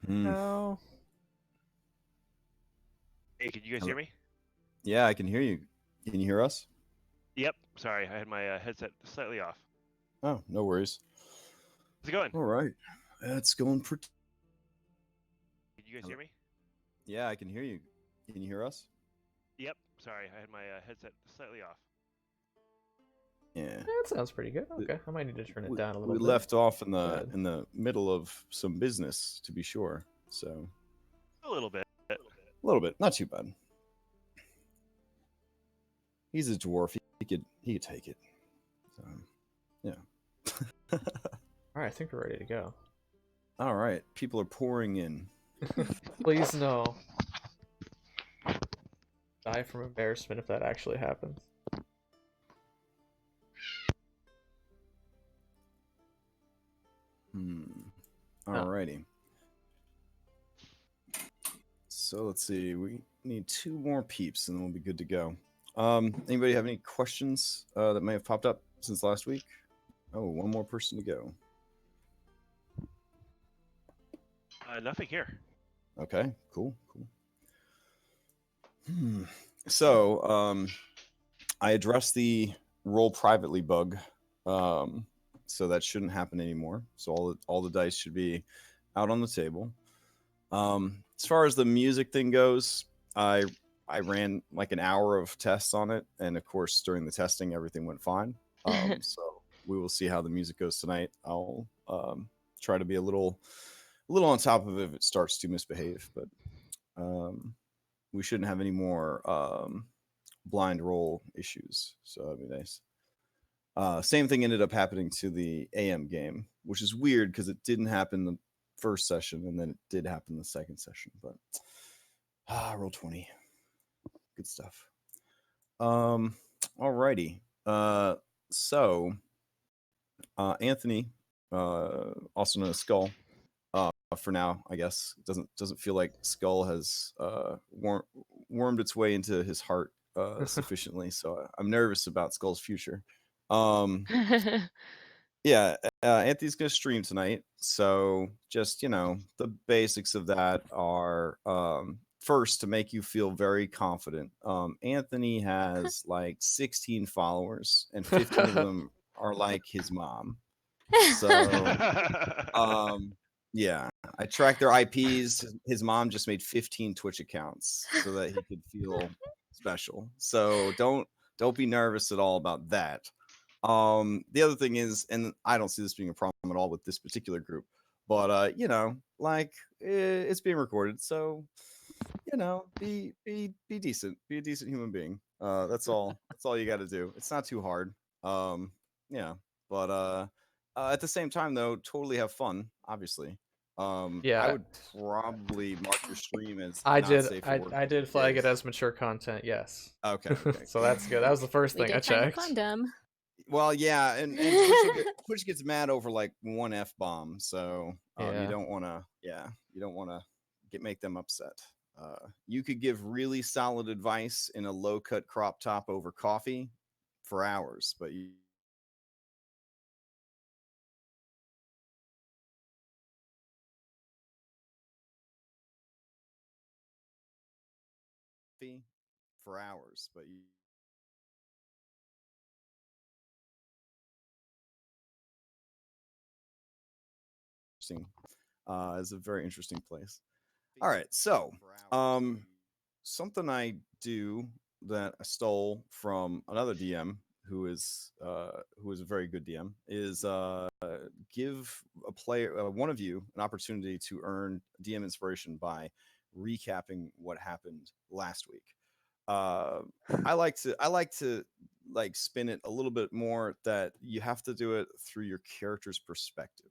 Mm. No. Hey, can you guys Hello? hear me? Yeah, I can hear you. Can you hear us? Yep. Sorry, I had my headset slightly off. Oh, no worries. How's it going? All right. That's going pretty. Can you guys hear me? Yeah, I can hear you. Can you hear us? Yep. Sorry, I had my headset slightly off. Yeah. That sounds pretty good. Okay, I might need to turn it down a little We bit. left off in Good. the middle of some business, to be sure. So A little bit. a little bit, not too bad. He's a dwarf. He could take it. So, yeah. All right, I think we're ready to go. All right. People are pouring in. Please no. Die from embarrassment if that actually happens. Alrighty. So let's see. We need 2 more peeps, and then we'll be good to go. Anybody have any questions that may have popped up since last week? Oh, 1 more person to go. Nothing here. Okay, cool. So, I addressed the roll privately bug, so that shouldn't happen anymore. So all the dice should be out on the table. As far as the music thing goes, I ran like an hour of tests on it, and of course during the testing everything went fine. So we will see how the music goes tonight. I'll try to be a little on top of it if it starts to misbehave, but we shouldn't have any more blind roll issues, so that'd be nice. Same thing ended up happening to the AM game, which is weird because it didn't happen the first session and then it did happen the second session, but roll 20. Good stuff. Alrighty. So Anthony, also known as Skull, for now, I guess doesn't feel like Skull has wormed its way into his heart sufficiently, so I'm nervous about Skull's future. Yeah, Anthony's gonna stream tonight, so just the basics of that are first, to make you feel very confident. Anthony has like 16 followers, and 15 of them are like his mom. So, yeah, I tracked their IPs. His mom just made 15 Twitch accounts so that he could feel special. So don't be nervous at all about that. The other thing is, and I don't see this being a problem at all with this particular group, but it's being recorded, so be decent, be a decent human being. That's all you got to do. It's not too hard. Yeah, but at the same time though, totally have fun, obviously. Yeah, I would probably mark your stream as I not did. safe for work. I did flag it as mature content. Yes. Okay. So that's good. That was the first We thing I did find a checked. condom. Well, yeah, and Twitch gets mad over like one F-bomb, so Yeah. you don't want to make them upset. You could give really solid advice in a low-cut crop top over coffee for hours, but you for hours, but you is a very interesting place. All right, so something I do that I stole from another DM who is a very good DM is give a player, one of you, an opportunity to earn DM inspiration by recapping what happened last week. I like to like spin it a little bit more that you have to do it through your character's perspective.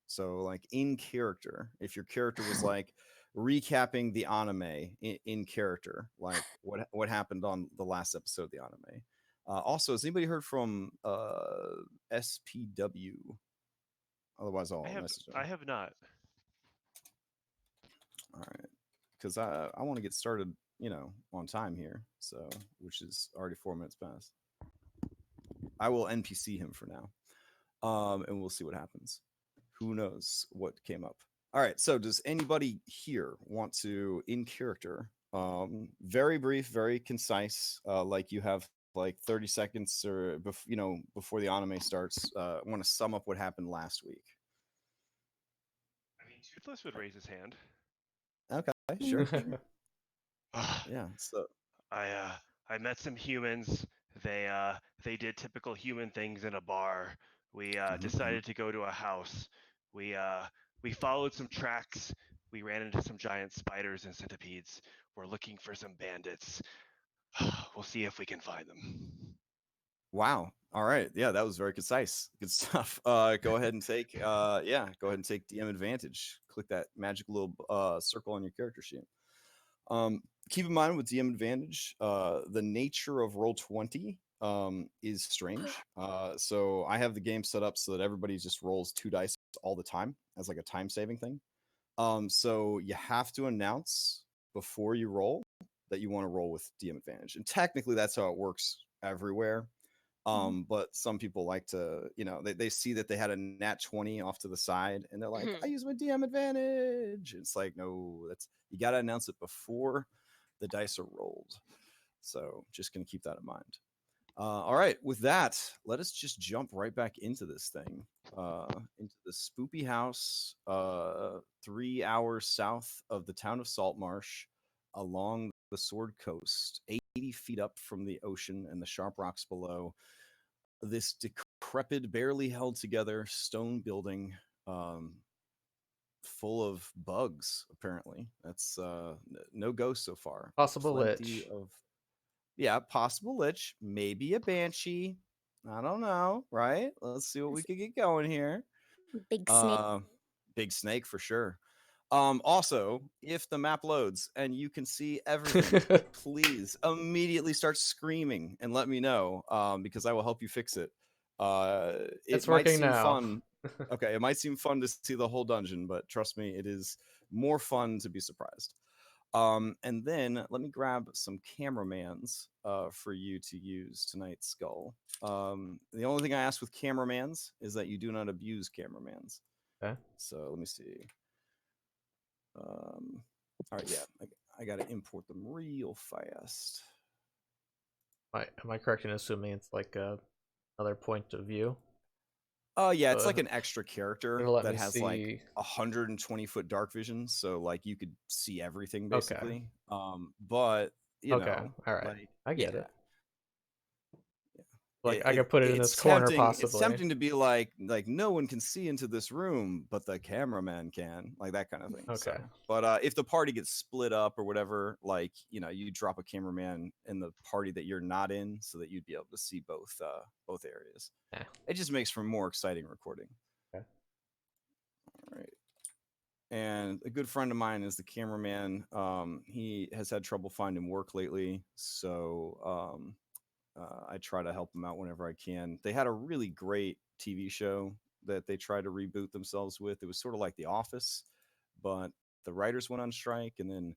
So like in character, if your character was like recapping the anime in character, like what happened on the last episode of the anime. Also, has anybody heard from SPW? Otherwise, I'll message them. I have not. All right, because I want to get started, on time here. So, which is already 4 minutes past. I will NPC him for now, and we'll see what happens. Who knows what came up? All right. So does anybody here want to, in character, very brief, very concise, like you have like 30 seconds or before the anime starts, want to sum up what happened last week? I mean, Toothless would raise his hand. Okay, sure. Yeah. So I met some humans. They did typical human things in a bar. We decided to go to a house. We followed some tracks. We ran into some giant spiders and centipedes. We're looking for some bandits. We'll see if we can find them. Wow. All right. Yeah, that was very concise. Good stuff. Go ahead and take go ahead and take DM advantage. Click that magic little circle on your character sheet. Keep in mind with DM advantage, the nature of roll 20 is strange. So I have the game set up so that everybody just rolls 2 dice all the time as like a time saving thing. So you have to announce before you roll that you want to roll with DM advantage, and technically that's how it works everywhere. But some people like to, they see that they had a nat 20 off to the side and they're like, I use my DM advantage. It's like, no, you got to announce it before the dice are rolled. So just going to keep that in mind. All right. With that, let us just jump right back into this thing, into the spoopy house, 3 hours south of the town of Saltmarsh, along the Sword Coast, 80 feet up from the ocean and the sharp rocks below. This decrepit, barely held together stone building, full of bugs. Apparently, that's no ghosts so far. Possible Plenty lich. of possible lich, maybe a banshee. I don't know. Right? Let's see what we could get going here. Big snake. Big snake for sure. Also, if the map loads and you can see everything, please immediately start screaming and let me know, because I will help you fix it. It's It might working seem now. fun. Okay, it might seem fun to see the whole dungeon, but trust me, it is more fun to be surprised. And then let me grab some cameramans for you to use tonight, Skull. The only thing I ask with cameramans is that you do not abuse cameramans. Okay. So let me see. All right, yeah, I got to import them real fast. Am I correct in assuming it's like another point of view? Yeah, it's like an extra character it'll let that me has see. like 120-foot dark vision, so like you could see everything basically. But you Okay, know, all right, like, I get yeah. it. Like I could put it in this corner possibly. It's tempting to be like no one can see into this room, but the cameraman can, like that kind of thing. Okay. So, but if the party gets split up or whatever, like you drop a cameraman in the party that you're not in, so that you'd be able to see both areas. Yeah. It just makes for more exciting recording. Okay. All right. And a good friend of mine is the cameraman. He has had trouble finding work lately, so I try to help them out whenever I can. They had a really great TV show that they tried to reboot themselves with. It was sort of like The Office, but the writers went on strike, and then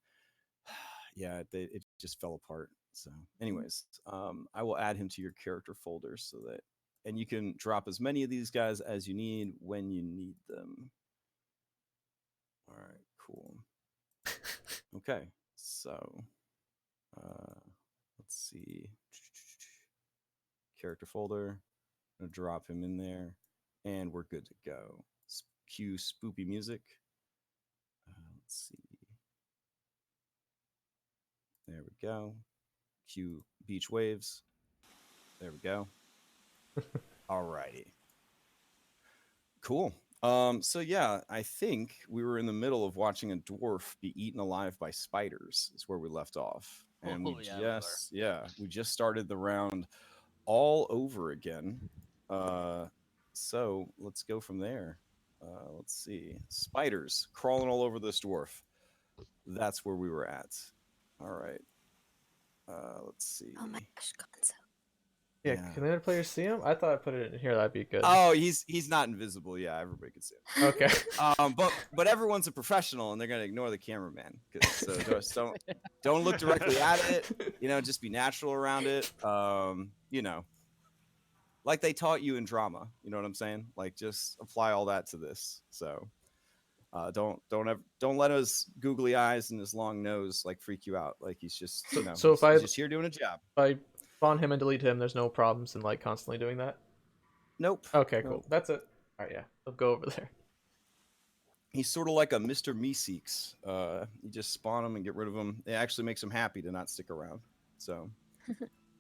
it just fell apart. So, anyways, I will add him to your character folder so that, and you can drop as many of these guys as you need when you need them. All right, cool. Okay, so let's see. Character folder. I'm gonna drop him in there, and we're good to go. Cue spoopy music. Let's see. There we go. Cue beach waves. There we go. All righty. Cool. So yeah, I think we were in the middle of watching a dwarf be eaten alive by spiders. Is where we left off, and we just started the round all over again. So let's go from there. Let's see. Spiders crawling all over this dwarf. That's where we were at. All right. Let's see. Oh my gosh, Gonzo. Yeah, can the other players see him? I thought I put it in here. That'd be good. Oh, he's not invisible. Yeah, everybody can see him. Okay. But everyone's a professional, and they're gonna ignore the cameraman. So just don't look directly at it. Just be natural around it. Like they taught you in drama. You know what I'm saying? Like just apply all that to this. So, Don't let his googly eyes and his long nose like freak you out. Like he's just So if he's just here doing a job. if I spawn him and delete him, there's no problems in like constantly doing that. Nope. Okay, Nope. cool. That's it. All right, yeah, I'll go over there. He's sort of like a Mr. Meeseeks. You just spawn him and get rid of him. It actually makes him happy to not stick around. So,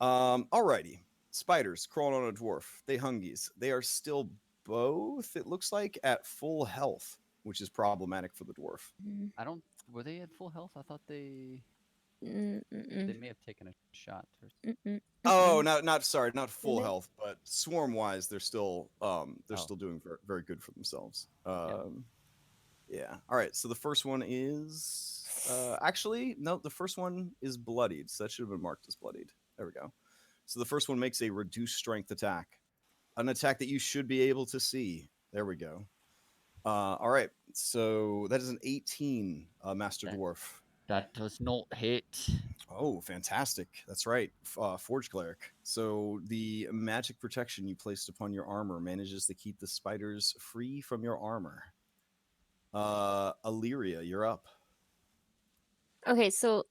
alrighty. Spiders crawling on a dwarf. They hungies. They are still both, it looks like, at full health, which is problematic for the dwarf. Mm, I don't. Were they at full health? I thought they mm, they mm, may have taken a shot. mm, Oh, mm. not sorry, not full Didn't it? health, but swarm wise, they're still Oh. doing very, very good for themselves. Yeah. Yeah. All right. So the first one is actually no. The first one is bloodied. So that should have been marked as bloodied. There we go. So the first one makes a reduced strength attack, an attack that you should be able to see. There we go. All right. So that is an 18, Master That- Dwarf. That does not hit. Oh, fantastic. That's right. Forge Cleric. So the magic protection you placed upon your armor manages to keep the spiders free from your armor. Illyria, you're up. Okay, so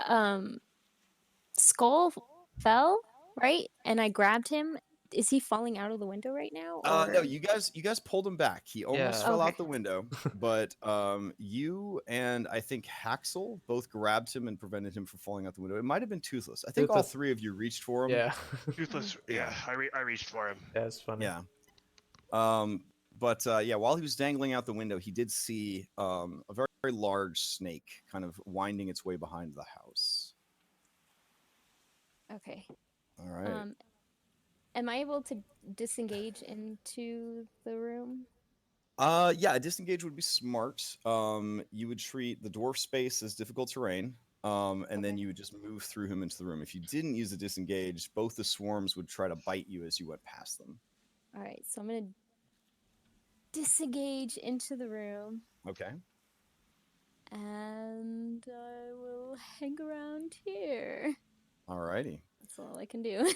um, Skull fell, right? And I grabbed him. Is he falling out of the window right now? No, Or you guys pulled him back. He almost Yeah. fell out Okay. the window, but you and I think Haxel both grabbed him and prevented him from falling out the window. It might have been Toothless. I think all Toothless. three of you reached for him. Yeah. Toothless. Yeah. Yeah, I reached for him. That's funny. Yeah. But yeah, while he was dangling out the window, he did see a very, very large snake kind of winding its way behind the house. okay. All right. Am I able to disengage into the room? Yeah, a disengage would be smart. You would treat the dwarf space as difficult terrain, and then Okay. you would just move through him into the room. If you didn't use a disengage, both the swarms would try to bite you as you went past them. All right, so I'm gonna disengage into the room, Okay. and I will hang around here. Alrighty. That's all I can do.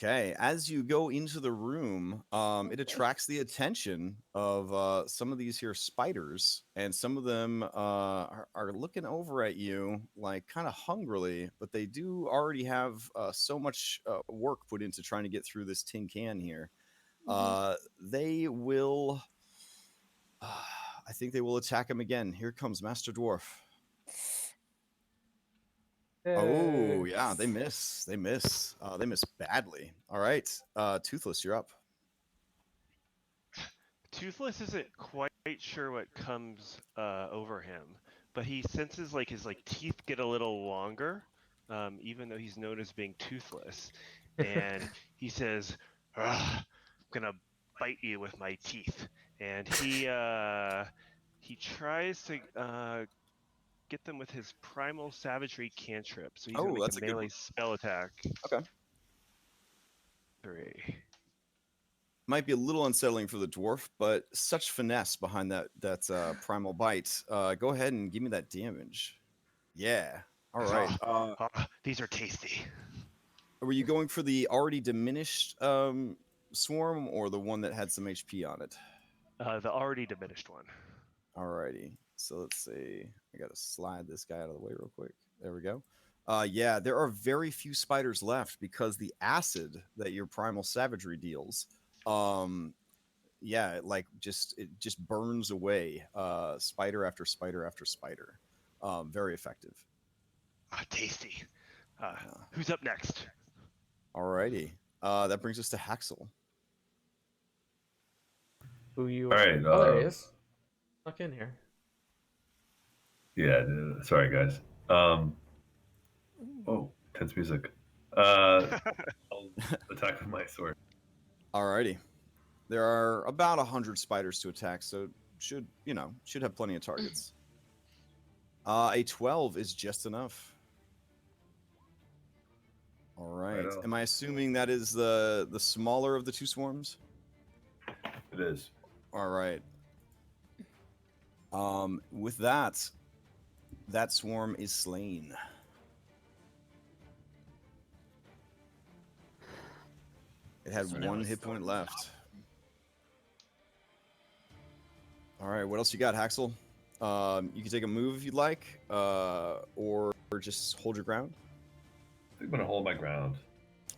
Okay. As you go into the room, it Okay. attracts the attention of some of these here spiders, and some of them are looking over at you like kind of hungrily, but they do already have so much work put into trying to get through this tin can here. They will. I think they will attack him again. Here comes Master Dwarf. Oh yeah, they miss. They miss. They miss badly. All right, Toothless, you're up. Toothless isn't quite sure what comes over him, but he senses like his teeth get a little longer, even though he's known as being toothless, and he says, "I'm gonna bite you with my teeth," and he tries to get them with his primal savagery cantrip. So he's gonna make that's a a good melee one. spell attack. Okay. 3. Might be a little unsettling for the dwarf, but such finesse behind that primal bite. Go ahead and give me that damage. Yeah. All right. These are tasty. Were you going for the already diminished swarm or the one that had some HP on it? The already diminished one. Alrighty. So let's see. I gotta slide this guy out of the way real quick. There we go. Yeah, there are very few spiders left because the acid that your primal savagery deals, yeah, it just burns away spider after spider after spider. Very effective. Tasty. Who's up next? Alrighty. That brings us to Haxel. Who you? All right. Oh, there he is. Snuck in here. Yeah. Sorry, guys. Oh, tense music. I'll attack with my sword. Alrighty. There are about 100 spiders to attack, so should have plenty of targets. A 12 is just enough. All right. Right on. Am I assuming that is the smaller of the two swarms? It is. All right. With that swarm is slain. It had So now one it's hit point left. All right, what else you got, Haxel? You can take a move if you'd like, or just hold your ground. I think I'm gonna hold my ground.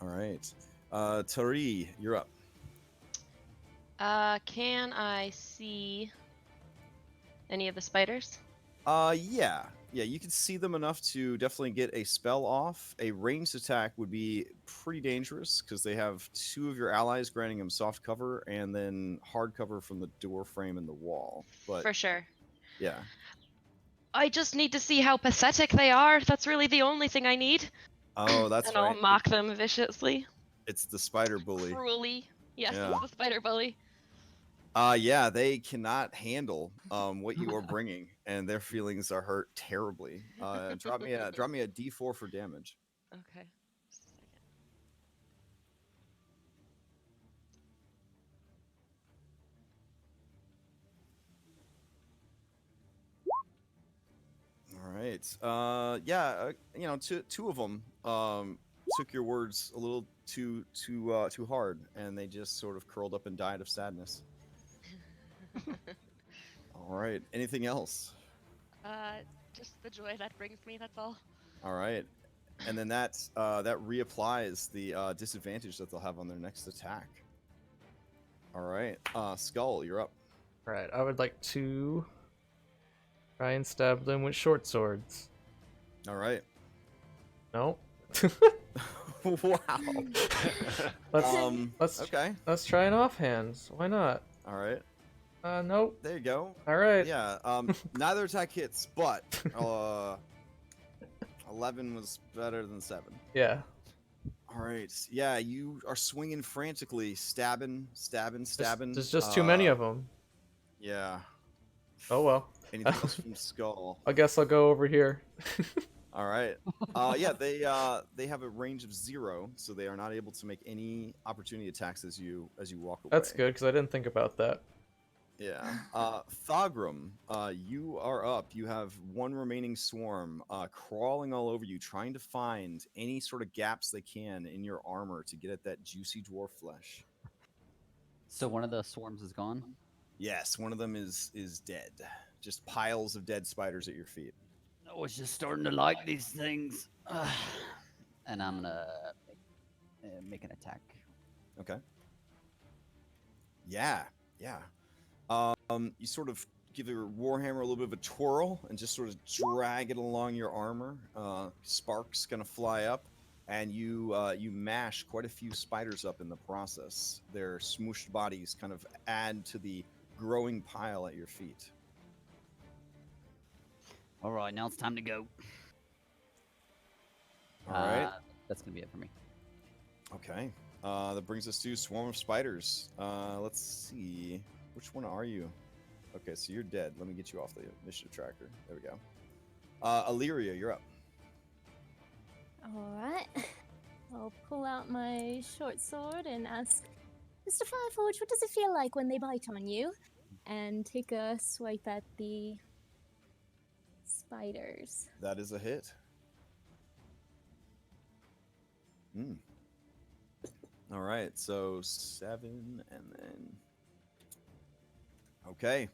All right. Tari, you're up. Can I see any of the spiders? Yeah. Yeah, you can see them enough to definitely get a spell off. A ranged attack would be pretty dangerous because they have 2 of your allies granting them soft cover and then hard cover from the door frame and the wall. But For sure. yeah. I just need to see how pathetic they are. That's really the only thing I need. Oh, that's and right. I'll mock them viciously. It's the spider bully. Cruelly. Yes, Yeah. it's the spider bully. Yeah, they cannot handle what you are bringing, and their feelings are hurt terribly. Drop me a D4 for damage. Okay. Just a second. All right. Yeah. You know, two of them took your words a little too hard, and they just sort of curled up and died of sadness. All right. Anything else? Just the joy that brings me, that's all. All right. And then that reapplies the disadvantage that they'll have on their next attack. All right. Skull, you're up. Right, I would like to try and stab them with short swords. All right. No. Wow. Let's Okay. let's try an offhand. Why not? All right. Nope. There you go. All right. Yeah. Neither attack hits, but 11 was better than 7. Yeah. All right. Yeah, you are swinging frantically, stabbing. There's just too many of them. Yeah. Oh well. Anything else from Skull? I guess I'll go over here. All right. Yeah, they have a range of 0, so they are not able to make any opportunity attacks as you walk away. That's good because I didn't think about that. Yeah. Thogrum, you are up. You have 1 remaining swarm crawling all over you, trying to find any sort of gaps they can in your armor to get at that juicy dwarf flesh. So one of the swarms is gone? Yes, one of them is dead. Just piles of dead spiders at your feet. I was just starting to like these things. And I'm gonna make an attack. Okay. Yeah. You sort of give your warhammer a little bit of a twirl and just sort of drag it along your armor. Sparks gonna fly up, and you mash quite a few spiders up in the process. Their smooshed bodies kind of add to the growing pile at your feet. All right, now it's time to go. All right. That's gonna be it for me. Okay. That brings us to Swarm of Spiders. Let's see. Which one are you? Okay, so you're dead. Let me get you off the initiative tracker. There we go. Illyria, you're up. All right. I'll pull out my short sword and ask, Mr. Fireforge, what does it feel like when they bite on you? And take a swipe at the spiders. That is a hit. All right, so 7 and then... Okay.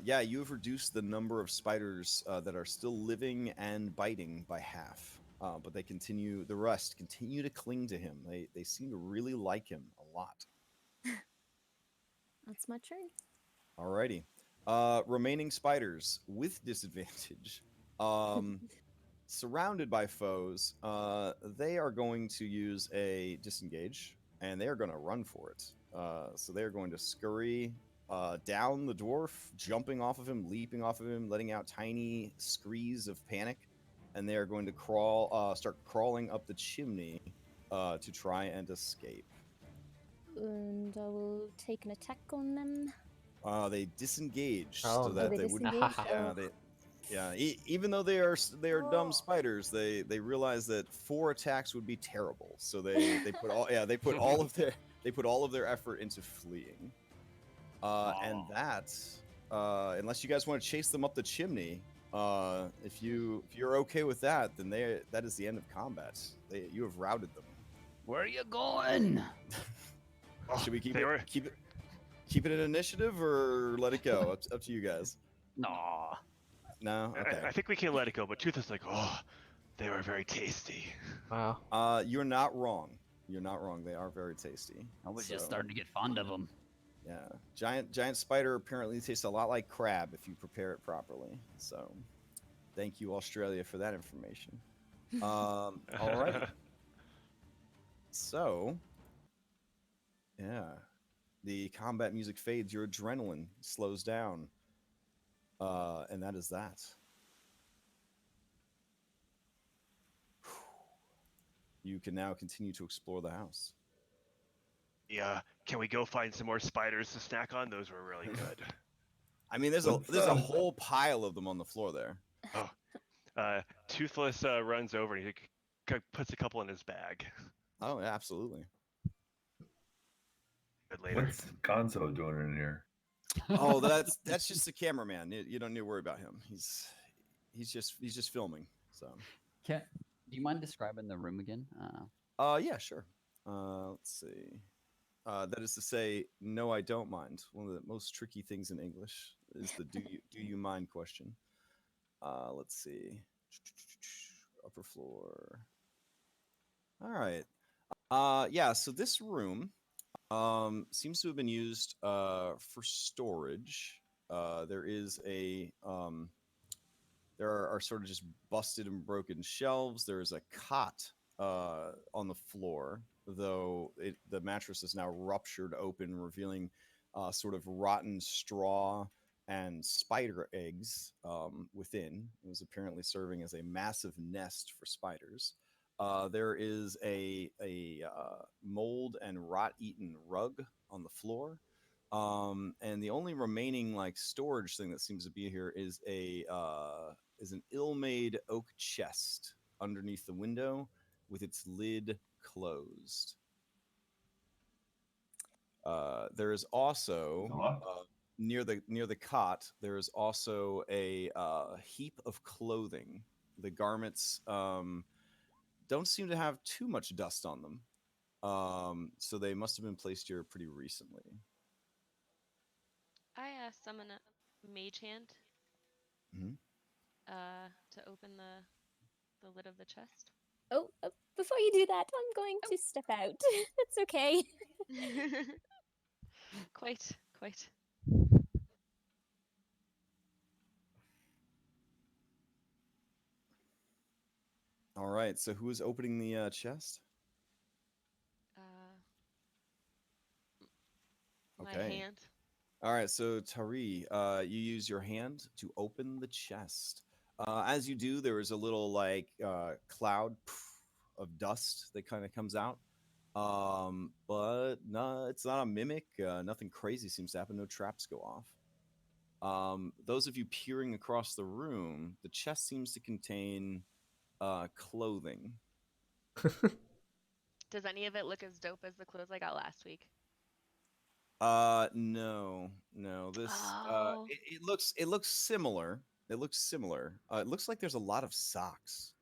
Yeah, you have reduced the number of spiders that are still living and biting by half. But the rest continue to cling to him. They seem to really like him a lot. That's my turn. Alrighty. Remaining spiders with disadvantage. Surrounded by foes, they are going to use a disengage, and they are going to run for it. So they are going to scurry down the dwarf, jumping off of him, leaping off of him, letting out tiny screes of panic, and they are going to start crawling up the chimney to try and escape. And I will take an attack on them. They disengage Oh, so that they they would. disengage? Yeah, even though they are dumb spiders, they realize that 4 attacks would be terrible. So they put all of their effort into fleeing. And that, unless you guys want to chase them up the chimney, if you're okay with that, then that is the end of combat. You have routed them. Where are you going? Should we keep Keep it an initiative or let it go. Up to you guys. Nah. No. Okay. I think we can let it go, but Tooth is like, oh, they were very tasty. Wow. You're not wrong. You're not wrong. They are very tasty. I was just So, starting to get fond of them. Yeah, giant spider apparently tastes a lot like crab if you prepare it properly. So, thank you, Australia, for that information. All right. So, yeah, the combat music fades. Your adrenaline slows down, and that is that. You can now continue to explore the house. Yeah, can we go find some more spiders to snack on? Those were really good. I mean, there's a whole pile of them on the floor there. Oh, Toothless runs over and he puts a couple in his bag. Oh, yeah, absolutely. Good later. What's Gonzo doing in here? Oh, that's just the cameraman. You don't need to worry about him. He's just filming. So. Do you mind describing the room again? Yeah, sure. Let's see. That is to say, no, I don't mind. One of the most tricky things in English is the do you mind question. Let's see. Upper floor. All right. Yeah, so this room seems to have been used for storage. There is a there are sort of just busted and broken shelves. There is a cot on the floor, though the mattress is now ruptured open, revealing sort of rotten straw and spider eggs within. It was apparently serving as a massive nest for spiders. There is a mold and rot-eaten rug on the floor. And the only remaining like storage thing that seems to be here is an ill-made oak chest underneath the window with its lid closed. There is also near the cot. There is also a heap of clothing. The garments don't seem to have too much dust on them, so they must have been placed here pretty recently. I summon a mage hand Mm-hmm. to open the lid of the chest. Oh, before you do that, I'm going to step out. That's okay. Quite. All right. So who is opening the chest? My Okay. hand. All right, so Tari, you use your hand to open the chest. As you do, there is a little like cloud of dust that kind of comes out. But no, it's not a mimic. Nothing crazy seems to happen. No traps go off. Those of you peering across the room, the chest seems to contain clothing. Does any of it look as dope as the clothes I got last week? No. This Oh. it looks similar. It looks similar. It looks like there's a lot of socks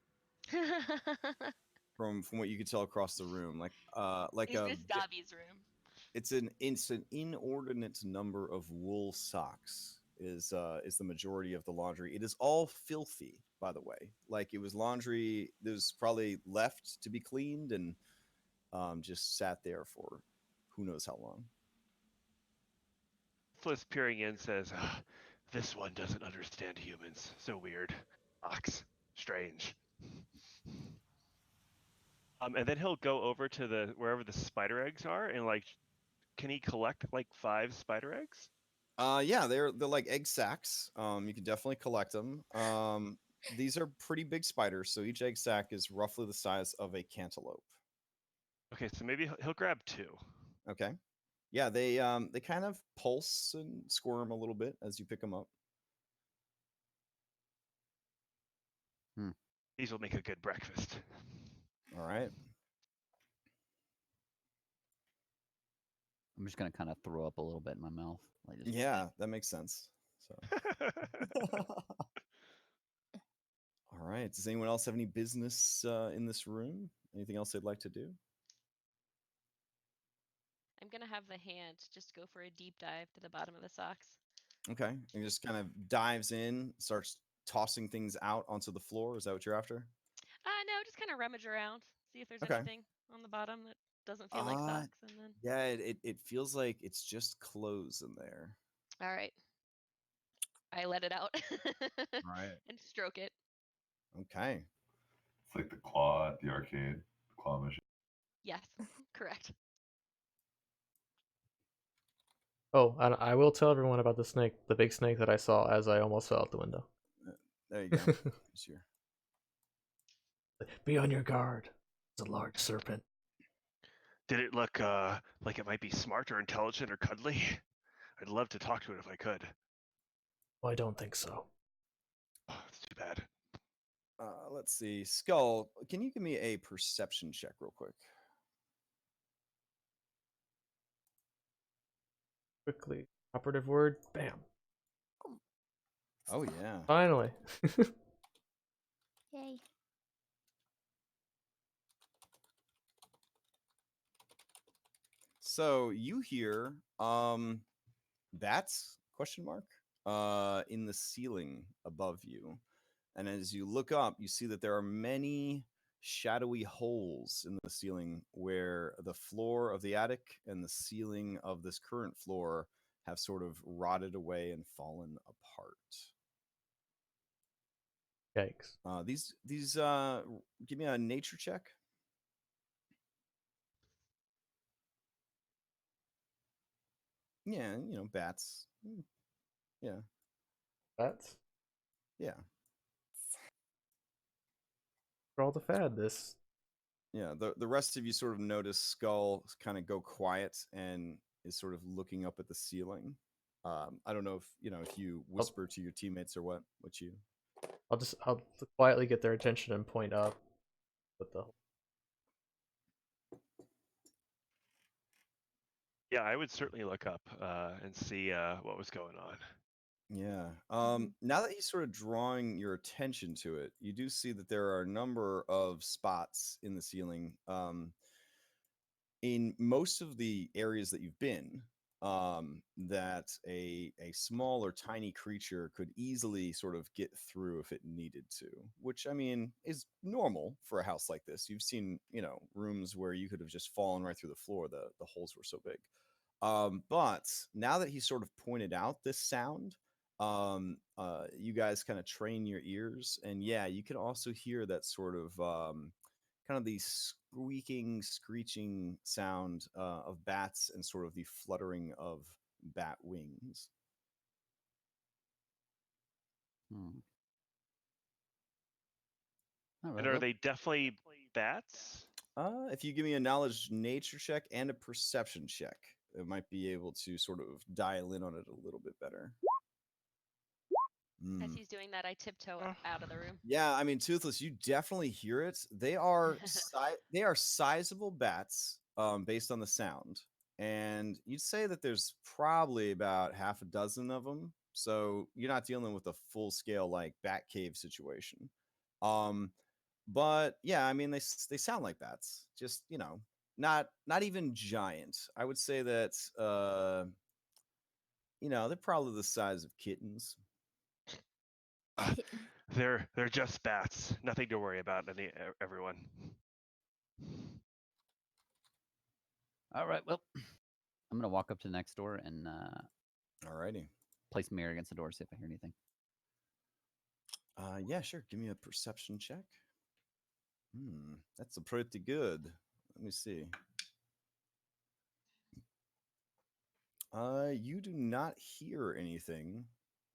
from what you can tell across the room. Like Is this Gabby's room? It's an inordinate number of wool socks is the majority of the laundry. It is all filthy, by the way. Like it was laundry that was probably left to be cleaned and just sat there for who knows how long. Toothless peering in says, this one doesn't understand humans. So weird. Ox. Strange. And then he'll go over to wherever the spider eggs are and like, can he collect like 5 spider eggs? Yeah, they're like egg sacs. You can definitely collect them. These are pretty big spiders, so each egg sac is roughly the size of a cantaloupe. Okay, so maybe he'll grab 2. Okay. Yeah, they kind of pulse and squirm a little bit as you pick them up. These will make a good breakfast. All right. I'm just gonna kind of throw up a little bit in my mouth. Like just... Yeah, that makes sense. So. All right. Does anyone else have any business in this room? Anything else they'd like to do? I'm gonna have the hand just go for a deep dive to the bottom of the socks. Okay. And just kind of dives in, starts tossing things out onto the floor. Is that what you're after? No, just kind of rummage around, see if there's Okay. anything on the bottom that doesn't feel like socks, and then. Yeah, it feels like it's just clothes in there. All right. I let it out Right. and stroke it. Okay. It's like the claw at the arcade, the claw machine. Yes, correct. Oh, I will tell everyone about the snake, the big snake that I saw as I almost fell out the window. There you go. Sure. Be on your guard. It's a large serpent. Did it look like it might be smart or intelligent or cuddly? I'd love to talk to it if I could. Well, I don't think so. Oh, it's too bad. Let's see. Skull, can you give me a perception check real quick? Quickly. Operative word. Bam. Oh, yeah. Finally. Yay. So you hear bats question mark in the ceiling above you. And as you look up, you see that there are many shadowy holes in the ceiling where the floor of the attic and the ceiling of this current floor have sort of rotted away and fallen apart. Yikes. These give me a nature check. Yeah, you know, bats. Yeah. Bats? Yeah. For all the fad, this. Yeah, the rest of you sort of notice Skull kind of go quiet and is sort of looking up at the ceiling. I don't know if you whisper to your teammates or what you. I'll quietly get their attention and point up with the. Yeah, I would certainly look up and see what was going on. Yeah. Now that he's sort of drawing your attention to it, you do see that there are a number of spots in the ceiling. In most of the areas that you've been, that a small or tiny creature could easily sort of get through if it needed to, which I mean is normal for a house like this. You've seen, rooms where you could have just fallen right through the floor. The holes were so big. But now that he sort of pointed out this sound, you guys kind of train your ears, and yeah, you can also hear that sort of kind of the squeaking, screeching sound of bats and sort of the fluttering of bat wings. Hmm. All right, And are well, they definitely bats? If you give me a knowledge nature check and a perception check, it might be able to sort of dial in on it a little bit better. As he's doing that, I tiptoe out of the room. Yeah, I mean, Toothless, you definitely hear it. They are they are sizable bats, based on the sound, and you'd say that there's probably about half a dozen of them. So you're not dealing with a full scale like bat cave situation. But yeah, I mean, they sound like bats, just not even giant. I would say that they're probably the size of kittens. They're just bats. Nothing to worry about. Everyone. all right, well, I'm gonna walk up to the next door and Alrighty. place my ear against the door, see if I hear anything. Yeah, sure. Give me a perception check. That's a pretty good. Let me see. You do not hear anything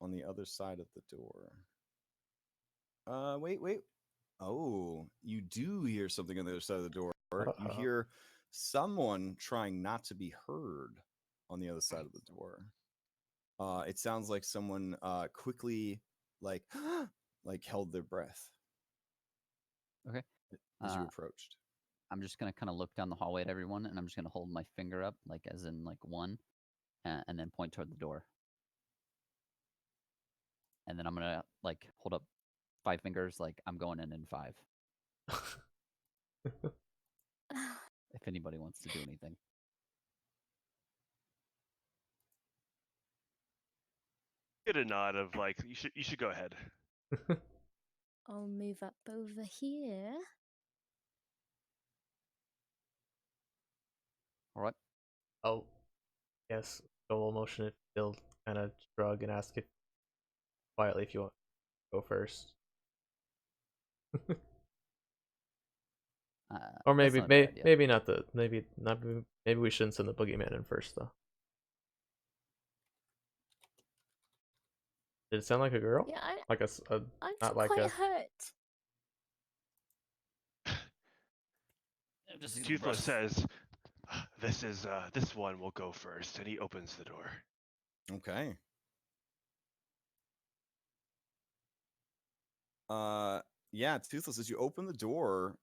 on the other side of the door. Wait. Oh, you do hear something on the other side of the door. You hear someone trying not to be heard on the other side of the door. It sounds like someone quickly like held their breath. Okay. As you approached. I'm just gonna kind of look down the hallway at everyone, and I'm just gonna hold my finger up, like as in like one, and then point toward the door. And then I'm gonna like hold up 5 fingers, like I'm going in 5. If anybody wants to do anything. Get a nod of like you should go ahead. I'll move up over here. All right. Oh, yes. So we'll motion it. He'll kind of shrug and ask if quietly if you want to go first. Or That's maybe not a bad idea. maybe not maybe we shouldn't send the boogeyman in first though. Did it sound like a girl? Yeah, Like I'm not like quite a hurt. Just Toothless says, this one will go first, and he opens the door. Okay. Yeah, Toothless, as you open the door,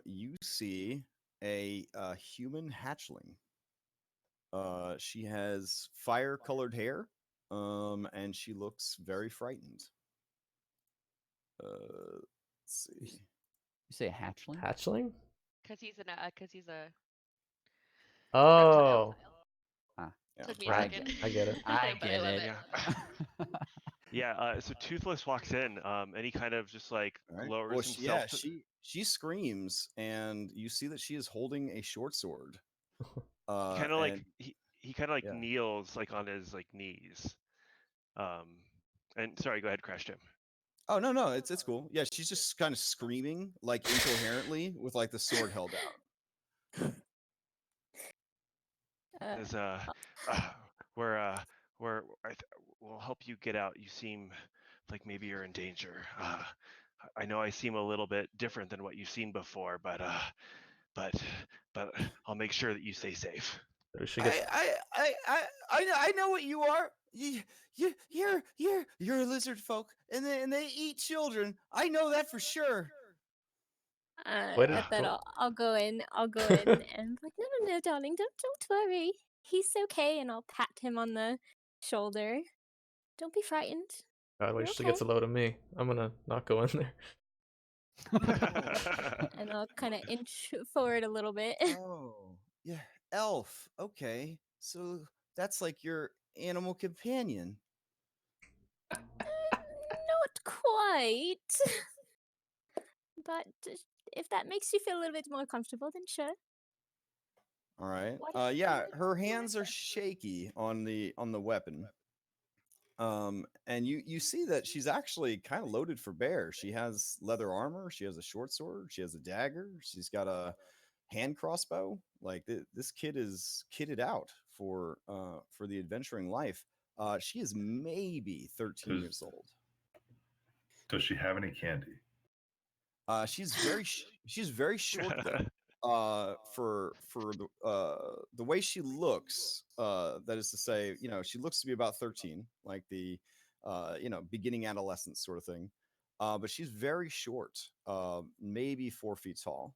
you see a human hatchling. She has fire-colored hair, and she looks very frightened. Let's see. You say a hatchling? hatchling. Because he's a Oh, Ah, Yeah. took me I a second. I get it. I But get love it. Yeah. Yeah. So Toothless walks in, and he kind of just like All right. lowers Well, himself. she screams, and you see that she is holding a short sword. Kind of like and he kind of like yeah. kneels like on his like knees. And sorry, go ahead, Crash Jim. Oh no, it's cool. Yeah, she's just kind of screaming like incoherently with like the sword held out. Says, we'll help you get out. You seem like maybe you're in danger. I know I seem a little bit different than what you've seen before, but I'll make sure that you stay safe. We should get. I know what you are. You're a lizard folk, and they eat children. I know that for sure. Way to At that, go. I'll go in. I'll go in and be like, no, darling, don't worry. He's okay, and I'll pat him on the shoulder. Don't be frightened. God, wait You're till she gets a okay. load of me. I'm gonna not go in there. And I'll kind of inch forward a little bit. Oh, yeah, elf. Okay, so that's like your animal companion. Not quite. But if that makes you feel a little bit more comfortable, then sure. All right. Yeah, her hands are shaky on the weapon. And you see that she's actually kind of loaded for bear. She has leather armor, she has a short sword, she has a dagger, she's got a hand crossbow. Like this kid is kitted out for the adventuring life. She is maybe 13 years old. Does she have any candy? She's very short though. For the way she looks, that is to say, she looks to be about 13, like the beginning adolescence sort of thing. But she's very short, maybe 4 feet tall.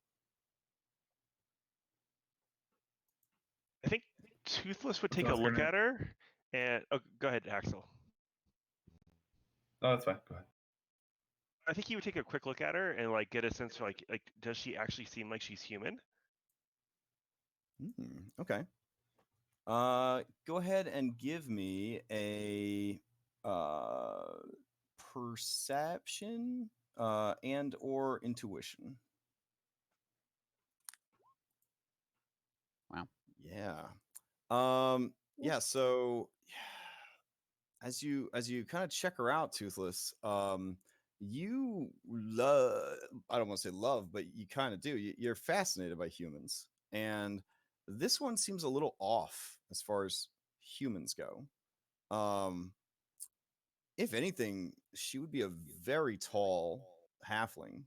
I think Toothless would take a What's her look name? at her, and go ahead, Axel. Oh, that's fine. Go ahead. I think he would take a quick look at her and like get a sense for like does she actually seem like she's human? Okay. Go ahead and give me a perception and or intuition. Wow. Yeah. Yeah, so as you kind of check her out, Toothless, you love, I don't want to say love, but you kind of do. You're fascinated by humans. And this one seems a little off as far as humans go. If anything, she would be a very tall halfling.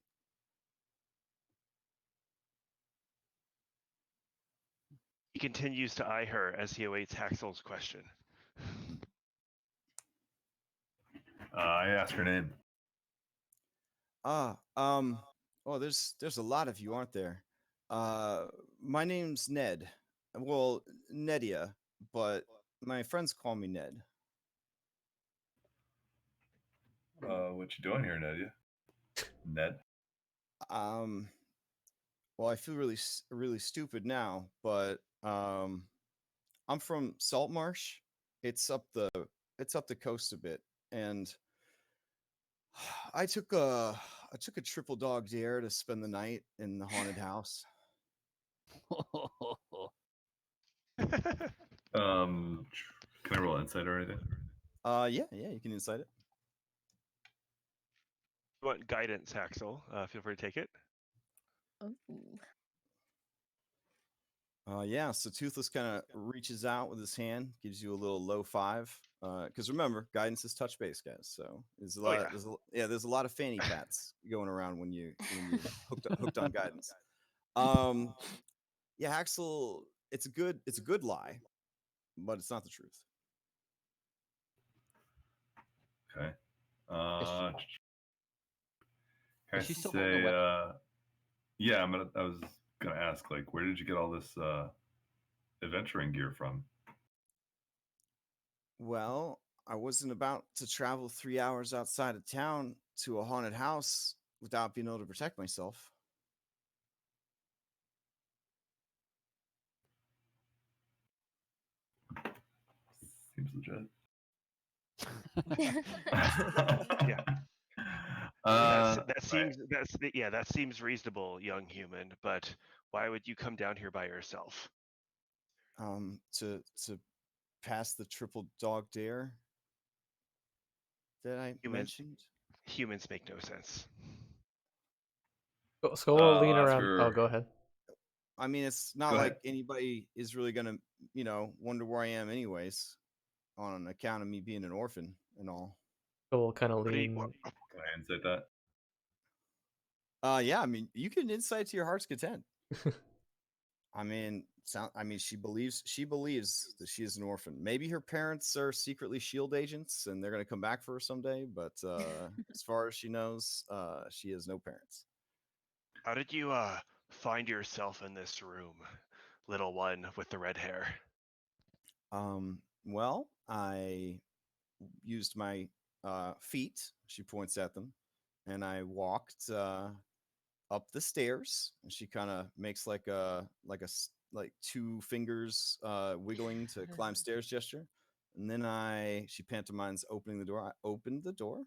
He continues to eye her as he awaits Haxel's question. I asked her name. Well, there's a lot of you, aren't there? My name's Ned. Well, Nedia, but my friends call me Ned. What you doing here, Nadia? Ned? Well, I feel really stupid now, but I'm from Saltmarsh. It's up the coast a bit. and I took a triple dog dare to spend the night in the haunted house. Can I roll insight or anything? Yeah, you can incite it. You want guidance, Haxel? Feel free to take it. Ooh. Yeah, so Toothless kind of reaches out with his hand, gives you a little low 5. Because remember, guidance is touch base, guys. So there's a lot. There's a lot of fanny pats going around when you hooked on guidance. Yeah, Axel, it's a good lie, but it's not the truth. Okay. Is she still holding a weapon? Yeah, I was gonna ask, like, where did you get all this adventuring gear from? Well, I wasn't about to travel 3 hours outside of town to a haunted house without being able to protect myself. Seems legit. Yeah. That seems reasonable, young human. But why would you come down here by yourself? To pass the triple dog dare that I mentioned. Humans make no sense. So we'll lean ask around. her- Oh, go ahead. I mean, it's not Go like ahead. anybody is really gonna, wonder where I am, anyways, on account of me being an orphan and all. So we'll kind of What do you- lean. what- Can I insight that? Yeah, I mean, you can insight to your heart's content. I mean, she believes that she is an orphan. Maybe her parents are secretly shield agents and they're gonna come back for her someday. But as far as she knows, she has no parents. How did you find yourself in this room, little one with the red hair? Well, I used my feet. She points at them, and I walked up the stairs. And she kind of makes like two fingers wiggling to climb stairs gesture. And then she pantomimes opening the door. I opened the door,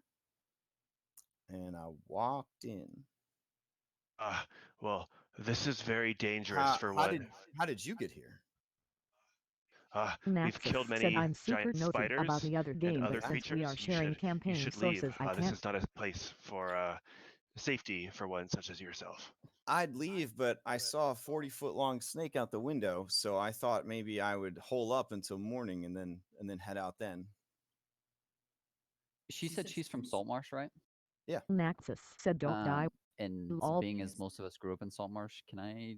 and I walked in. Well, this is very dangerous for one. How did you get here? We've killed many I'm super giant noted spiders about the other and game, other but since we creatures. are sharing campaign you should leave. sources, I This can't. is not a place for safety for one such as yourself. I'd leave, but I saw a 40-foot long snake out the window, so I thought maybe I would hole up until morning and then head out then. She said she's from Saltmarsh, right? Yeah. Naxus said don't die. And All being as most of us grew up in Saltmarsh, can I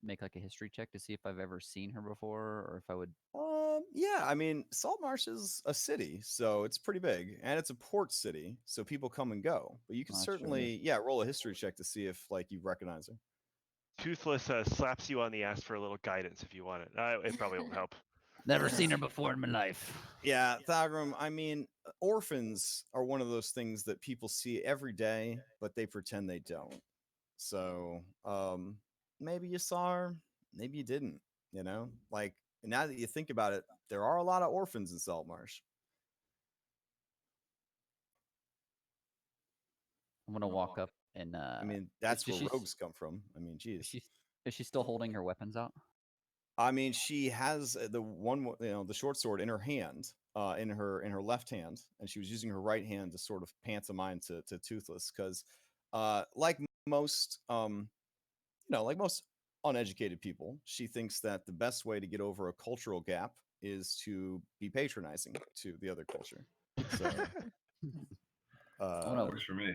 make like a history check to see if I've ever seen her before, or if I would? Yeah, I mean, Saltmarsh is a city, so it's pretty big, and it's a port city, so people come and go. But you can That's true. certainly, roll a history check to see if you recognize her. Toothless slaps you on the ass for a little guidance if you want it. It probably won't help. Never seen her before in my life. Yeah, Thagrum, I mean, orphans are one of those things that people see every day, but they pretend they don't. So, maybe you saw her, maybe you didn't, Like, now that you think about it, there are a lot of orphans in Saltmarsh. I'm gonna walk up and. I mean, that's where rogues come from. I mean, geez. Is she still holding her weapons out? I mean, she has the short sword in her hand, in her left hand, and she was using her right hand to sort of pantomime to Toothless, because, like most, like most uneducated people, she thinks that the best way to get over a cultural gap is to be patronizing to the other culture. So, Works for me.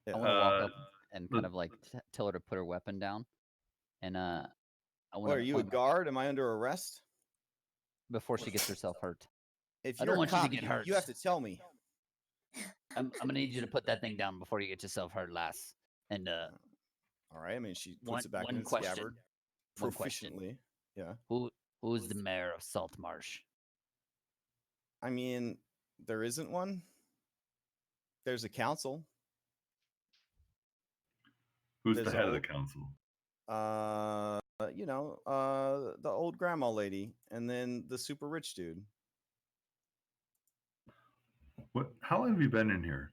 Yeah. I want to walk up and kind of like tell her to put her weapon down, and I want to. Are you a guard? Am I under arrest? Before she gets herself hurt. If I you're don't want a cop, you to get hurt. you have to tell me. I'm gonna need you to put that thing down before you get yourself hurt, lass. And all right. I mean, she puts it back in its question. scabbard One question. proficiently. Yeah. Who's the mayor of Saltmarsh? I mean, there isn't one. There's a council. Who's the head of the council? The old grandma lady, and then the super rich dude. What? How long have you been in here?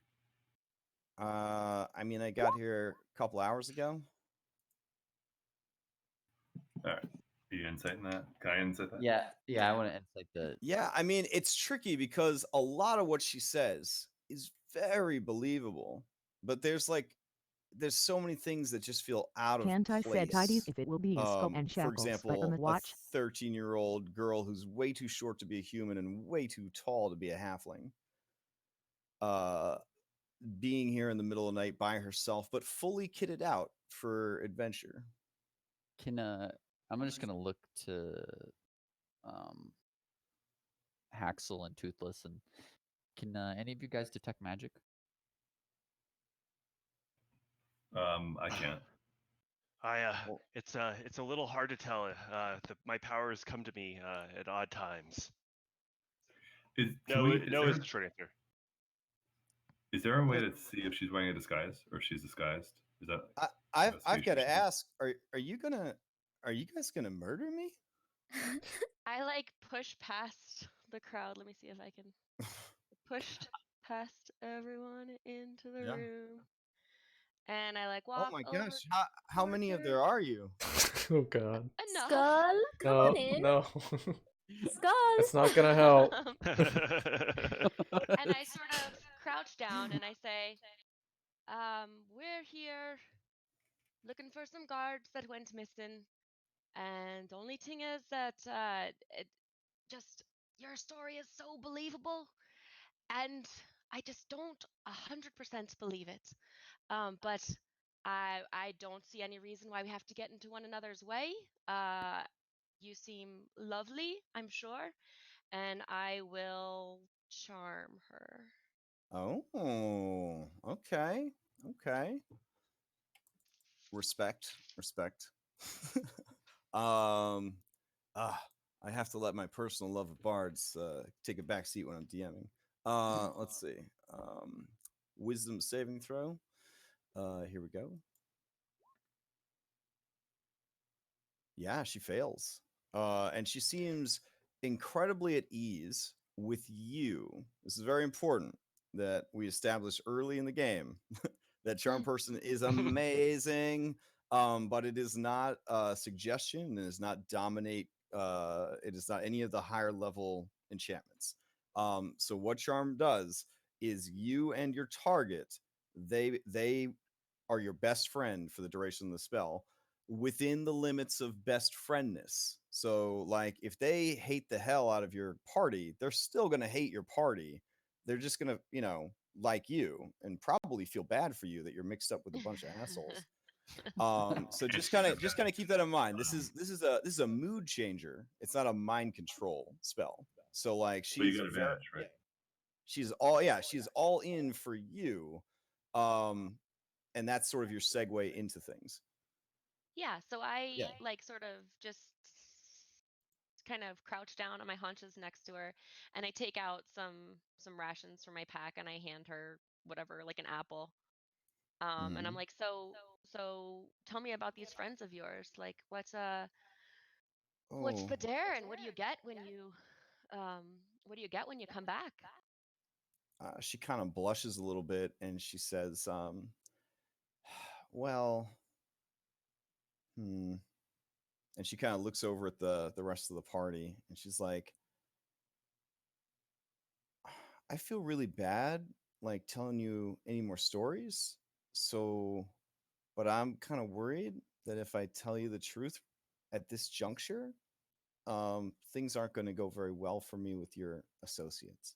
I mean, I got here a couple hours ago. All right. Are you insighting that? Can I insight that? Yeah, I want to insight the. Yeah, I mean, it's tricky because a lot of what she says is very believable, but there's so many things that just feel out of Can't I said tidy place. if it will be a skull and For shackles, but example, on the a watch. 13-year-old girl who's way too short to be a human and way too tall to be a halfling. Being here in the middle of the night by herself, but fully kitted out for adventure. Can I'm just gonna look to um Haxel and Toothless, and can any of you guys detect magic? I can't. Well, It's a little hard to tell. My powers come to me at odd times. Is Is the short answer. Is there a way to see if she's wearing a disguise or if she's disguised? Is that I've got to investigation? ask: are you guys gonna murder me? I like push past the crowd. Let me see if I can pushed past everyone into the Yeah. room. And I like Oh walk my over gosh! How many of towards there her. are you? Oh god. Enough. Skull, come No, on in. no. Skull. That's not gonna help. And I sort of crouch down and I say, we're here looking for some guards that went missing. And the only thing is that just your story is so believable, and I just don't 100% believe it. But I don't see any reason why we have to get into one another's way. You seem lovely, I'm sure, and I will charm her. Oh, okay, okay. Respect. um, I have to let my personal love of bards take a back seat when I'm DMing. Let's see. Wisdom saving throw. Here we go. Yeah, she fails. And she seems incredibly at ease with you. This is very important that we establish early in the game that charm person is amazing, but it is not a suggestion. It does not dominate. It is not any of the higher level enchantments. So what charm does is you and your target, they are your best friend for the duration of the spell within the limits of best friendness. So, like, if they hate the hell out of your party, they're still going to hate your party. They're just going to, like you and probably feel bad for you that you're mixed up with a bunch of assholes. So just kind of keep that in mind. This is a mood changer. It's not a mind control spell. So like But you she's got advantage, right? she's all in for you. And that's sort of your segue into things. Yeah, so I Yeah. like sort of just kind of crouch down on my haunches next to her, and I take out some rations from my pack and I hand her whatever, like an apple. And I'm like, so tell me about these friends of yours. Like, what's the dare, and what do you get when you come back? She kind of blushes a little bit and she says, well, and she kind of looks over at the rest of the party and she's like, I feel really bad like telling you any more stories. So, but I'm kind of worried that if I tell you the truth at this juncture, things aren't going to go very well for me with your associates.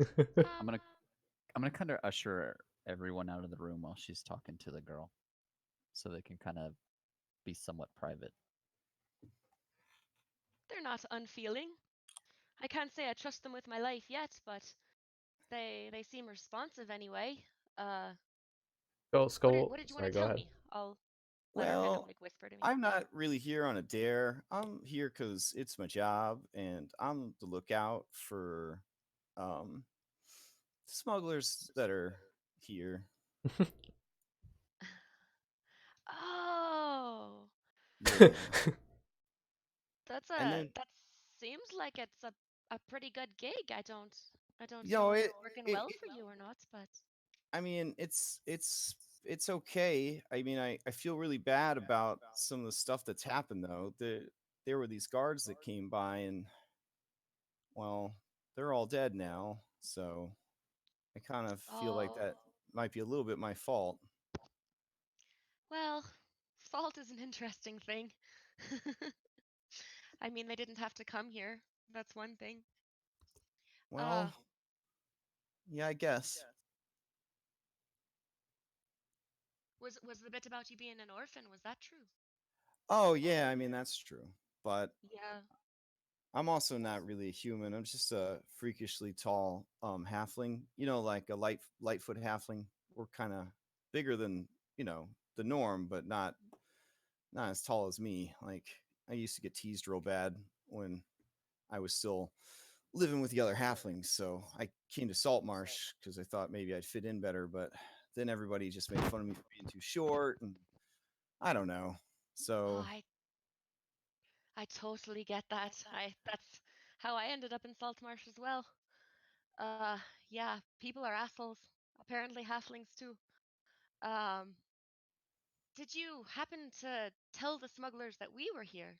I'm gonna kind of usher everyone out of the room while she's talking to the girl, so they can kind of be somewhat private. They're not unfeeling. I can't say I trust them with my life yet, but they seem responsive anyway. Skull. What did you Sorry, want to go tell ahead. me? I'll let her kind of Well, like whisper to me. I'm not really here on a dare. I'm here because it's my job, and I'm the lookout for smugglers that are here. Oh, Yeah. that And then seems like it's a pretty good gig. I don't I don't You know know, if it, it's working it well for you or not, but I mean, it's okay. I mean, I feel really bad about some of the stuff that's happened though. There were these guards that came by and well, they're all dead now. So I kind of feel like oh, that might be a little bit my fault. well, fault is an interesting thing. I mean, they didn't have to come here. That's one thing. Uh, Well, yeah, I guess. was the bit about you being an orphan, was that true? Oh yeah, I mean that's true. But Yeah. I'm also not really a human. I'm just a freakishly tall halfling. You know, like a lightfoot halfling. We're kind of bigger than, you know, the norm, but not as tall as me. Like I used to get teased real bad when I was still living with the other halflings. So I came to Saltmarsh because I thought maybe I'd fit in better, but then everybody just made fun of me for being too short and I don't know. Oh, So I totally get that. That's how I ended up in Saltmarsh as well. Uh, yeah, people are assholes. Apparently halflings too. Um, did you happen to tell the smugglers that we were here?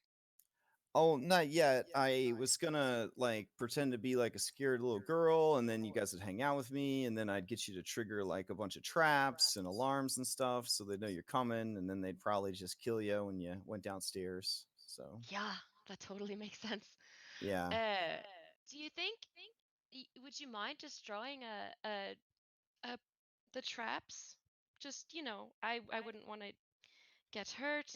oh, not yet. I was gonna like pretend to be like a scared little girl, and then you guys would hang out with me, and then I'd get you to trigger like a bunch of traps and alarms and stuff, so they know you're coming, and then they'd probably just kill you when you went downstairs. So Yeah, that totally makes sense. yeah. Uh, do you think would you mind just drawing a the traps? Just, I wouldn't want to get hurt.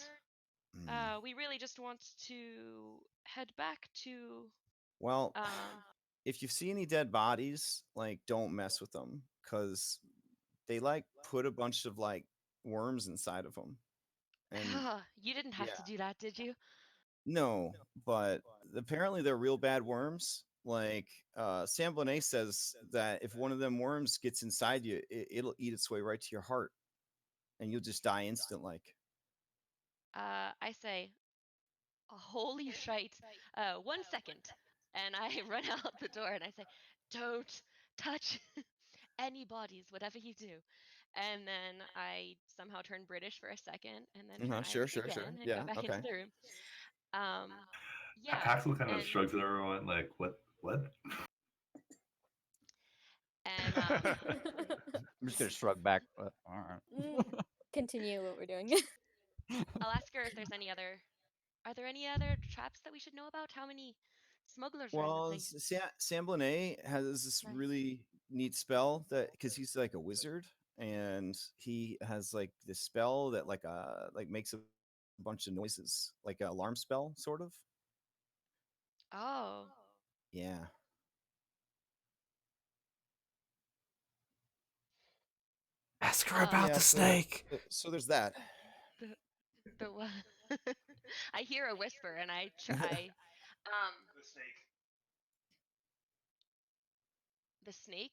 Mm. We really just want to head back to Well, um if you see any dead bodies, like don't mess with them because they like put a bunch of like worms inside of them, and you didn't have to yeah. do that, did you? No, but apparently they're real bad worms. Like Sam Bonet says that if one of them worms gets inside you, it'll eat its way right to your heart, and you'll just die instant. Like, I say, holy shite. 1 second. And I run out the door and I say, don't touch any bodies, whatever you do. And then I somehow turn British for a second and then try sure, again and go yeah, back into okay. the room. Um, yeah, Axel kind of and shrugs at everyone like, what? What? and I'm just gonna shrug back. All right. Continue what we're doing. I'll ask her if there's any other. Are there any other traps that we should know about? How many smugglers are in the Well, place? Sam Bonet has this Right. really neat spell that because he's like a wizard, and he has like this spell that like makes a bunch of noises, like an alarm spell, sort of. Oh, Yeah. Ask her uh, about Yeah, the so snake. so there's that. the the one. I hear a whisper and The snake. the snake.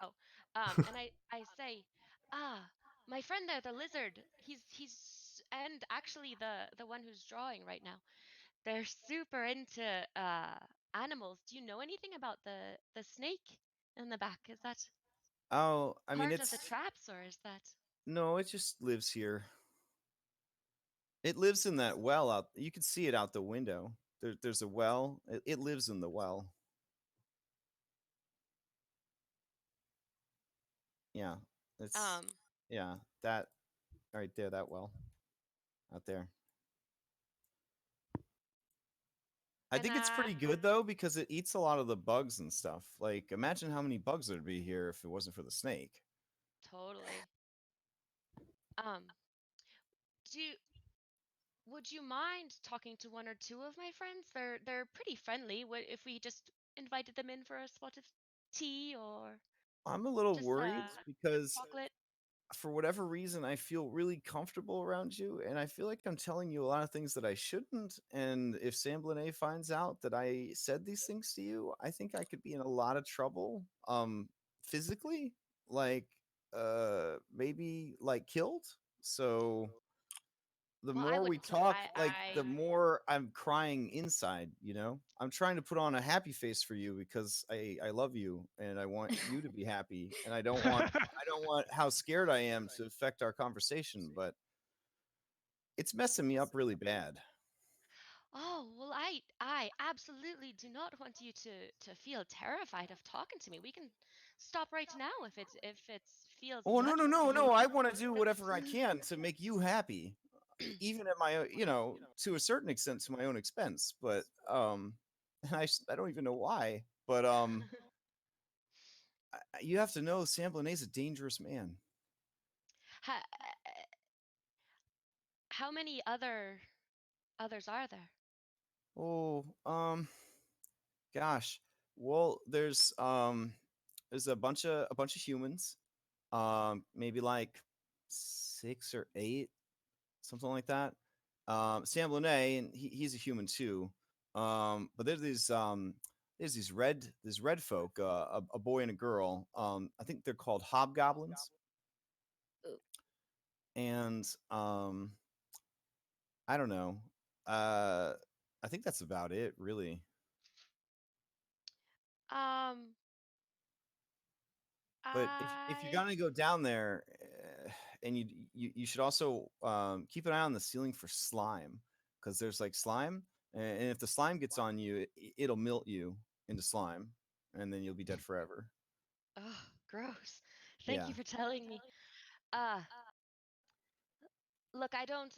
Oh, and I say, ah, my friend there, the lizard. He's and actually the one who's drawing right now. They're super into animals. Do you know anything about the snake in the back? Is that Oh, I mean, part of the it's traps or is that? no, it just lives here. It lives in that well out. You can see it out the window. There's a well. It lives in the well. Yeah, it's Um, yeah that right there. That well out there. I and think it's pretty good though because it eats a lot of the bugs and stuff. Like, imagine how many bugs there'd be here if it wasn't for the snake. totally. Um, do you, would you mind talking to one or two of my friends? They're pretty friendly. What if we just invited them in for a spot of tea or I'm a little just worried because chocolate? for whatever reason, I feel really comfortable around you, and I feel like I'm telling you a lot of things that I shouldn't. And if Sam Blanet finds out that I said these things to you, I think I could be in a lot of trouble. Physically, like, maybe like killed. So the Well, I more we wouldn't have. talk, like the I more I'm crying inside, you know? I'm trying to put on a happy face for you because I love you and I want you to be happy and I don't want how scared I am to affect our conversation, but it's messing me up really bad. Oh, well, I absolutely do not want you to feel terrified of talking to me. We can stop right now if it feels Oh, no, good no, for no, you. no. I want to do whatever I can to make you happy, even at my, to a certain extent to my own expense, but and I don't even know why, but you have to know Sam Blanet's a dangerous man. How, how many others are there? Oh, gosh. Well, there's a bunch of humans. Maybe like 6 or 8, something like that. Sam Blanet, and he's a human too. But there's these red folk, a boy and a girl. I think they're called hobgoblins, Ooh. and I don't know. Uh, I think that's about it, really. Um, But if you're I gonna go down there, and you should also keep an eye on the ceiling for slime, because there's like slime, and if the slime gets on you, it'll melt you into slime, and then you'll be dead forever. oh, gross. Thank Yeah, you for telling me. Uh, Look, I don't.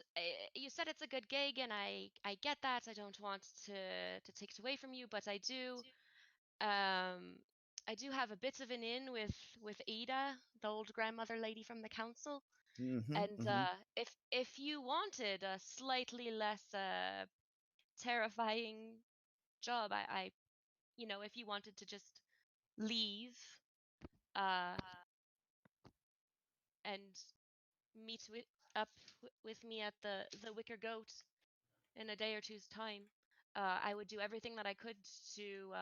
You said it's a good gig, and I get that. I don't want to take it away from you, but um I do have a bit of an in with Eda, the old grandmother lady from the council. mm-hmm, And mm-hmm. if you wanted a slightly less terrifying job, if you wanted to just leave uh and meet up with me at the Wicker Goat in a day or two's time, I would do everything that I could to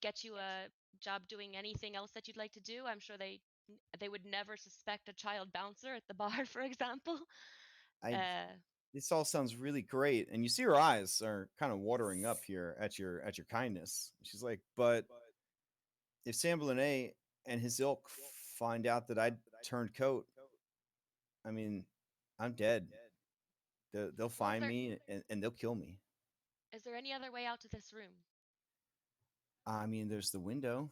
get you a job doing anything else that you'd like to do. I'm sure they would never suspect a child bouncer at the bar, for example. I Uh, This all sounds really great, and you see her eyes are kind of watering up here at your kindness. She's like, but if Sam Blanet and his ilk find out that I turned coat, I mean, I'm dead. They'll well, find me and they'll kill me. is there any other way out of this room? I mean, there's the window.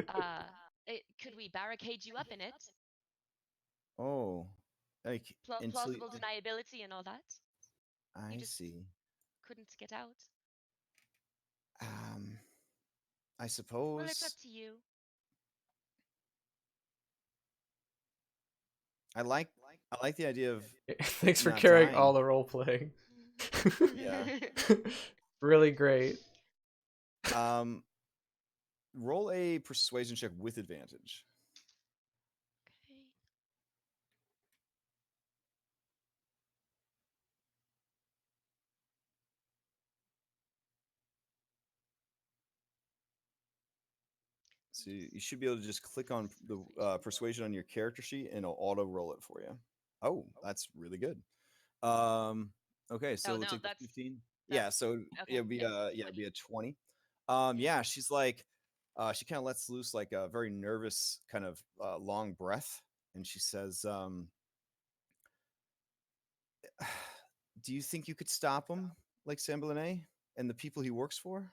Uh, could we barricade you up in it? Oh, like until Plausible deniability and all that. You I just see. couldn't get out. Um, I Well, it's up suppose to you. I like the idea of Thanks for not carrying all dying. the role playing. Yeah. Really great. Um, roll a persuasion check with advantage. Okay. So you should be able to just click on the persuasion on your character sheet and it'll auto roll it for you. Oh, that's really good. Okay, so Oh we'll no, take the that's 15. that's Yeah, so okay. Yeah, it'll 20. be a 20. Yeah. Yeah, she's like she kind of lets loose like a very nervous kind of long breath, and she says, "Do you think you could stop him, like Samblane and the people he works for?"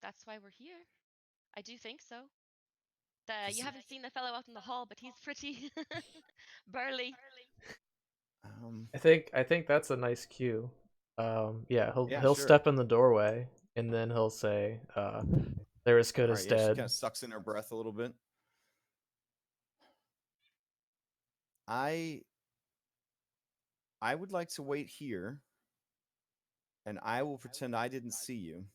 That's why we're here. I do think so. You 'Cause, haven't seen the fellow out in the hall, but he's pretty burly. um, I think that's a nice cue. Yeah, yeah, he'll sure. step in the doorway and then he'll say, "They're as good All as right, yeah, she dead." kind of sucks in her breath a little bit. I I would like to wait here, and I will pretend I didn't see you,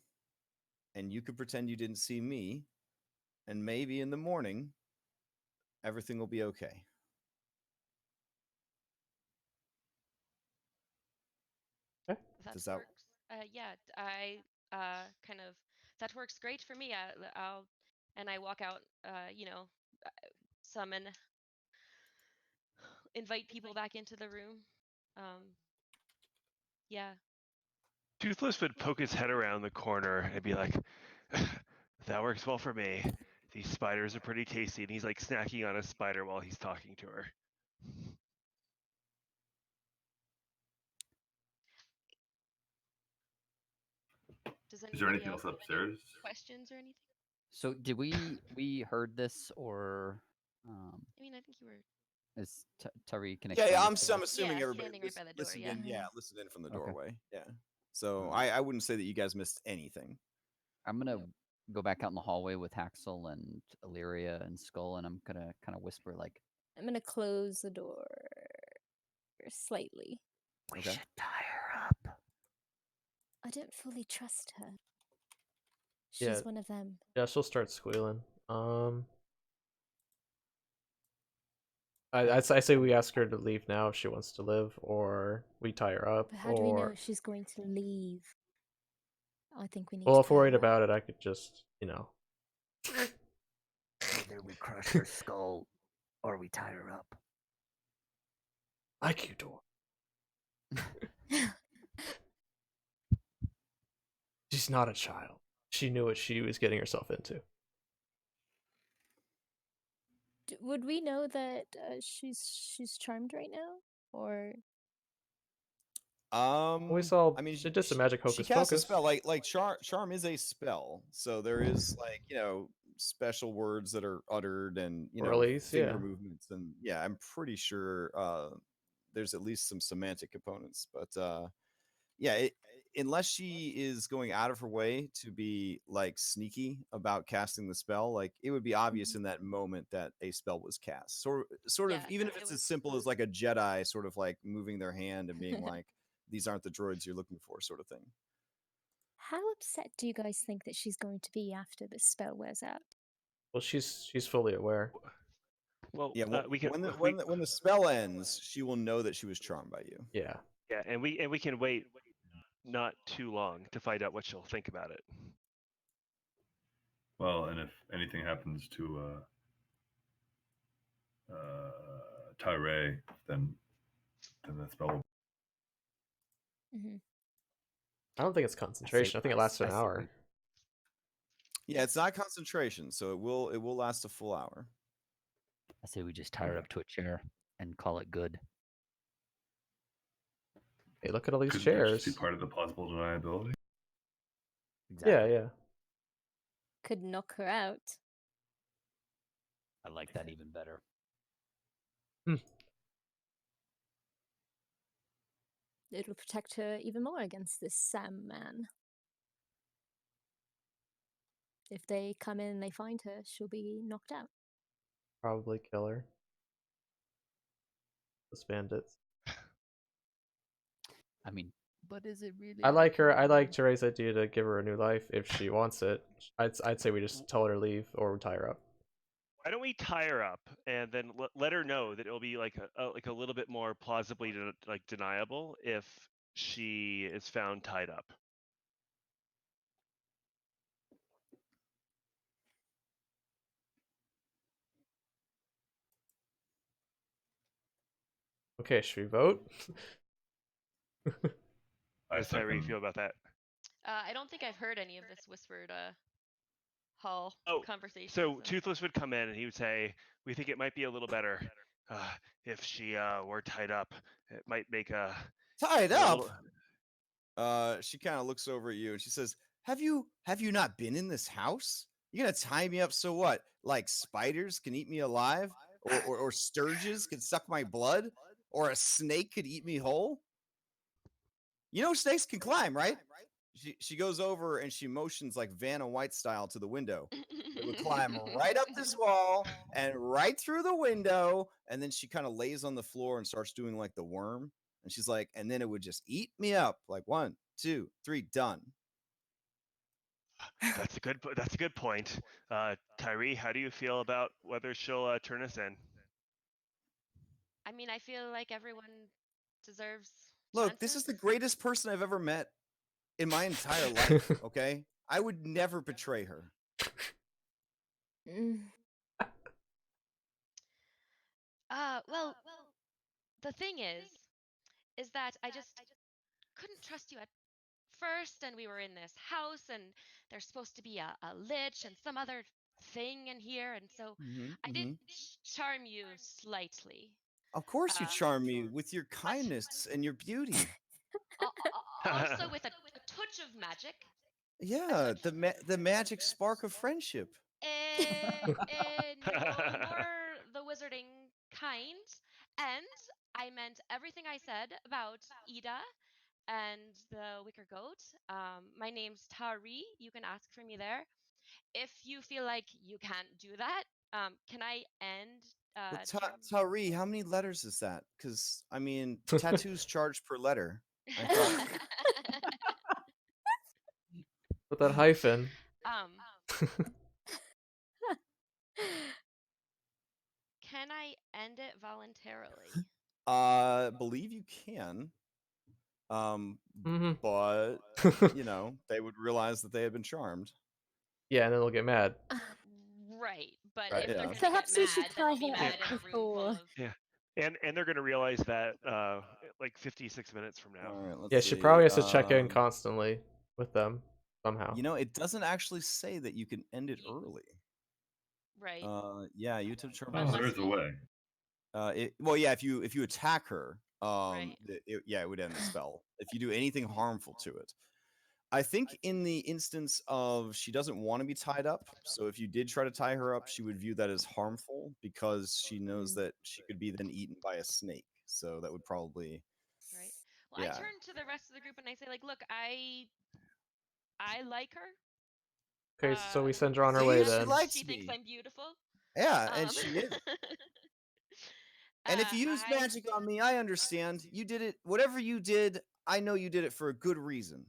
and you could pretend you didn't see me, and maybe in the morning everything will be okay. Okay. That Does that? works. Yeah, I kind of that works great for me. I'll and I walk out. Summon invite people back into the room. Yeah. Toothless would poke his head around the corner and be like, "That works well for me. These spiders are pretty tasty." And he's like snacking on a spider while he's talking to her. Does Is there anybody anything else else have any upstairs? questions or anything? So did we heard this, or I mean, I think you were. is Tari can Yeah, explain yeah. this to I'm us? assuming Yeah, everybody standing right by the door, listened yeah. in. Yeah, listened in from the Okay. doorway. Yeah. So Alright. I wouldn't say that you guys missed anything. I'm gonna go back out in the hallway with Haxel and Illyria and Skull, and I'm gonna kind of whisper like, I'm gonna close the door slightly. "We Okay. should tie her up." I don't fully trust her. She's Yeah. one of them. Yeah, she'll start squealing. I say we ask her to leave now if she wants to live, or we tie her up. But how do we know Or she's going to leave? I think we need well, to if we're worried tie her up. about it, I could just Either we crush her skull, or we tie her up. like you door. She's not a child. She knew what she was getting herself into. Would we know that she's charmed right now, or We saw. I mean, She did some magic she hocus casts a pocus. spell like charm is a spell, so there is like special words that are uttered and Release, finger yeah. movements, and yeah, I'm pretty sure there's at least some semantic components, but yeah, unless she is going out of her way to be like sneaky about casting the spell, like it would be obvious in that moment that a spell was cast. Sort of, Yeah, even if it it's was- as simple as like a Jedi sort of like moving their hand and being like, "These aren't the droids you're looking for," sort of thing. how upset do you guys think that she's going to be after the spell wears out? Well, she's fully aware. Well, Yeah, we can when the spell ends, she will know that she was charmed by you. Yeah. yeah, and we can wait not too long to find out what she'll think about it. Well, and if anything happens to Tyree, then that spell will. Mm-hmm. I don't think it's concentration. I think it lasts an hour. Yeah, it's not concentration, so it will last a full hour. I say we just tie her up to a chair and call it good. Hey, look at all these Couldn't that chairs. just be part of the plausible deniability? Yeah, yeah. Could knock her out. I like that even better. It'll protect her even more against this Sam man. If they come in and they find her, she'll be knocked out. Probably kill her. Those bandits. I mean, but is it really? I like her. I like Teresa's idea to give her a new life if she wants it. I'd say we just tell her to leave or tie her up. Why don't we tie her up and then let her know that it'll be like a little bit more plausibly deniable if she is found tied up. Okay, should we vote? How does Tyree feel about that? I don't think I've heard any of this whispered hall conversation. So Toothless would come in and he would say, "We think it might be a little better if she were tied up. It might make a Tied up." She kind of looks over at you and she says, "Have you not been in this house? You're gonna tie me up so what? Like spiders can eat me alive, or Sturges can suck my blood, or a snake could eat me whole? You know snakes can climb, right?" She goes over and she motions like Vanna White style to the window. It would climb right up this wall and right through the window, and then she kind of lays on the floor and starts doing like the worm. And she's like, and then it would just eat me up. Like 1, 2, 3, done. That's a good point. Tyree, how do you feel about whether she'll turn us in? I mean, I feel like everyone deserves. Look, this is the greatest person I've ever met in my entire life. Okay, I would never betray her. Well, the thing is that I just couldn't trust you at first, and we were in this house, and there's supposed to be a lich and some other thing in here, and so I did charm you slightly. Of course, you charm me Sure. with your kindness and your beauty. Also with a touch of magic. Yeah, the magic spark of friendship. Nor the wizarding kind. And I meant everything I said about Eda and the wicker goat. My name's Tari. You can ask for me there. If you feel like you can't do that, can I end Well, term? Tari, how many letters is that? Because I mean, tattoos charge per letter. I thought. With that hyphen. Can I end it voluntarily? Believe you can. Mhm. But you know, they would realize that they had been charmed. Yeah, and then they'll get mad. Right, but Right, if they're yeah. gonna Perhaps get we should mad, then tie I'll be her mad up in a room full before. of. Yeah. And they're gonna realize that like 56 minutes from now. All right, let's Yeah, see. she probably has to check in constantly with them somehow. You know, it doesn't actually say that you can end it early. Right. Yeah, you determine. Oh, there is a way. Well, yeah, if you attack her, Right. it would end the spell. If you do anything harmful to it, I think in the instance of she doesn't want to be tied up, so if you did try to tie her up, she would view that as harmful because she knows that she could be then eaten by a snake. So that would probably. Right. Well, Yeah. I turn to the rest of the group and I say, like, look, I like her. Okay, so we send her on her See, way she then. likes She thinks me. I'm beautiful. Yeah, and she is. And if you use magic on me, I understand. You did it. Whatever you did, I know you did it for a good reason.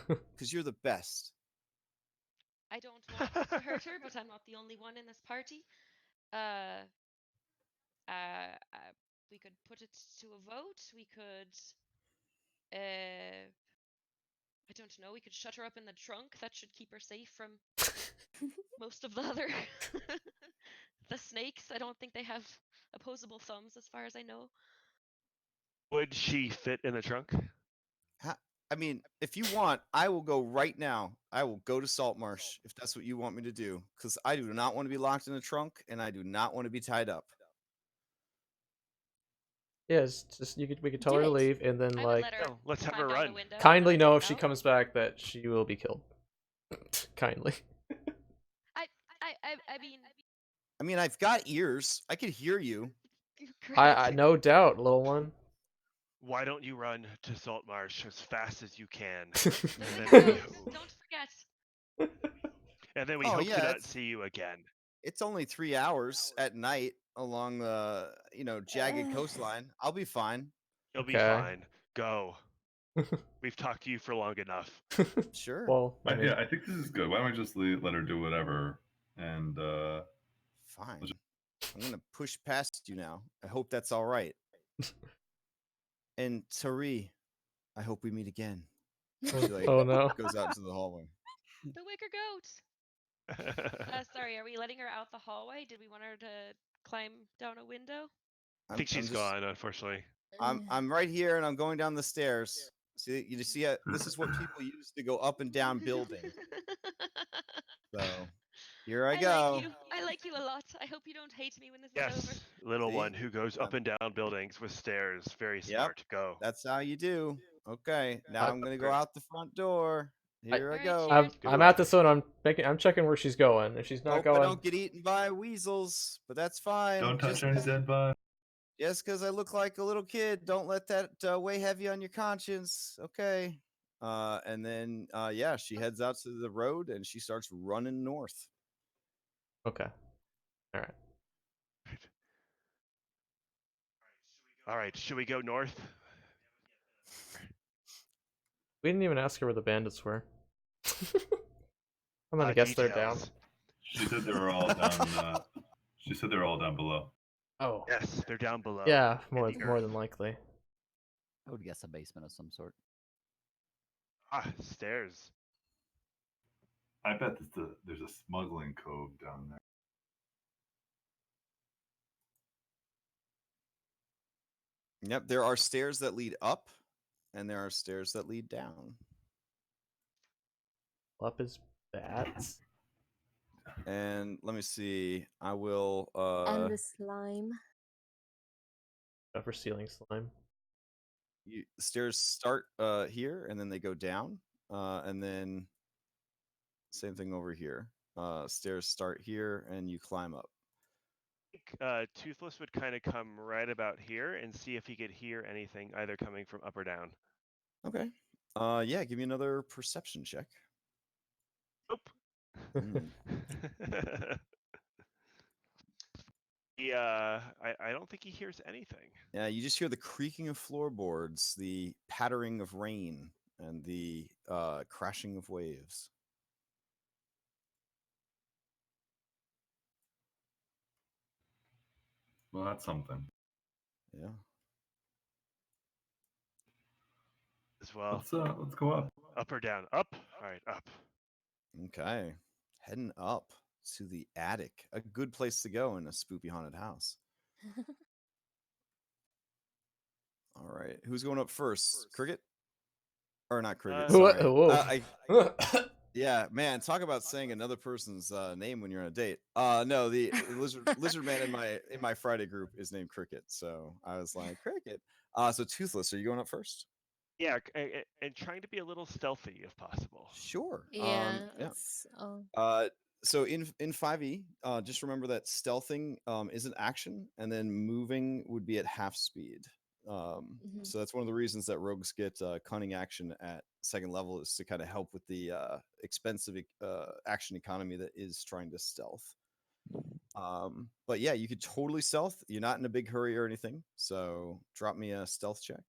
Because you're the best. I don't want to hurt her, but I'm not the only one in this party. We could put it to a vote. We could, I don't know. We could shut her up in the trunk. That should keep her safe from most of the other the snakes. I don't think they have opposable thumbs, as far as I know. Would she fit in the trunk? I mean, if you want, I will go right now. I will go to Saltmarsh if that's what you want me to do. Because I do not want to be locked in a trunk, and I do not want to be tied up. Yeah, it's just we could tell Do her to it. leave, and then I would like let her No, let's have climb her down the run. window and kindly let know her if she go. comes back that she will be killed. Kindly. I mean, I've got ears. I could hear you. great. I no doubt, little one. Why don't you run to Saltmarsh as fast as you can? The And wicker then we goats, hope, don't forget. and then we Oh, hope yeah, to not it's- see you again. It's only 3 hours at night along the jagged coastline. I'll be fine. You'll be Okay. fine. Go. We've talked to you for long enough. Sure. Well, I mean, Yeah, I think this is good. Why don't we just let her do whatever? And Fine. I'm gonna push past you now. I hope that's all right. And Tari, I hope we meet again. She oh no. goes out into the hallway. The wicker goat. Sorry, are we letting her out the hallway? Did we want her to climb down a window? I think she's just- gone, unfortunately. I'm right here and I'm going down the stairs. See, you see, this is what people use to go up and down buildings. So here I go. I like you a lot. I hope you don't hate me when this is Yes, over. little See? one who goes up and down buildings with stairs. Very Yep. smart. Go. That's how you do. Okay, now I- I'm gonna go out the front door. Here I Alright, go. cheers. I'm at this one. I'm checking where she's going. If she's not Hope I going, don't get eaten by weasels, but that's fine. don't touch any dead body. Just because I look like a little kid, don't let that weigh heavy on your conscience. Okay. And then yeah, she heads out to the road and she starts running north. okay. All right. All right, should we go north? We didn't even ask her where the bandits were. I'm gonna guess they're down. Details. She said they were all down. She said they were all down below. Oh. Yes, they're down below. Yeah, more the more earth. than likely. I would guess a basement of some sort. Ah, stairs. I bet there's a smuggling cove down there. Yep, there are stairs that lead up, and there are stairs that lead down. Up is bats. And let me see. I will. And the slime. Upper ceiling slime. The stairs start here, and then they go down, and then same thing over here. Stairs start here, and you climb up. Toothless would kind of come right about here and see if he could hear anything either coming from up or down. Okay. Yeah, give me another perception check. Nope. Mm. I don't think he hears anything. Yeah, you just hear the creaking of floorboards, the pattering of rain, and the crashing of waves. Well, that's something. Yeah. As well. Let's go up. Up or down? Up. All right, up. Okay. Heading up to the attic. A good place to go in a spoopy haunted house. All right. Who's going up first? Cricket? Or not Cricket, sorry. Whoa. Yeah, man, talk about saying another person's name when you're on a date. No, the lizard man in my Friday group is named Cricket, so I was like, Cricket. So Toothless, are you going up first? Yeah, and trying to be a little stealthy if possible. Sure. Yeah. Yeah. Oh. So in 5e, just remember that stealthing is an action, and then moving would be at half speed. So that's one of the reasons that rogues get cunning action at second level, is to kind of help with the expensive action economy that is trying to stealth. But yeah, you could totally stealth. You're not in a big hurry or anything, so drop me a stealth check.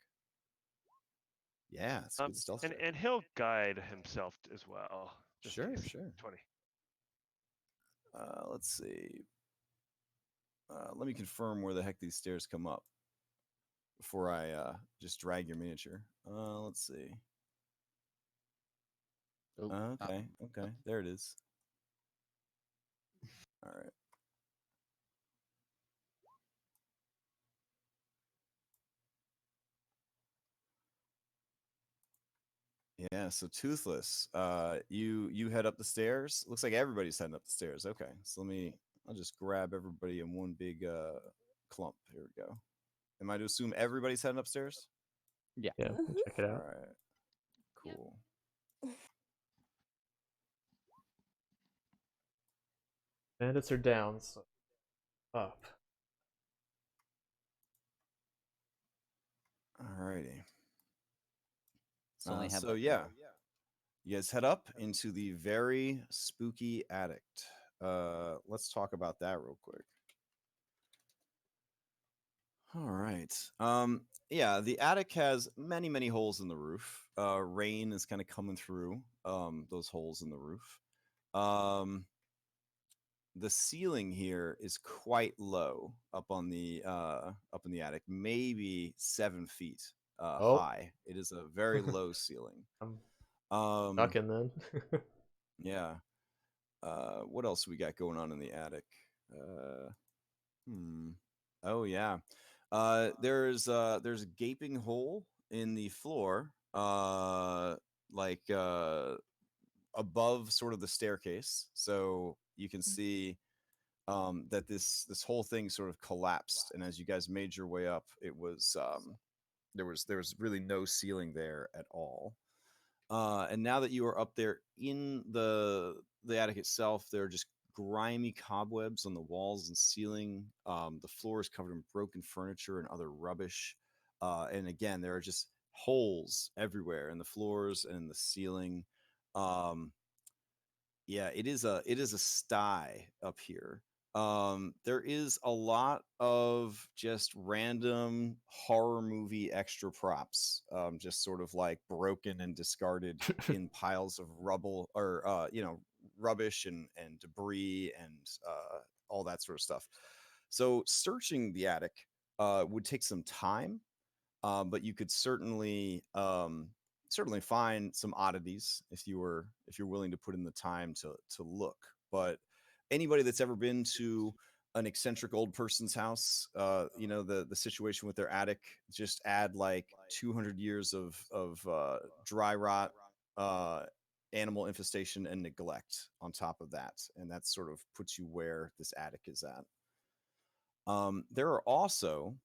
Yeah, it's a good stealth check. And he'll guide himself as well. Sure. 20. Let's see. Let me confirm where the heck these stairs come up before I just drag your miniature. Let's see. Okay, there it is. All right. Yeah, so Toothless, you head up the stairs. Looks like everybody's heading up the stairs. Okay, so I'll just grab everybody in one big clump. Here we go. Am I to assume everybody's heading upstairs? Yeah, check it All out. right, cool. Bandits are down, so up. Alrighty. So yeah, you guys head up into the very spooky attic. Let's talk about that real quick. All right. Yeah, the attic has many holes in the roof. Rain is kind of coming through those holes in the roof. The ceiling here is quite low up in the attic, maybe 7 feet high. It is a very low ceiling. I'm talking then. Yeah. What else we got going on in the attic? Oh yeah. There's a gaping hole in the floor, like above sort of the staircase, so you can see that this whole thing sort of collapsed, and as you guys made your way up, it was there was really no ceiling there at all. And now that you are up there in the attic itself, there are just grimy cobwebs on the walls and ceiling. The floor is covered in broken furniture and other rubbish. And again, there are just holes everywhere in the floors and in the ceiling. Yeah, it is a sty up here. There is a lot of just random horror movie extra props, just sort of like broken and discarded in piles of rubble, or rubbish and debris and all that sort of stuff. So searching the attic would take some time, but you could certainly find some oddities if you're willing to put in the time to look. But anybody that's ever been to an eccentric old person's house. You know, the situation with their attic. Just add like 200 years of dry rot, animal infestation, and neglect on top of that, and that sort of puts you where this attic is at. There are also,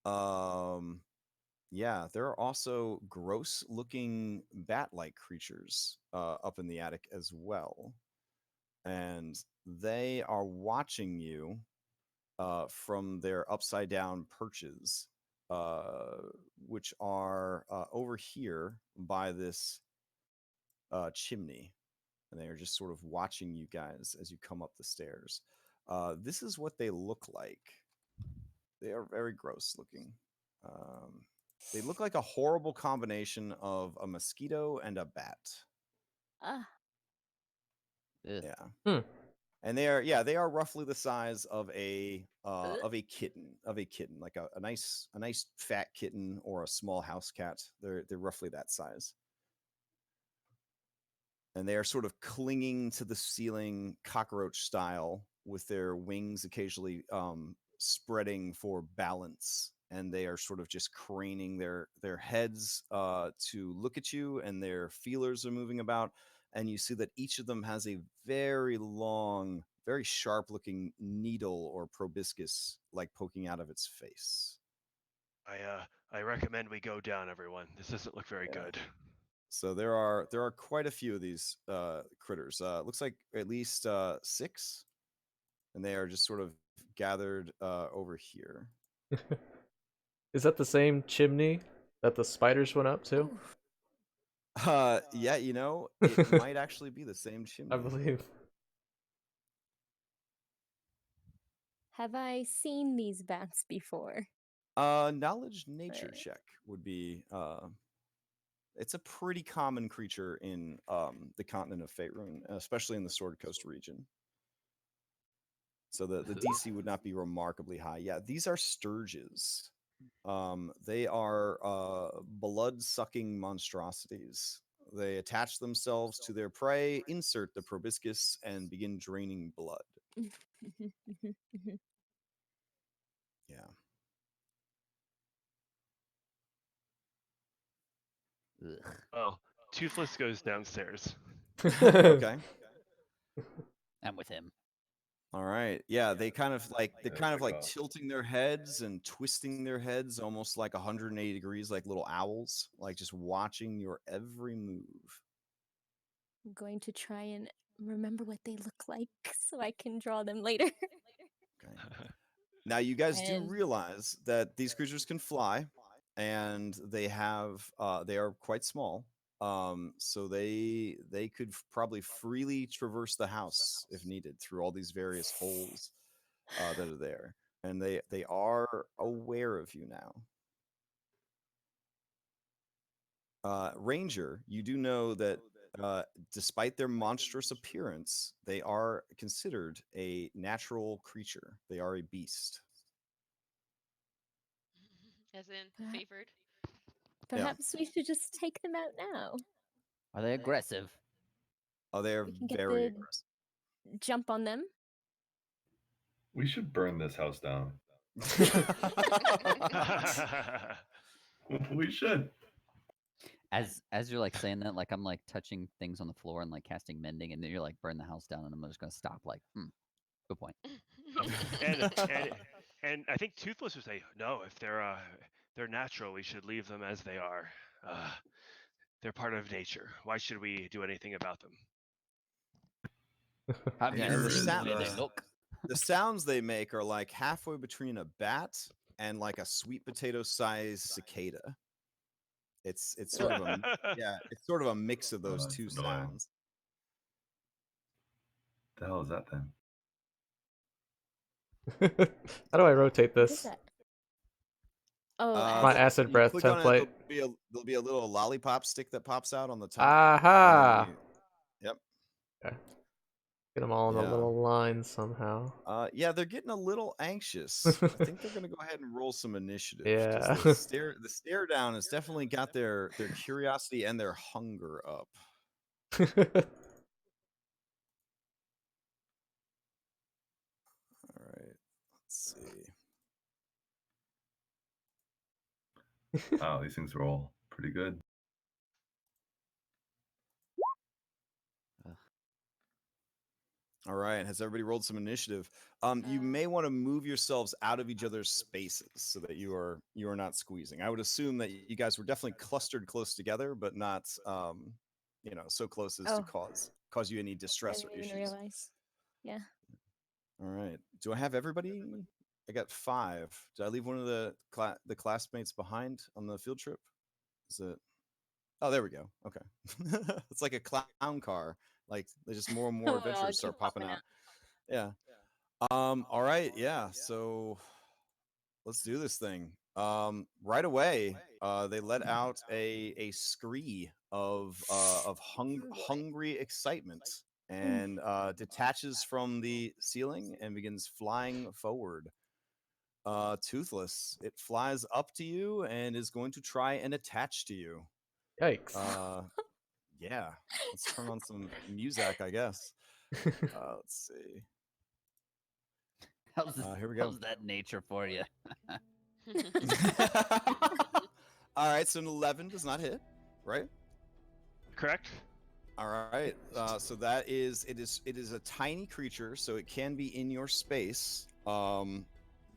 there are also gross-looking bat-like creatures up in the attic as well, and they are watching you from their upside-down perches, which are over here by this chimney, and they are just sort of watching you guys as you come up the stairs. This is what they look like. They are very gross looking. They look like a horrible combination of a mosquito and a bat. Uh, Ugh. Yeah. And they are roughly the size of a kitten, like a nice fat kitten or a small house cat. They're roughly that size. And they are sort of clinging to the ceiling cockroach style with their wings occasionally spreading for balance, and they are sort of just craning their heads to look at you, and their feelers are moving about, and you see that each of them has a very long, very sharp looking needle or proboscis like poking out of its face. I recommend we go down, everyone. This doesn't look very good. So there are quite a few of these critters. Looks like at least 6, and they are just sort of gathered over here. Is that the same chimney that the spiders went up to? Yeah, you know, it might actually be the same chimney. I believe. have I seen these bats before? Knowledge nature check would be. It's a pretty common creature in the continent of Faerun, especially in the Sword Coast region. So the DC would not be remarkably high. Yeah, these are Sturges. They are blood-sucking monstrosities. They attach themselves to their prey, insert the proboscis, and begin draining blood. Yeah. Ugh. Well, Toothless goes downstairs. Okay. I'm with him. All right. Yeah, they're kind of like off. tilting their heads and twisting their heads almost like 180 degrees, like little owls, like just watching your every move. I'm going to try and remember what they look like so I can draw them later. Okay. Now you guys do And- realize that these creatures can fly, and they are quite small. So they could probably freely traverse the house if needed through all these various holes that are there, and they are aware of you now. Ranger, you do know that despite their monstrous appearance, they are considered a natural creature. They are a beast. As in Perha- favored. Perhaps we should just take them out now. Are they aggressive? Oh, they are We can get very the- aggressive. Jump on them. We should burn this house down. We should. As you're like saying that, like I'm like touching things on the floor and like casting mending, and then you're like burn the house down, and I'm just gonna stop. Like, good point. and I think Toothless would say, no, if they're natural, we should leave them as they are. They're part of nature. Why should we do anything about them? Have Yeah, you and seen the way they look? The sounds they make are like halfway between a bat and like a sweet potato sized cicada. It's sort of it's sort of a mix of those that's two annoying. sounds. The hell is that then? How do I rotate What is this? that? Oh, My acid. acid You breath click on it, template. there'll be a little lollipop stick that pops out on the top. Aha! and then Yep. Okay. Get them all in a Yeah. little line somehow. Yeah, they're getting a little anxious. I think they're gonna go ahead and roll some initiative. 'Cause Yeah. the stare down has definitely got their curiosity and their hunger up. All right. Let's see. Wow, these things are all pretty good. All right. Has everybody rolled some initiative? You may want to move yourselves out of each other's spaces so that you are not squeezing. I would assume that you guys were definitely clustered close together, but not so close as to cause you any I distress or didn't even issues. realize. Yeah. All right. Do I have everybody? I got 5. Did I leave one of the classmates behind on the field trip? Is it? Oh, there we go. Okay. It's like a clown car. Like there's just more and more Oh, adventures keep start popping popping out. Yeah. All right. Yeah. So let's do this thing. Right away, they let out a scree of hungry excitement and detaches from the ceiling and begins flying forward. Toothless, it flies up to you and is going to try and attach to you. Yikes. Yeah, let's turn on some music, I guess. Let's see. Here we go. How's that nature for you? All right, so an 11 does not hit, right? Correct. All right, so that is it is a tiny creature, so it can be in your space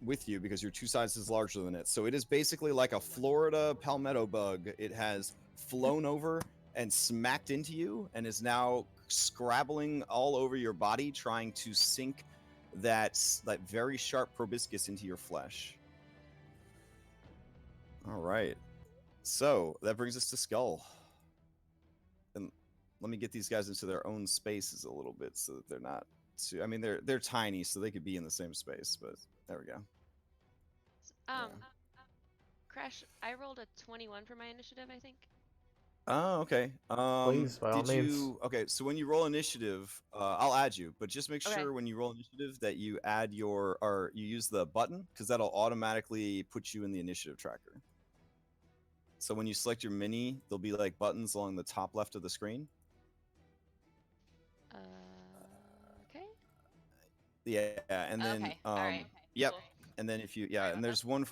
with you because your 2 sizes larger than it. So it is basically like a Florida palmetto bug. It has flown over and smacked into you and is now scrabbling all over your body, trying to sink that very sharp proboscis into your flesh. All right, so that brings us to Skull. And let me get these guys into their own spaces a little bit so that they're not too. I mean, they're tiny, so they could be in the same space. But there we go. Crash, I rolled a 21 for my initiative, I think. Oh, okay. Please, by all Did means. you? Okay, so when you roll initiative, I'll add you, but just make Okay. sure when you roll initiative that you add or you use the button because that'll automatically put you in the initiative tracker. So when you select your mini, there'll be like buttons along the top left of the screen. Okay. Yeah, and then Okay. All right. yep. Cool. And then if you Sorry and about there's one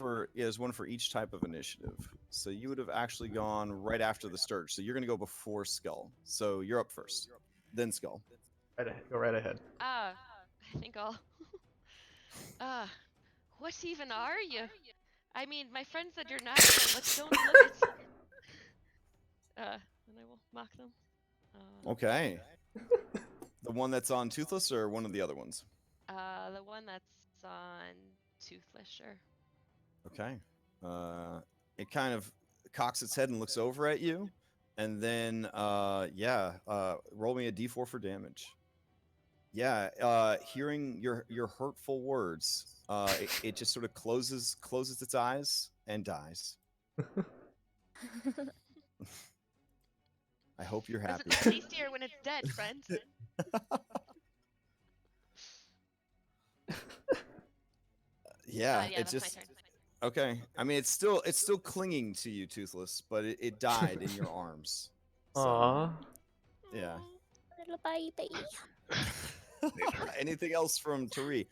for each type of initiative. So you would have actually gone right after the Sturge. So you're gonna go before Skull. So you're up first, then Skull. Go right ahead. I think I'll. What even are you? I mean, my friend said you're natural, but don't look at. And I will mock them. Okay. The one that's on Toothless or one of the other ones? The one that's on Toothless, sure. Okay. It kind of cocks its head and looks over at you, and then roll me a d4 for damage. Yeah, hearing your hurtful words, it just sort of closes its eyes and dies. I hope you're happy. It's tastier when it's dead, friend. Yeah, yeah, it's that's just my turn. okay. I mean, it's still clinging to you, Toothless, but it died in your arms. So, Aww. yeah. Little baby. Anything else from Tari?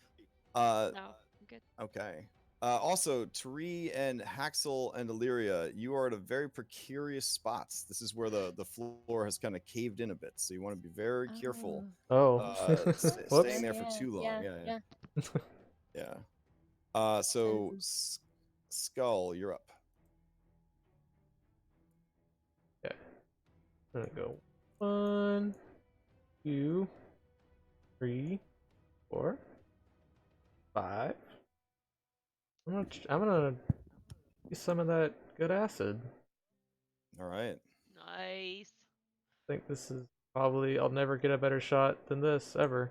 No, I'm good. Okay. Also, Tari and Haxel and Illyria, you are at a very precarious spots. This is where the floor has kind of caved in a bit, so you want to be very careful. Oh. Staying Whoops. there for too long. Yeah. So Skull, you're up. Okay. I'm gonna go 1, 2, 3, 4, 5. I'm gonna use some of that good acid. All right. Nice. I think this is probably I'll never get a better shot than this ever.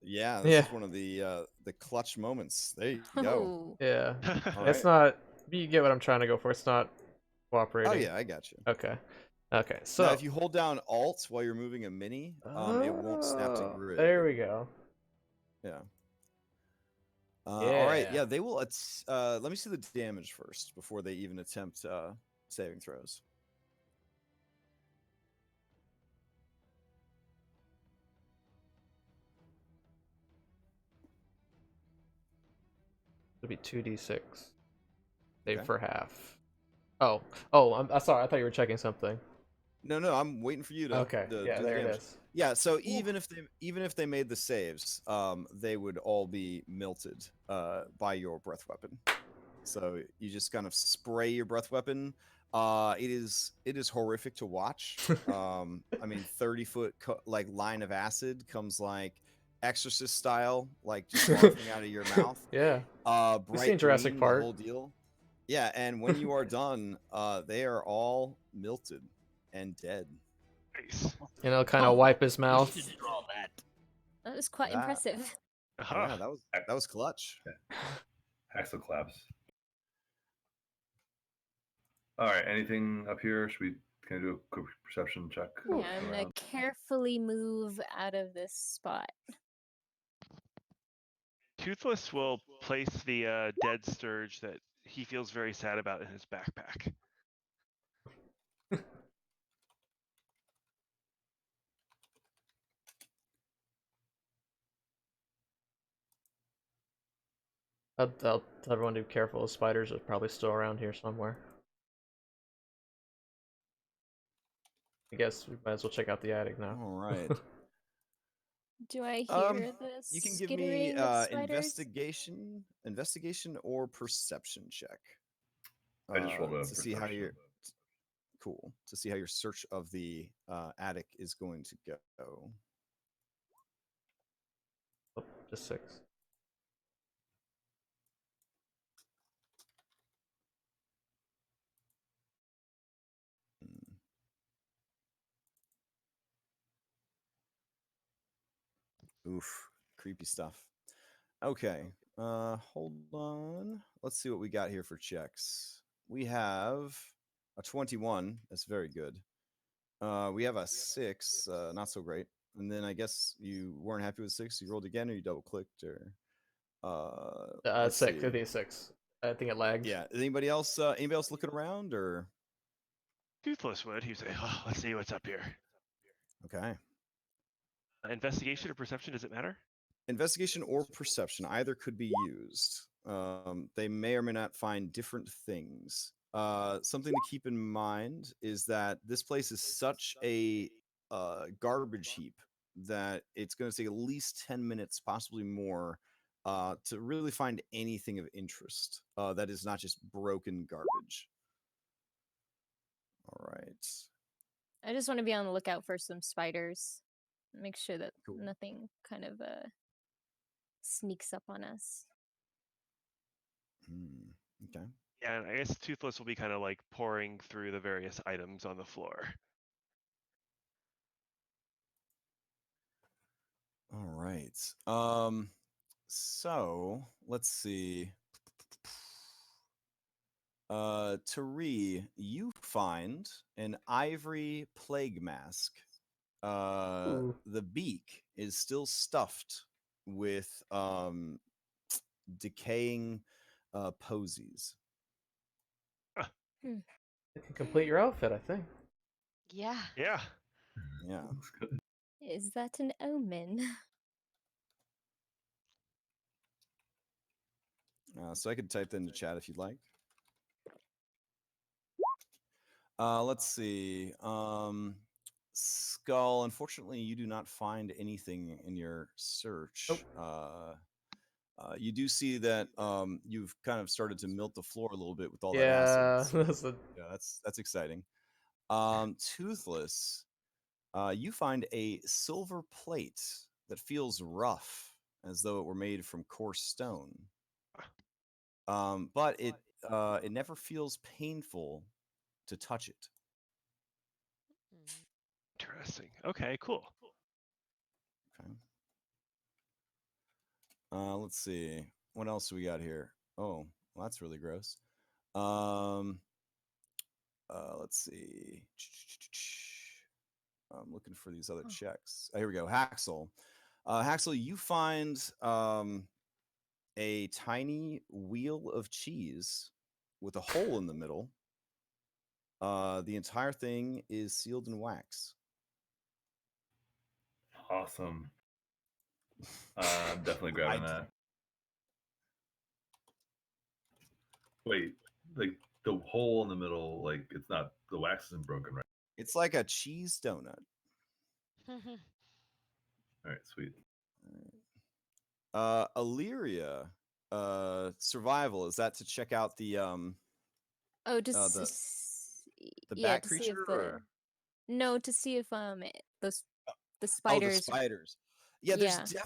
Yeah, this is one of the clutch moments. There you go. Yeah. All It's right. not. You get what I'm trying to go for. It's not cooperating. Oh yeah, I got you. Okay. Okay. So now, if you hold down Alt while you're moving a mini, it won't snap to grid. There we go. Yeah. All right. Yeah, they will. Let me see the damage first before they even attempt saving throws. It'd be 2d6. Save Okay. for half. Oh, I'm sorry. I thought you were checking something. No, I'm waiting for you to, Okay, to yeah, do the there it damage. is. Yeah, so even if they made the saves, they would all be melted by your breath weapon. So you just kind of spray your breath weapon. It is horrific to watch. I mean, 30-foot like line of acid comes like Exorcist style, like just barfing out of your mouth. Yeah. We've Bright seen Jurassic green, Park. the whole deal. Yeah, and when you are done, they are all melted and dead. Nice. And he'll kind of wipe his mouth. Draw that. That was quite That- impressive. Aha. Yeah, that was clutch. Axel claps. All right. Anything up here? Can I do a quick perception check? Yeah, I'm gonna around? carefully move out of this spot. Toothless will place the dead Sturge that he feels very sad about in his backpack. I'll tell everyone to be careful. The spiders are probably still around here somewhere. I guess we might as well check out the attic now. All right. Do I hear the You can give skittering me of spiders? investigation or perception check. I just rolled a to see how perception. your cool to see how your search of the attic is going to go. Oh, just 6. Oof, creepy stuff. Okay, hold on. Let's see what we got here for checks. We have a 21. That's very good. We have a 6. Not so great. And then I guess you weren't happy with 6. You rolled again, or you double clicked, or let's 6. see. It'd be a 6. I think it lagged. Yeah. Is anybody else looking around, or Toothless would. He'd say, oh, let's see what's up here. okay? Investigation or perception, does it matter? Investigation or perception, either could be used. They may or may not find different things. Something to keep in mind is that this place is such a garbage heap that it's going to take at least 10 minutes, possibly more, to really find anything of interest that is not just broken garbage. All right. I just want to be on the lookout for some spiders. Make sure that Cool. nothing kind of sneaks up on us. Okay. Yeah, and I guess Toothless will be kind of like pouring through the various items on the floor. All right. So let's see. Tari, you find an ivory plague mask. Ooh. The beak is still stuffed with decaying posies. It can complete your outfit, I think. Yeah. Yeah. Yeah. Looks good. Is that an omen? So I could type that in the chat if you'd like. Let's see. Skull, unfortunately, you do not find anything in your search. Nope. You do see that you've kind of started to melt the floor a little bit with all that Yeah, acid. that's a... Yeah, that's exciting. Toothless, you find a silver plate that feels rough, as though it were made from coarse stone. But it never feels painful to touch it. Interesting. Okay, cool. Okay. Let's see. What else do we got here? Oh, well, that's really gross. Let's see. I'm looking for these other checks. Here we go. Haxel. Haxel, you find a tiny wheel of cheese with a hole in the middle. The entire thing is sealed in wax. Awesome. I'm definitely grabbing I- that. Wait, like the hole in the middle, like it's not the wax isn't broken, right? It's like a cheese donut. All right, sweet. Illyria, survival. Is that to check out the Oh, just the yeah, bat to see if creature? the Or? no, to see if those the Oh, the spiders. spiders. Yeah,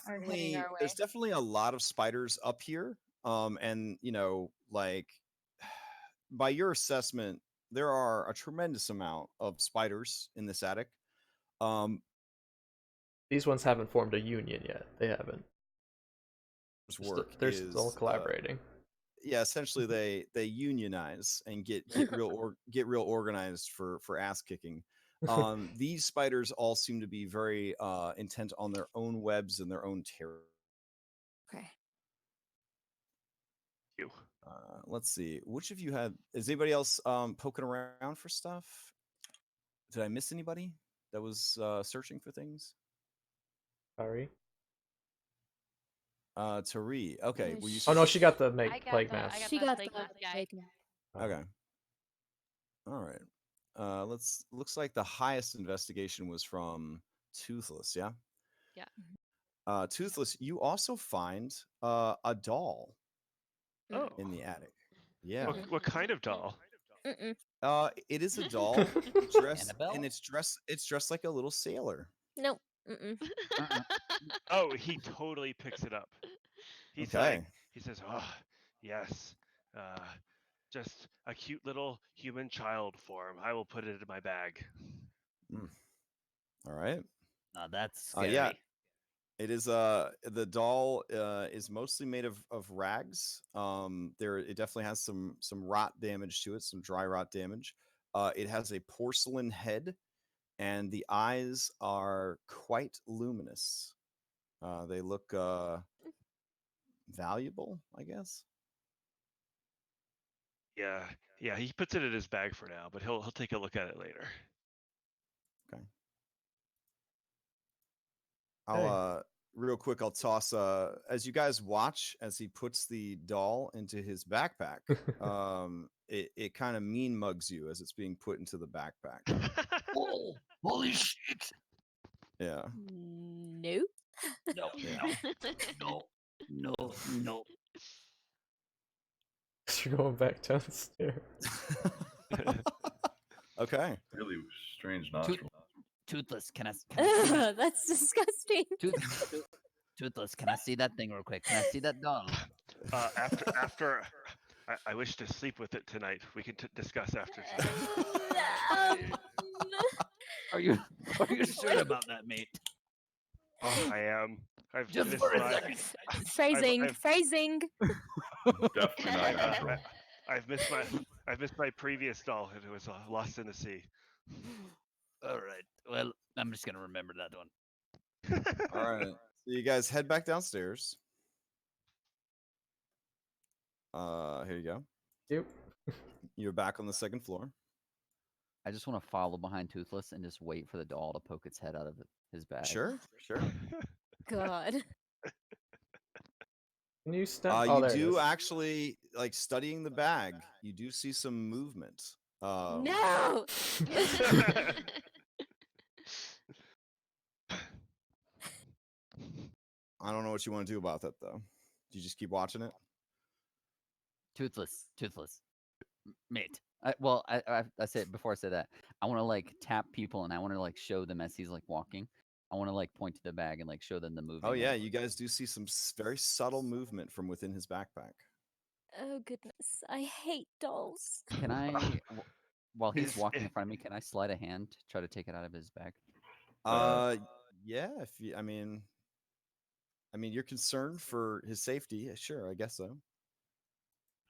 Are heading our way. there's definitely a lot of spiders up here. And like by your assessment, there are a tremendous amount of spiders in this attic. These ones haven't formed a union yet. They haven't. They're still collaborating. Yeah, essentially they unionize and get real organized for ass kicking. These spiders all seem to be very intent on their own webs and their own terror. Okay. Let's see. Which of you is anybody else poking around for stuff? Did I miss anybody that was searching for things? Sorry. Tari. Okay. Were you? Oh no, she got the plague I mask. She got the plague mask guy. plague mask. Okay. All right. Looks like the highest investigation was from Toothless, yeah? Yeah. Toothless, you also find a doll Oh. in the attic. Yeah. What kind of doll? It is a doll dressed and it's dressed like a little sailor. Nope. Oh, he totally picks it up. He's like, he says, "Oh, yes, just a cute little human child form. I will put it in my bag." All right. That's scary. Yeah. It is the doll is mostly made of rags. It definitely has some rot damage to it, some dry rot damage. It has a porcelain head, and the eyes are quite luminous. They look valuable, I guess. Yeah, he puts it in his bag for now, but he'll take a look at it later. Okay. I'll real quick, I'll toss as you guys watch as he puts the doll into his backpack. It kind of mean mugs you as it's being put into the backpack. Oh, holy shit! Yeah. Nope. No. You're going back downstairs. Okay. Really strange nostril. Toothless, can I see that? That's disgusting. Toothless, can I see that thing real quick? Can I see that doll? After I wish to sleep with it tonight. We can discuss after. Are you sure about that, mate? Oh, I am. I've Just missed for a my- second. Phrasing. Definitely not natural. I've missed my previous doll. It was lost in the sea. All right. Well, I'm just gonna remember that one. All right. So you guys head back downstairs. Here you go. Yep. You're back on the second floor. I just want to follow behind Toothless and just wait for the doll to poke its head out of his bag. Sure. God. Can you stop? You do actually, like, studying the bag, you do see some movement. No. I don't know what you want to do about that, though. Do you just keep watching it? Toothless, mate. I said before I said that, I want to like tap people and I want to like show them as he's like walking. I want to like point to the bag and like show them the movie. Oh yeah, you guys do see some very subtle movement from within his backpack. Oh goodness, I hate dolls. Can I, while he's walking in front of me, can I slide a hand to try to take it out of his bag? Yeah. If you, I mean, you're concerned for his safety. Sure, I guess so.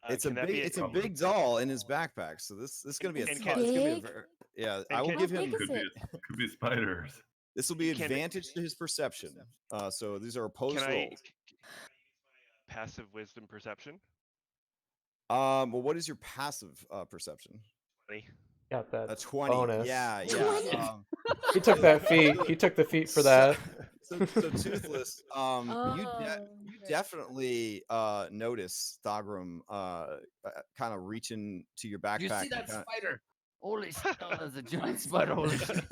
It's a big doll in his backpack, so this is gonna be I will give him. Could be spiders. This will be advantage to his perception. So these are opposed rolls. Passive wisdom perception. Well, what is your passive perception? 20. Got that. A 20. Bonus. Yeah. He took that feat. He took the feat for that. So Toothless, you definitely notice Thagrum kind of reaching to your backpack. You see and that kinda- spider? Holy shit! Oh, there's a giant spider. Holy shit!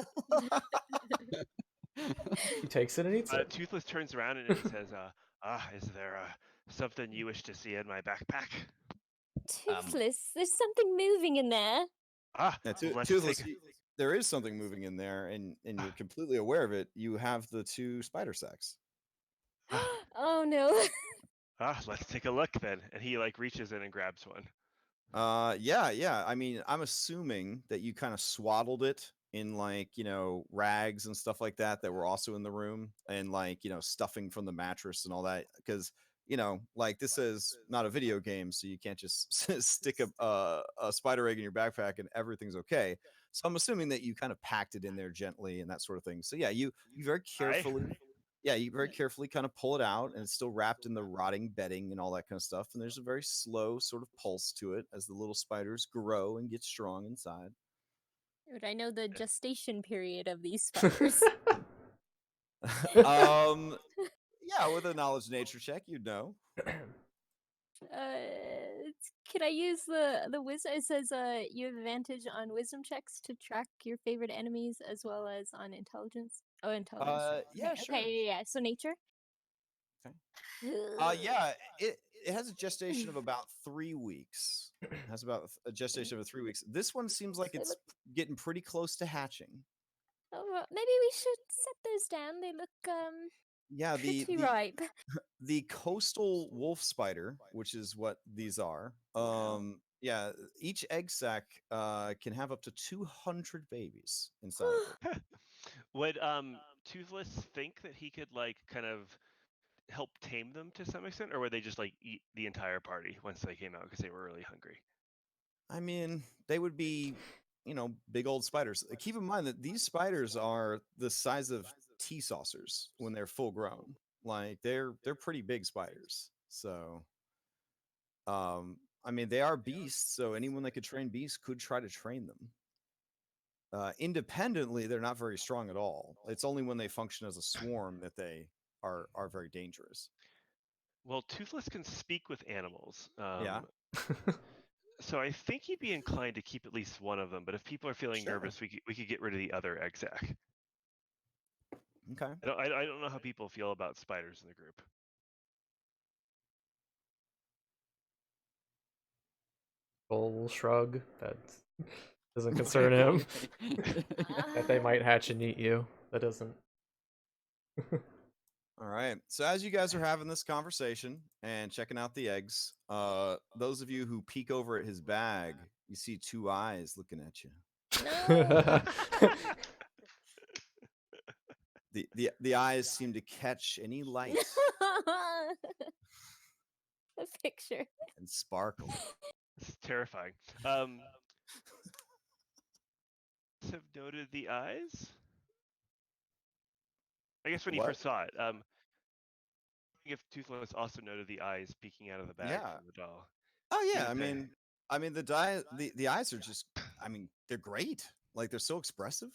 He takes it and eats it. Toothless turns around and he says, is there something you wish to see in my backpack? Toothless, there's something moving in there. Ah, Yeah, let's Toothless, take. there is something moving in there, and you're completely aware of it. You have the 2 spider sacks. Oh no. Let's take a look then. And he like reaches in and grabs one. Yeah. I mean, I'm assuming that you kind of swaddled it in like, rags and stuff like that were also in the room, and like, stuffing from the mattress and all that, because like this is not a video game, so you can't just stick a spider egg in your backpack and everything's okay. So I'm assuming that you kind of packed it in there gently and that sort of thing. So yeah, you very carefully you very carefully kind of pull it out, and it's still wrapped in the rotting bedding and all that kind of stuff. And there's a very slow sort of pulse to it as the little spiders grow and get strong inside. Would I know the gestation period of these spiders? Yeah, with a knowledge nature check, you'd know. Could I use the wisdom? It says you have advantage on wisdom checks to track your favorite enemies as well as on intelligence. Oh, intelligence. Yeah, okay, sure. okay, yeah. So nature. Okay. Yeah, it has a gestation of about 3 weeks. It has about a gestation of 3 weeks. This one seems like it's getting pretty close to hatching. Oh, well, maybe we should set those down. They look Yeah, pretty ripe. the coastal wolf spider, which is what these are. Yeah, each egg sac can have up to 200 babies inside of it. Would Toothless think that he could like kind of help tame them to some extent, or would they just like eat the entire party once they came out because they were really hungry? I mean, they would be, big old spiders. Keep in mind that these spiders are the size of tea saucers when they're full grown. Like they're pretty big spiders. So, I mean, they are beasts. So anyone that could train beasts could try to train them. Independently, they're not very strong at all. It's only when they function as a swarm that they are very dangerous. Well, Toothless can speak with animals. Yeah. So I think he'd be inclined to keep at least one of them. But if people are feeling Sure. nervous, we could get rid of the other egg sac. Okay. I don't know how people feel about spiders in the group. Cole will shrug. That doesn't concern him. That they might hatch and eat you. That doesn't. All right. So as you guys are having this conversation and checking out the eggs, those of you who peek over at his bag, you see 2 eyes looking at you. No. The eyes seem to catch any light A picture. and sparkle. It's terrifying. Have noted the eyes. I guess when he What? first saw it, if Toothless also noted the eyes peeking out of the bag Yeah. from the doll. Oh yeah, Good I mean the eyes are just, I mean, they're great. Like they're so expressive.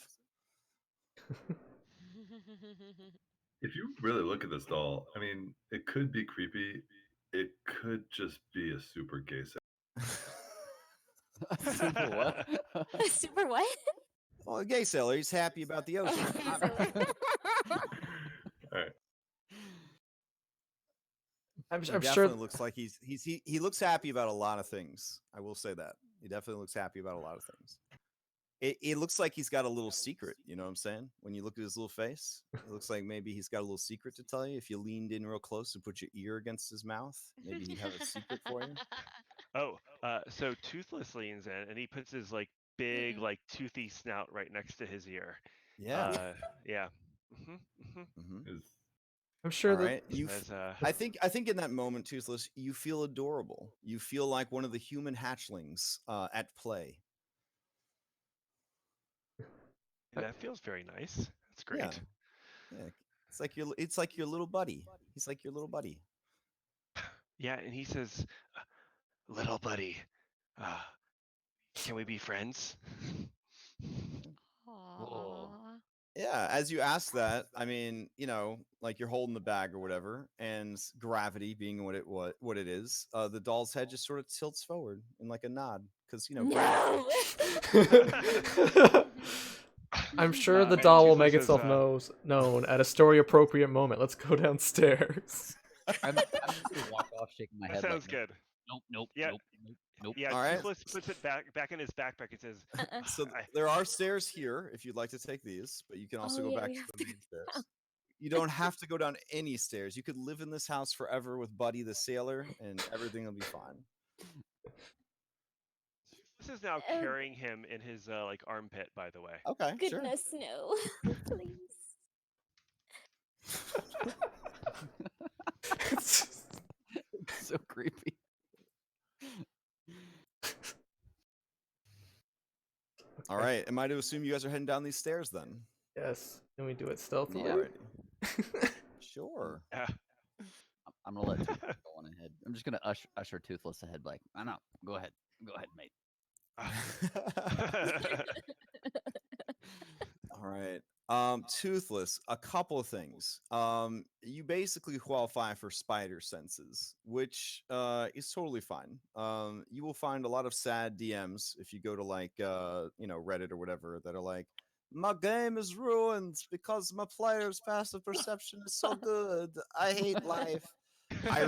If you really look at this doll, I mean, it could be creepy. It could just be a super gay sex. Super what? Super what? Well, a gay sailor, he's happy about the ocean. All right. I'm He sure. definitely looks like he looks happy about a lot of things. I will say that. He definitely looks happy about a lot of things. It looks like he's got a little secret, you know what I'm saying? When you look at his little face, it looks like maybe he's got a little secret to tell you. If you leaned in real close and put your ear against his mouth, maybe he'd have a secret for you. Oh, so Toothless leans in and he puts his like big, like toothy snout right next to his ear. Yeah. Yeah. Is I'm sure All that. right. I think in that moment, Toothless, you feel adorable. You feel like one of the human hatchlings at play. That feels very nice. That's great. Yeah. It's like your little buddy. He's like your little buddy. Yeah, and he says, "Little buddy, can we be friends?" Aww. Yeah, as you ask that, I mean, you know, like you're holding the bag or whatever, and gravity being what it is, the doll's head just sort of tilts forward in like a nod, because you know, gravity. No. I'm sure the And doll will Toothless make says, itself known at a story appropriate moment. Let's go downstairs. I'm just gonna walk off shaking my that head sounds like, good. nope, Yeah. nope. Yeah, All right. Toothless puts it back in his backpack and says, So I, there are stairs here if you'd like to take these, but you can also Oh, go yeah, back we to have the to main go stairs. You don't have to go down any stairs. You could live in this house forever with Buddy the sailor, and everything will be fine. Toothless is now Oh, carrying him in his like armpit, by the way. Okay, goodness, no. Please. It's It's so creepy. All right. Am I to assume you guys are heading down these stairs then? yes. Can we do it stealthily? Yeah. Alrighty. Sure. Yeah. I'm gonna let Toothless go on ahead. I'm just gonna usher Toothless ahead, like, I know. Go ahead, mate. All right. Toothless, a couple of things. You basically qualify for spider senses, which is totally fine. You will find a lot of sad DMs if you go to like you know, Reddit or whatever that are like, my game is ruined because my player's passive perception is so good. I hate life. I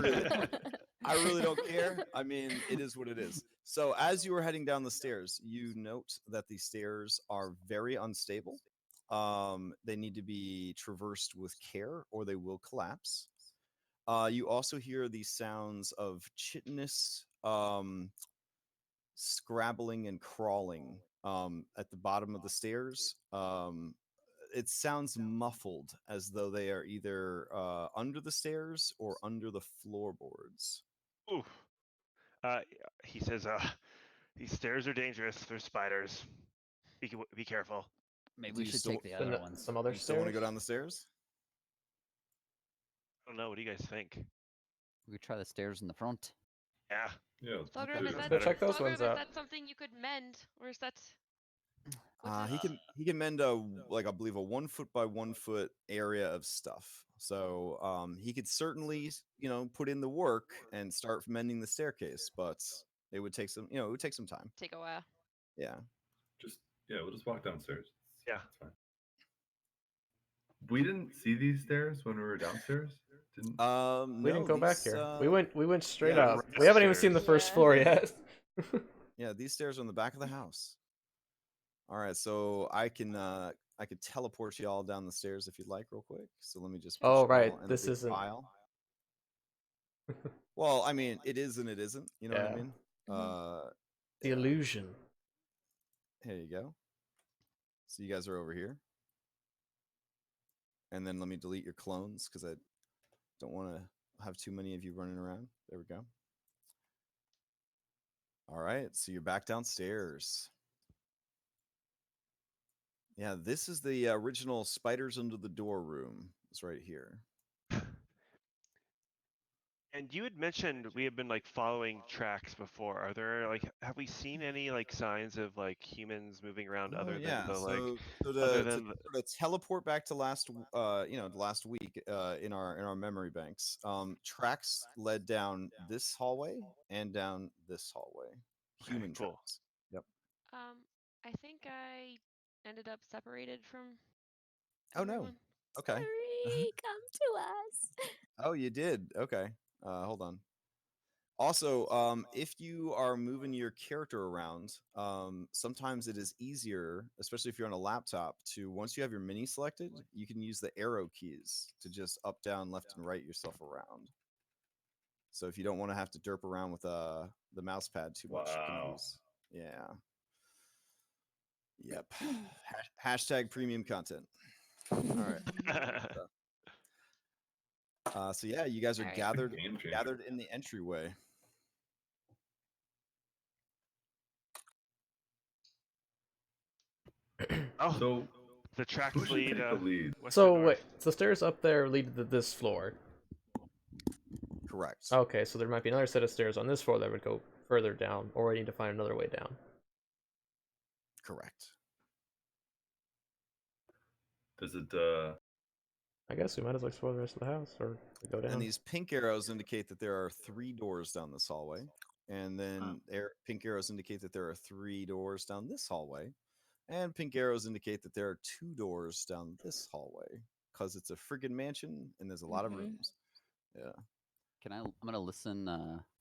really don't care. I mean, it is what it is. So as you are heading down the stairs, you note that the stairs are very unstable. They need to be traversed with care or they will collapse. You also hear the sounds of chitinous scrabbling and crawling at the bottom of the stairs. It sounds muffled as though they are either under the stairs or under the floorboards. Oof. Uh, he says, these stairs are dangerous. They're spiders. Be careful. Maybe Do we you should still- take the Then other ones. some other You still want to stairs. go down the stairs? I don't know. What do you guys think? We could try the stairs in the front. Yeah. Yeah. Thugrum, do is that. that, Check those Thugrum, ones is out. that something you could mend, or is that? What's He can mend a like I believe a 1 foot by 1 foot area of stuff. So he could certainly put in the work and start mending the staircase, but it would take some it would take some time. take a while. Yeah. We'll just walk downstairs. Yeah. It's fine. We didn't see these stairs when we were downstairs. Didn't We didn't go back these, here. We went straight yeah, up. these We haven't even seen the stairs. first Yeah. floor yet. Yeah, these stairs are on the back of the house. All right, so I could teleport you all down the stairs if you'd like, real quick. So let me just. Put Oh, you right, all in a this big isn't- File. Well, I mean, it is and it isn't. You know what I Yeah. mean? The Yeah. illusion. Here you go. So you guys are over here. And then let me delete your clones because I don't want to have too many of you running around. There we go. All right, so you're back downstairs. Yeah, this is the original Spiders Under the Door room. It's right here. And you had mentioned we had been like following tracks before. Are there have we seen any like signs of like humans moving around other than the like so other to than sort of teleport back to last week in our memory banks, tracks led down this hallway and down this hallway. Okay, Human cool. tracks. Yep. I think I ended up separated from. Oh no. everyone. Okay. Hurry, come to us. Oh, you did. Okay. Hold on. Also, if you are moving your character around, sometimes it is easier, especially if you're on a laptop, to once you have your mini selected, you can use the arrow keys to just up, down, left, and right yourself around. So if you don't want to have to derp around with the mouse pad too much, you can Wow. use. Yeah. Yep. Hashtag premium content. All right. So yeah, you guys are Alright. gathered Game changer. gathered in the entryway. Oh, So the tracks who should lead. take the lead? west So to north. wait, the stairs up there lead to this floor. Correct. Okay, so there might be another set of stairs on this floor that would go further down, or we need to find another way down. Correct. Does it? I guess we might as well explore the rest of the house or go down. And these pink arrows indicate that there are 3 doors down this hallway. And then pink arrows indicate that there are 3 doors down this hallway. And pink arrows indicate that there are 2 doors down this hallway. Because it's a friggin' mansion and there's a lot of rooms. Yeah. I'm gonna listen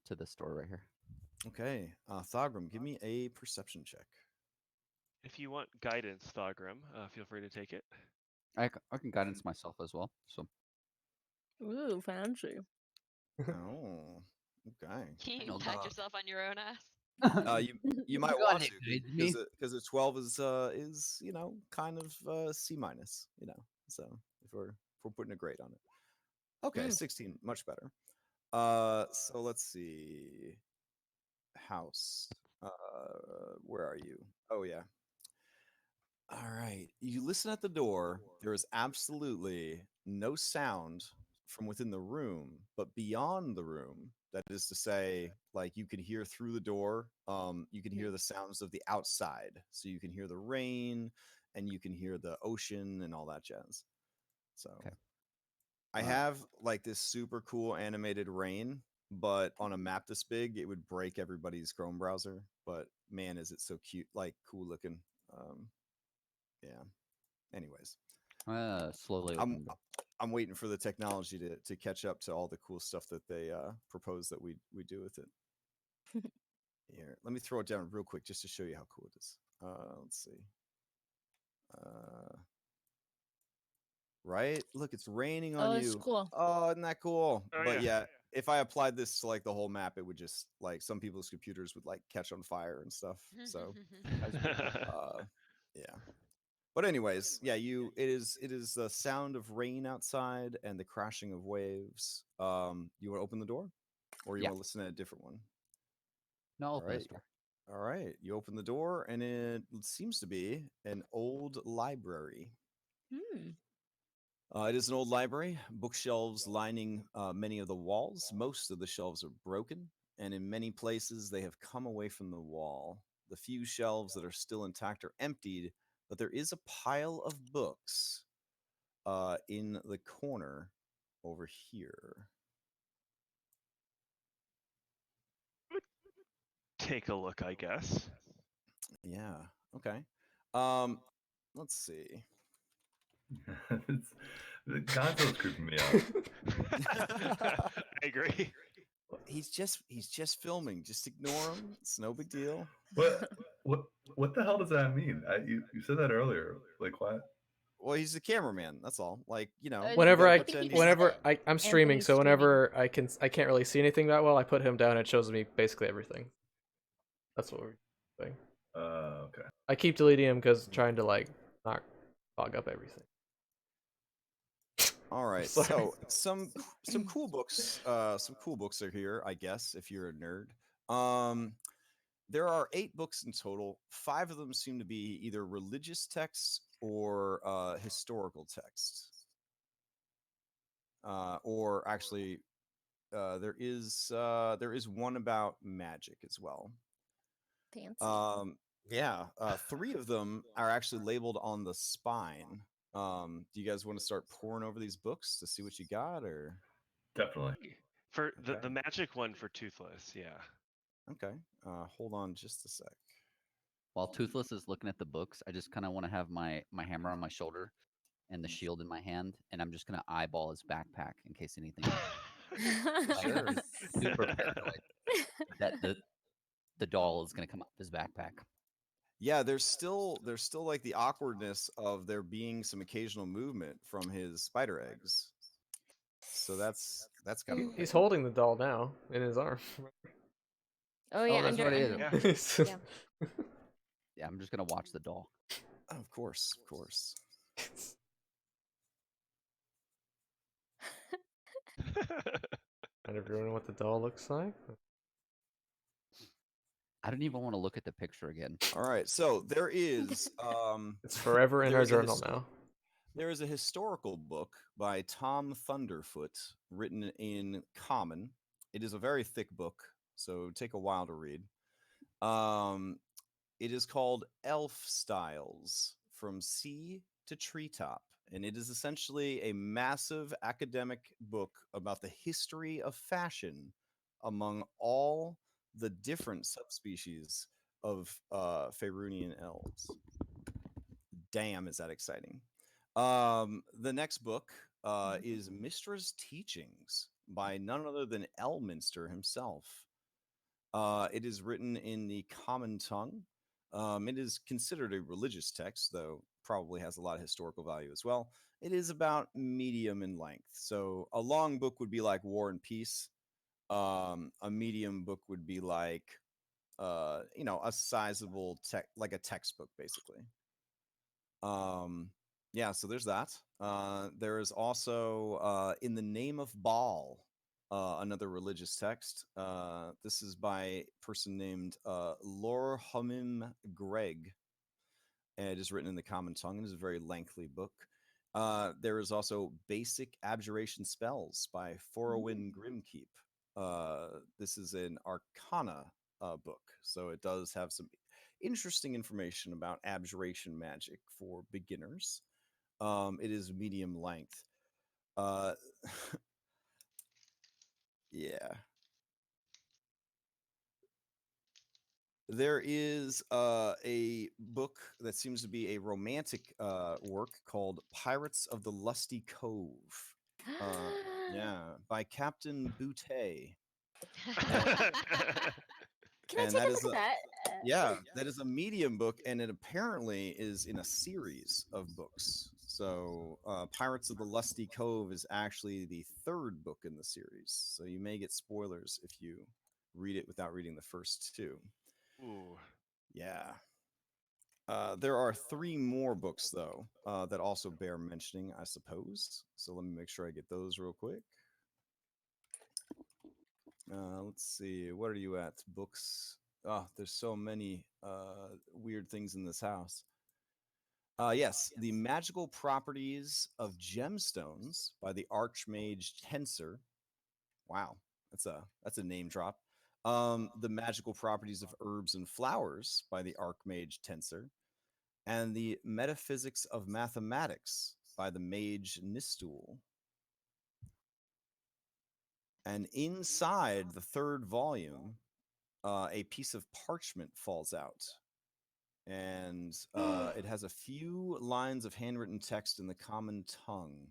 to this door right here. Okay. Thogrum, give me a perception check. If you want guidance, Thogrum, feel free to take it. I can guidance myself as well. So Ooh, fancy. Oh. Okay. You know, pat God. yourself on your own ass. You might Go want ahead, to guide me. because a 12 is kind of C minus, So if we're putting a grade on it. Okay, 16, much better. So let's see. House. Where are you? Oh yeah. All right. You listen at the door. There is absolutely no sound from within the room, but beyond the room, that is to say, like you can hear through the door, you can hear the sounds of the outside. So you can hear the rain and you can hear the ocean and all that jazz. So Okay. I have like this super cool animated rain, but on a map this big, it would break everybody's Chrome browser. But man, is it so cute, like cool looking. Yeah. Anyways, slowly I'm open the door. I'm waiting for the technology to catch up to all the cool stuff that they propose that we do with it. Here, let me throw it down real quick just to show you how cool it is. Let's see. Right? Look, it's raining on Oh, you. it's cool. Oh, isn't that cool? Oh, But yeah. yeah, if I applied this to like the whole map, it would just like some people's computers would like catch on fire and stuff. So yeah. But anyways, yeah, it is the sound of rain outside and the crashing of waves. You want to open the door, or you Yeah. want to listen to a different one? No, I'll All open right, this door. all right. You open the door, and it seems to be an old library. It is an old library, bookshelves lining many of the walls. Most of the shelves are broken, and in many places they have come away from the wall. The few shelves that are still intact are emptied, but there is a pile of books in the corner over here. Take a look, I guess. Yeah. Okay. Let's see. The console's creeping me out. I agree. He's just filming. Just ignore him. It's no big deal. What the hell does that mean? You said that earlier. Like what? Well, he's the cameraman. That's all. Like you know, you Whenever gotta I pretend he's- whenever I'm streaming, Anthony's so streaming. whenever I can't really see anything that well, I put him down and it shows me basically everything. That's what we're doing. Okay. I keep deleting him because trying to like not fog up everything. All right. Sorry. So some cool books. Some cool books are here, I guess, if you're a nerd. There are 8 books in total. 5 of them seem to be either religious texts or historical texts. Or actually, there is one about magic as well. Fancy. Yeah. 3 of them are actually labeled on the spine. Do you guys want to start poring over these books to see what you got, or? Definitely. For Okay. the magic one for Toothless, yeah. Okay. Hold on just a sec. While Toothless is looking at the books, I just kind of want to have my hammer on my shoulder and the shield in my hand, and I'm just gonna eyeball his backpack in case anything. Sure. Super paranoid that the doll is gonna come out of his backpack. Yeah, there's still like the awkwardness of there being some occasional movement from his spider eggs. So that's kind of He's holding the doll now in his arm. Oh yeah, that's under, what it is. under- Yeah. Yeah, I'm just gonna watch the doll. of course. Kind of ruining what the doll looks like. I don't even want to look at the picture again. All right. So there is It's forever in there our is a journal now. There is a historical book by Tom Thunderfoot written in Common. It is a very thick book, so take a while to read. It is called Elf Styles: From Sea to Treetop. and it is essentially a massive academic book about the history of fashion among all the different subspecies of Faerunian elves. Damn, is that exciting! The next book is Mistra's Teachings by none other than Elminster himself. It is written in the common tongue. It is considered a religious text, though probably has a lot of historical value as well. It is about medium in length. So a long book would be like War and Peace. A medium book would be like, a sizable like a textbook, basically. Yeah, so there's that. There is also In the Name of Baal, another religious text. This is by a person named Lor Humim Greg. And it is written in the common tongue. It is a very lengthy book. There is also Basic Abjuration Spells by Forowin Grimkeep. This is an Arcana book, so it does have some interesting information about abjuration magic for beginners. It is medium length. Yeah. There is a book that seems to be a romantic work called Pirates of the Lusty Cove. Yeah, by Captain Boutte. Can I And take that a is look at that? Yeah, that is a medium book, and it apparently is in a series of books. So, Pirates of the Lusty Cove is actually the third book in the series. So you may get spoilers if you read it without reading the first two. Ooh. Yeah. There are three more books, though, that also bear mentioning, I suppose. So let me make sure I get those real quick. Let's see. What are you at? Books. Oh, there's so many weird things in this house. Yes, The Magical Properties of Gemstones by the Archmage Tensor. Wow, that's a name drop. The Magical Properties of Herbs and Flowers by the Archmage Tensor, and The Metaphysics of Mathematics by the Mage Nistul. And inside the third volume, a piece of parchment falls out, and it has a few lines of handwritten text in the common tongue.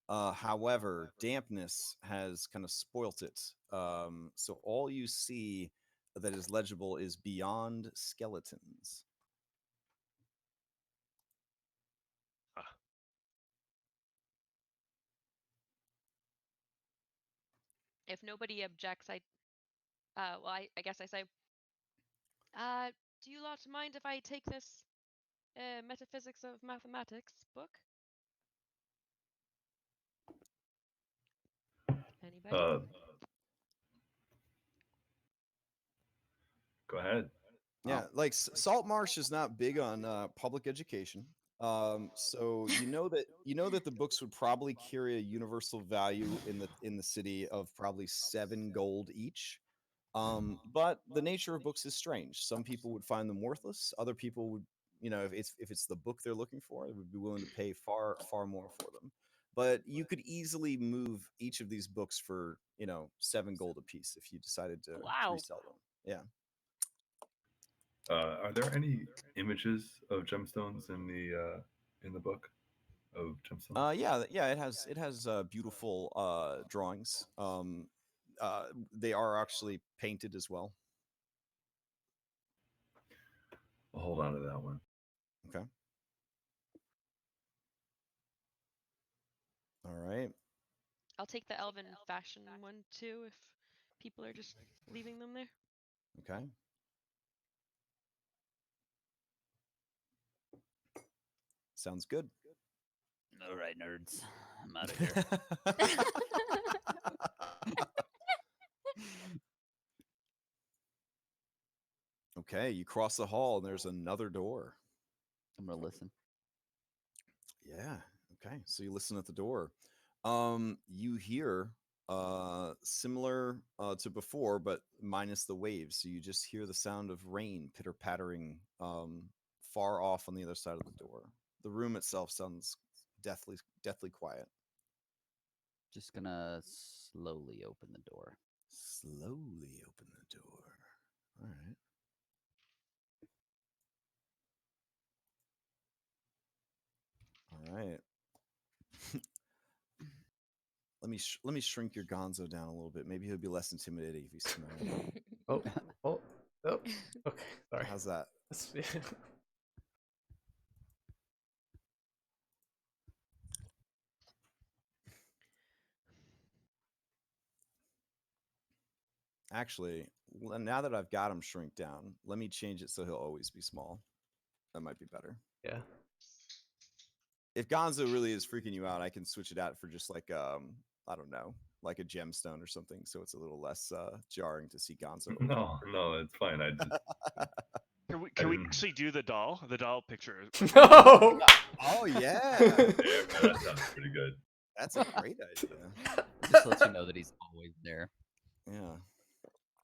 However, dampness has kind of spoilt it. So all you see that is legible is Beyond Skeletons. If nobody objects, I guess I say, do you lot mind if I take this Metaphysics of Mathematics book? Anybody? Go ahead. Yeah, like Saltmarsh is not big on public education. So you know that the books would probably carry a universal value in the city of probably 7 gold each. But the nature of books is strange. Some people would find them worthless. Other people would, if it's the book they're looking for, they would be willing to pay far more for them. But you could easily move each of these books for 7 gold a piece if you decided to Wow. resell them. Yeah. Are there any images of gemstones in the book of gemstones? Yeah, it has beautiful drawings. They are actually painted as well. I'll hold on to that one. Okay. All right. I'll take the elven fashion one too if people are just leaving them there. Okay. Sounds good. All right, nerds. I'm out of here. Okay, you cross the hall and there's another door. I'm gonna listen. Yeah. Okay. So you listen at the door. You hear similar to before, but minus the waves. So you just hear the sound of rain pitter pattering far off on the other side of the door. The room itself sounds deathly quiet. Just gonna slowly open the door. Slowly open the door. All right. All right. Let me shrink your Gonzo down a little bit. Maybe he'll be less intimidating if he's smelling. Oh, oh. Okay, sorry. How's that? Actually, now that I've got him shrink down, let me change it so he'll always be small. That might be better. Yeah. If Gonzo really is freaking you out, I can switch it out for just like I don't know, like a gemstone or something, so it's a little less jarring to see Gonzo. No, it's fine. I just Can we actually do the doll? The doll picture. No. Oh yeah, that sounds pretty good. that's a great idea. Just lets you know that he's always there. Yeah.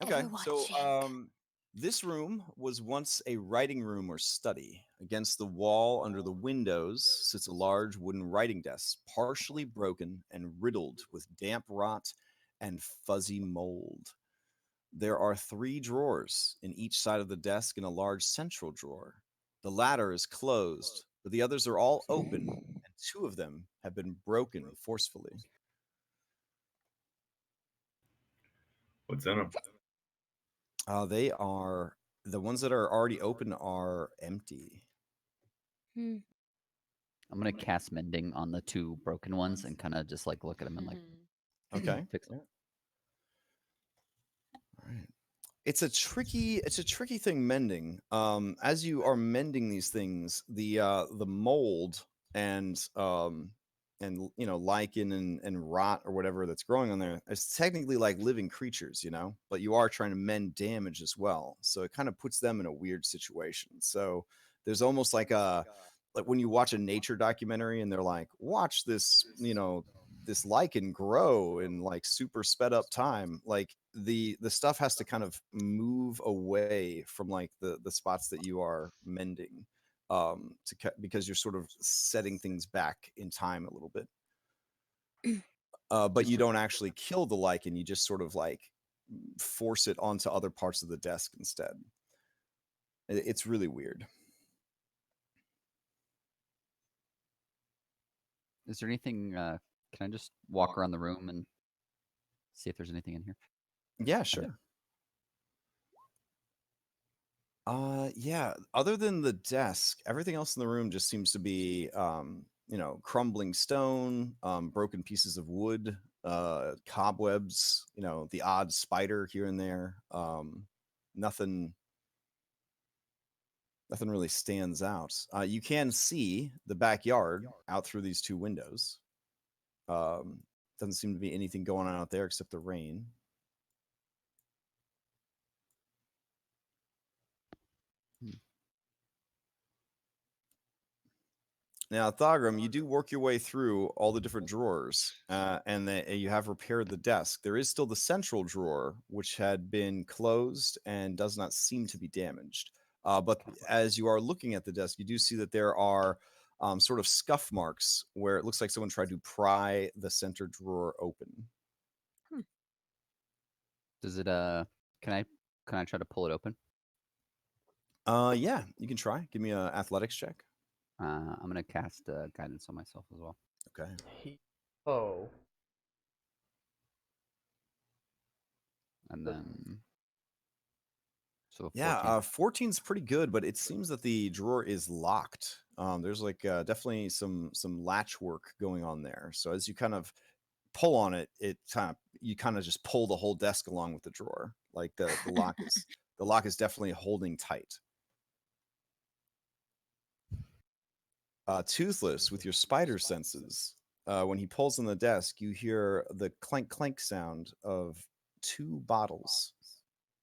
Okay, so this room was once a writing room or study. Against the wall under the windows sits a large wooden writing desk, partially broken and riddled with damp rot and fuzzy mold. There are 3 drawers in each side of the desk and a large central drawer. The latter is closed, but the others are all open, and 2 of them have been broken forcefully. What's in them? They are the ones that are already open are empty. I'm gonna cast mending on the 2 broken ones and kind of just like look at them and like Okay. fix them. All right. It's a tricky thing mending. As you are mending these things, the mold and lichen and rot or whatever that's growing on there is technically like living creatures, but you are trying to mend damage as well. So it kind of puts them in a weird situation. So there's almost like when you watch a nature documentary and they're like, watch this, this lichen grow in like super sped up time. Like the stuff has to kind of move away from like the spots that you are mending, because you're sort of setting things back in time a little bit. But you don't actually kill the lichen, you just sort of like force it onto other parts of the desk instead. It's really weird. Is there anything? Can I just walk around the room and see if there's anything in here? Yeah, sure. Yeah. Other than the desk, everything else in the room just seems to be, crumbling stone, broken pieces of wood, cobwebs, the odd spider here and there. Nothing really stands out. You can see the backyard out through these 2 windows. Doesn't seem to be anything going on out there except the rain. Now, Thogrum, you do work your way through all the different drawers, and you have repaired the desk. There is still the central drawer, which had been closed and does not seem to be damaged. But as you are looking at the desk, you do see that there are sort of scuff marks where it looks like someone tried to pry the center drawer open. Does it? Can I try to pull it open? Yeah, you can try. Give me an athletics check. I'm gonna cast guidance on myself as well. Okay. Oh. And then, so yeah, 14's pretty good, but it seems that the drawer is locked. There's like definitely some latch work going on there. So as you kind of pull on it, you kind of just pull the whole desk along with the drawer. Like the lock is definitely holding tight. Toothless, with your spider senses, when he pulls on the desk, you hear the clank clank sound of 2 bottles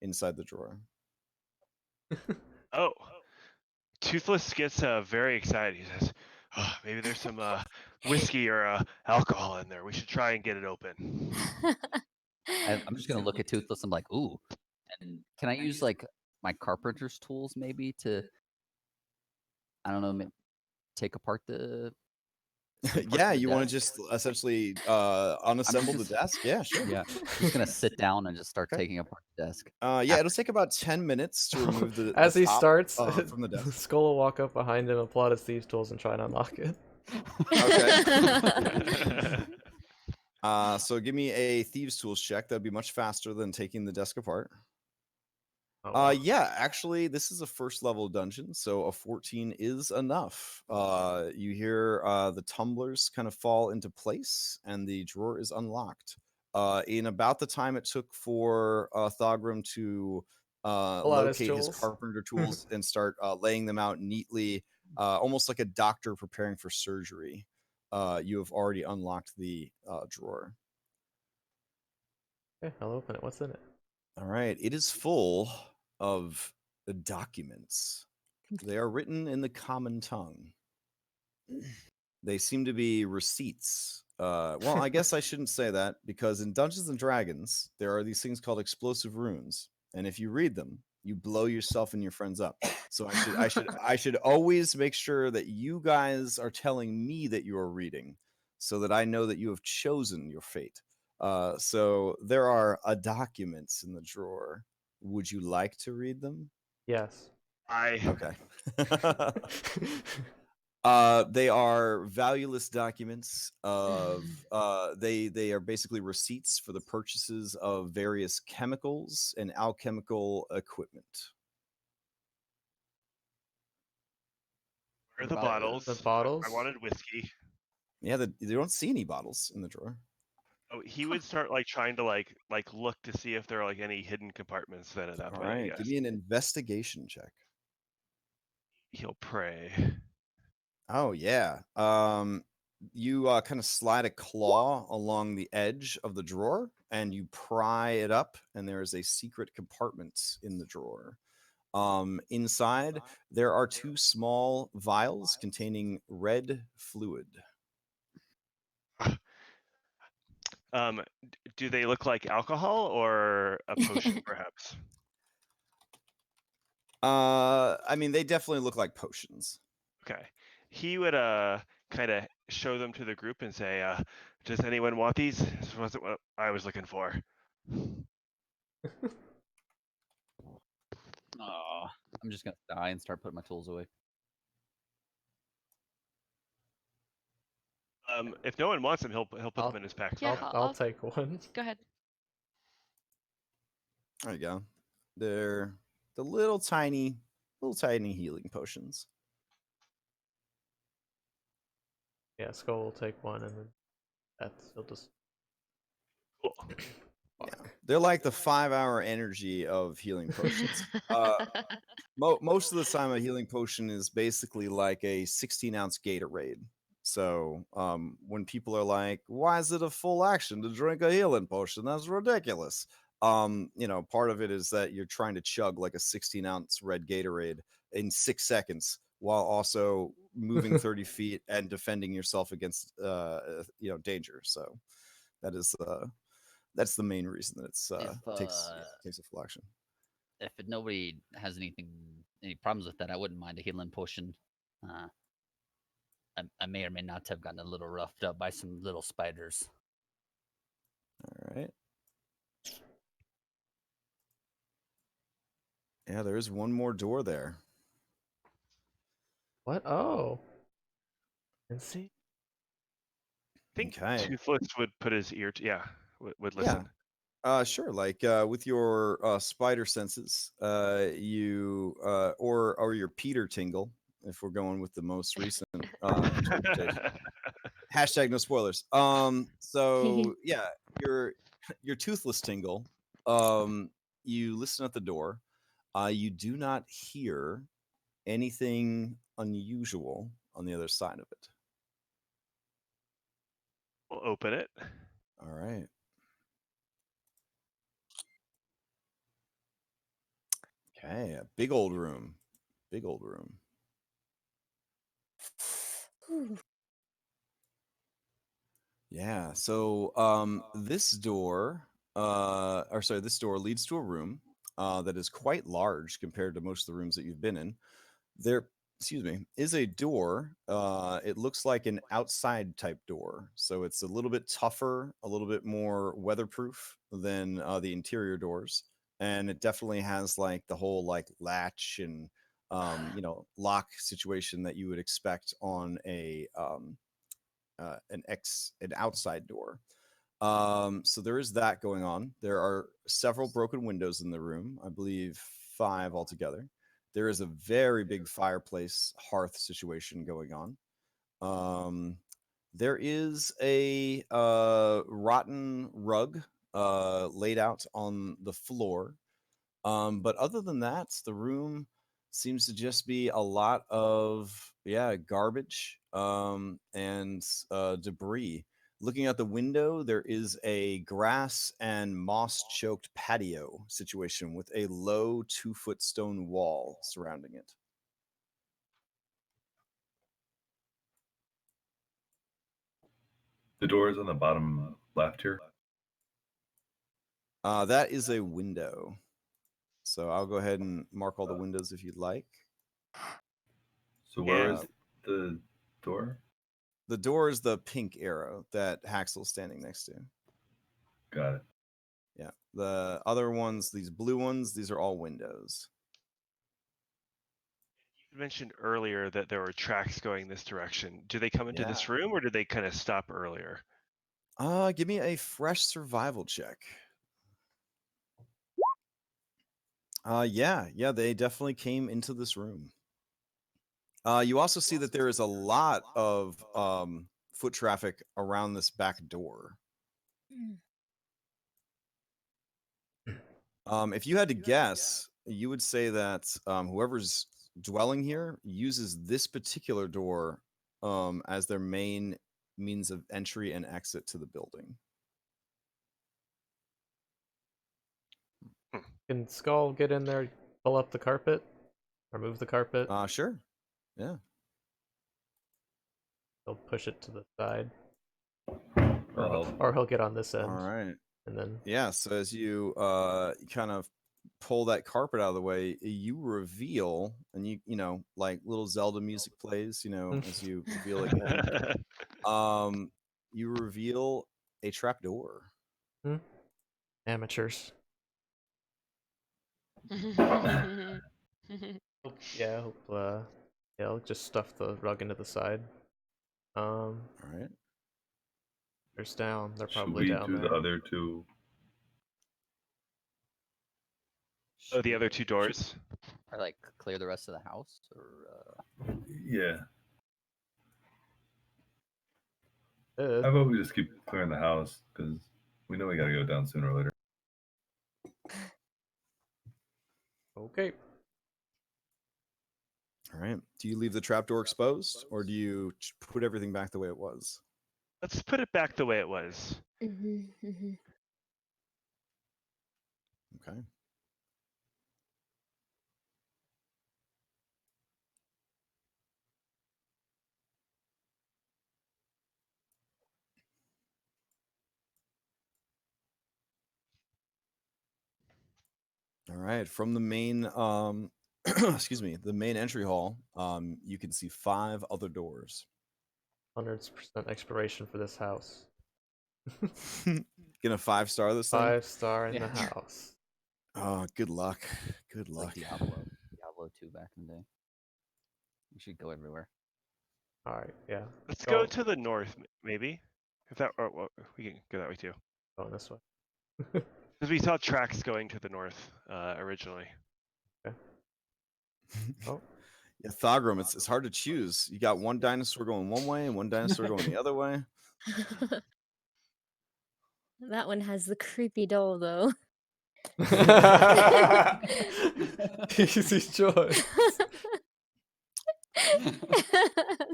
inside the drawer. Oh, Toothless gets very excited. He says, oh, maybe there's some whiskey or alcohol in there. We should try and get it open. I'm just gonna look at Toothless. I'm like, ooh. And can I use like my carpenter's tools maybe to, I don't know, take apart the Yeah, the you want desk? to just essentially unassemble the just- desk? Yeah, sure. Yeah, just gonna sit down and just start Okay. taking apart the desk. Yeah, it'll take about 10 minutes to remove the As he top starts, from the desk. Skull will walk up behind him, apply his thieves' tools, and try and unlock it. Okay. So give me a thieves' tools check. That'd be much faster than taking the desk apart. Oh, wow. Yeah, actually, this is a first level dungeon, so a 14 is enough. You hear the tumblers kind of fall into place, and the drawer is unlocked. In about the time it took for Thogrim to Pull out his locate his tools. carpenter tools and start laying them out neatly, almost like a doctor preparing for surgery, you have already unlocked the drawer. Okay, I'll open it. What's in it? All right, it is full of documents. They are written in the common tongue. They seem to be receipts. Well, I guess I shouldn't say that, because in Dungeons and Dragons, there are these things called explosive runes, and if you read them, you blow yourself and your friends up. So I should always make sure that you guys are telling me that you are reading, so that I know that you have chosen your fate. So there are documents in the drawer. Would you like to read them? Yes. Okay. They are valueless documents of they are basically receipts for the purchases of various chemicals and alchemical equipment. Where are the About bottles? the bottles? I wanted whiskey. Yeah, you don't see any bottles in the drawer. Oh, he would start like trying to like look to see if there are like any hidden compartments. Then at that All point, I right, guess give me an investigation check. he'll pray. Oh yeah. You kind of slide a claw along the edge of the drawer and you pry it up, and there is a secret compartment in the drawer. Inside, there are two small vials containing red fluid. Do they look like alcohol or a potion, perhaps? I mean, they definitely look like potions. Okay. He would kind of show them to the group and say, "Does anyone want these? This wasn't what I was looking for." Oh, I'm just gonna die and start putting my tools away. If no one wants them, he'll put them in his pack. Yeah, I'll take one. Go ahead. There you go. They're the little tiny healing potions. Yeah, Skull will take one, and then he'll just. Cool. Yeah. They're like the 5-hour energy of healing potions. Most of the time, a healing potion is basically like a 16-ounce Gatorade. So when people are like, "Why is it a full action to drink a healing potion? That's ridiculous." Part of it is that you're trying to chug like a 16-ounce red Gatorade in 6 seconds while also moving 30 feet and defending yourself against danger. So that is that's the main reason that it's takes a full action. If nobody has any problems with that, I wouldn't mind a healing potion. I may or may not have gotten a little roughed up by some little spiders. All right. Yeah, there is one more door there. What? Oh. And see. I think Okay. Toothless would put his ear to, would listen. Sure. Like with your spider senses, you or your Peter tingle, if we're going with the most recent interpretation. Hashtag no spoilers. So yeah, your toothless tingle. You listen at the door. You do not hear anything unusual on the other side of it. We'll open it. All right. Okay, a big old room. Big old room. Yeah, so this door this door leads to a room that is quite large compared to most of the rooms that you've been in. There excuse me, is a door. It looks like an outside type door, so it's a little bit tougher, a little bit more weatherproof than the interior doors, and it definitely has like the whole like latch and lock situation that you would expect on an outside door. So there is that going on. There are several broken windows in the room. I believe 5 altogether. There is a very big fireplace hearth situation going on. There is a rotten rug laid out on the floor. But other than that, the room seems to just be a lot of garbage and debris. Looking out the window, there is a grass and moss choked patio situation with a low 2-foot stone wall surrounding it. The door is on the bottom left here. That is a window. So I'll go ahead and mark all the windows if you'd like. So where Yeah. is the door? The door is the pink arrow that Haxel's standing next to. Got it. Yeah. The other ones, these blue ones, these are all windows. You mentioned earlier that there were tracks going this direction. Do they come into this room or do they kind of stop earlier? Give me a fresh survival check. Yeah, they definitely came into this room. You also see that there is a lot of foot traffic around this back door. If you had to guess, you would say that whoever's dwelling here uses this particular door as their main means of entry and exit to the building. Can Skull get in there, pull up the carpet, or move the carpet? Sure. Yeah. He'll push it to the side, Well, or he'll get on this end. All right. And then Yeah, so as you kind of pull that carpet out of the way, you reveal, and you know, like little Zelda music plays, as you reveal it. You reveal a trapdoor. Amateurs. He'll just stuff the rug into the side. All right. There's down. They're should probably we down do there. the other two? Oh, the other two doors? Or like clear the rest of the house, or Yeah. Uh, How about we just keep clearing the house because we know we got to go down sooner or later. okay. All right. Do you leave the trapdoor exposed, or do you put everything back the way it was? Let's put it back the way it was. Okay. All right. From the main, excuse me, the main entry hall, you can see 5 other doors. 100% expiration for this house. Gonna 5-star this thing? 5-star in the Yeah. house. Oh, good luck. Good It's luck. like Diablo 2 back in the day. You should go everywhere. All right, yeah. Let's go to the north, maybe. If that, well, we can go that way too. Going this way. Because we saw tracks going to the north originally. Oh. Yeah, Thogrum, it's hard to choose. You got one dinosaur going one way and one dinosaur going the other way. That one has the creepy doll, though. Easy choice.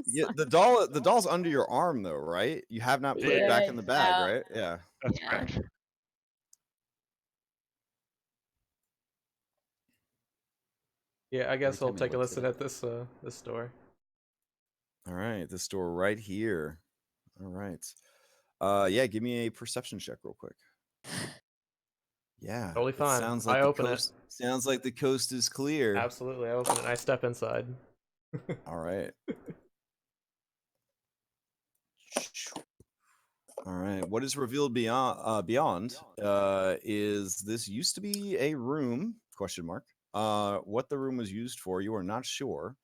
Yeah, the doll's under your arm though, right? You have not put it back in the bag, Yeah. right? Yeah. That's Yeah. correct. Yeah, I guess Every I'll time he take a looks listen at at this door. All right, this door right here. All right. Yeah, give me a perception check real quick. Yeah. Totally fine. Sounds like I the open it. coast, sounds like the coast is clear. Absolutely, I open it and I step inside. All right. All right. What is revealed beyond is this used to be a room? Question mark. What the room was used for, you are not sure.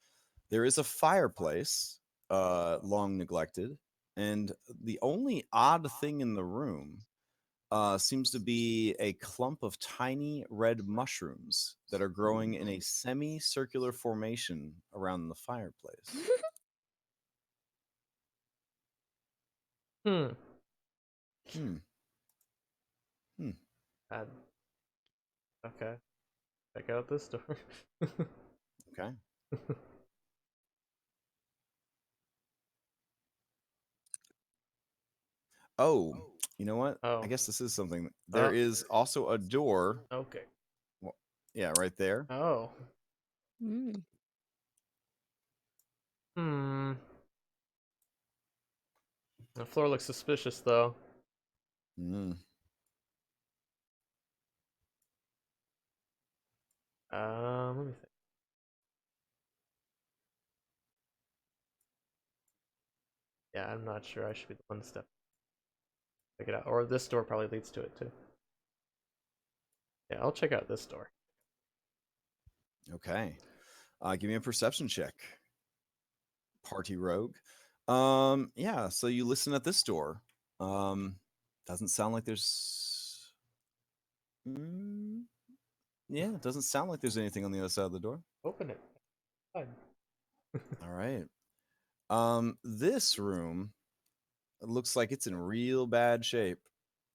There is a fireplace, long neglected, and the only odd thing in the room seems to be a clump of tiny red mushrooms that are growing in a semicircular formation around the fireplace. Hmm. Hmm. Hmm. Okay. Check out this door. Okay. Oh, you know what? Oh. I guess this is something. There is also a door. Okay. Well, yeah, right there. Oh. Mm. Hmm. The floor looks suspicious, though. Hmm. Let me think. Yeah, I'm not sure. I should be the one step. Check it out. Or this door probably leads to it too. Yeah, I'll check out this door. Okay. Give me a perception check. Party rogue. Yeah, so you listen at this door. Doesn't sound like there's yeah, it doesn't sound like there's anything on the other side of the door. Open it. Fine. All right. This room looks like it's in real bad shape.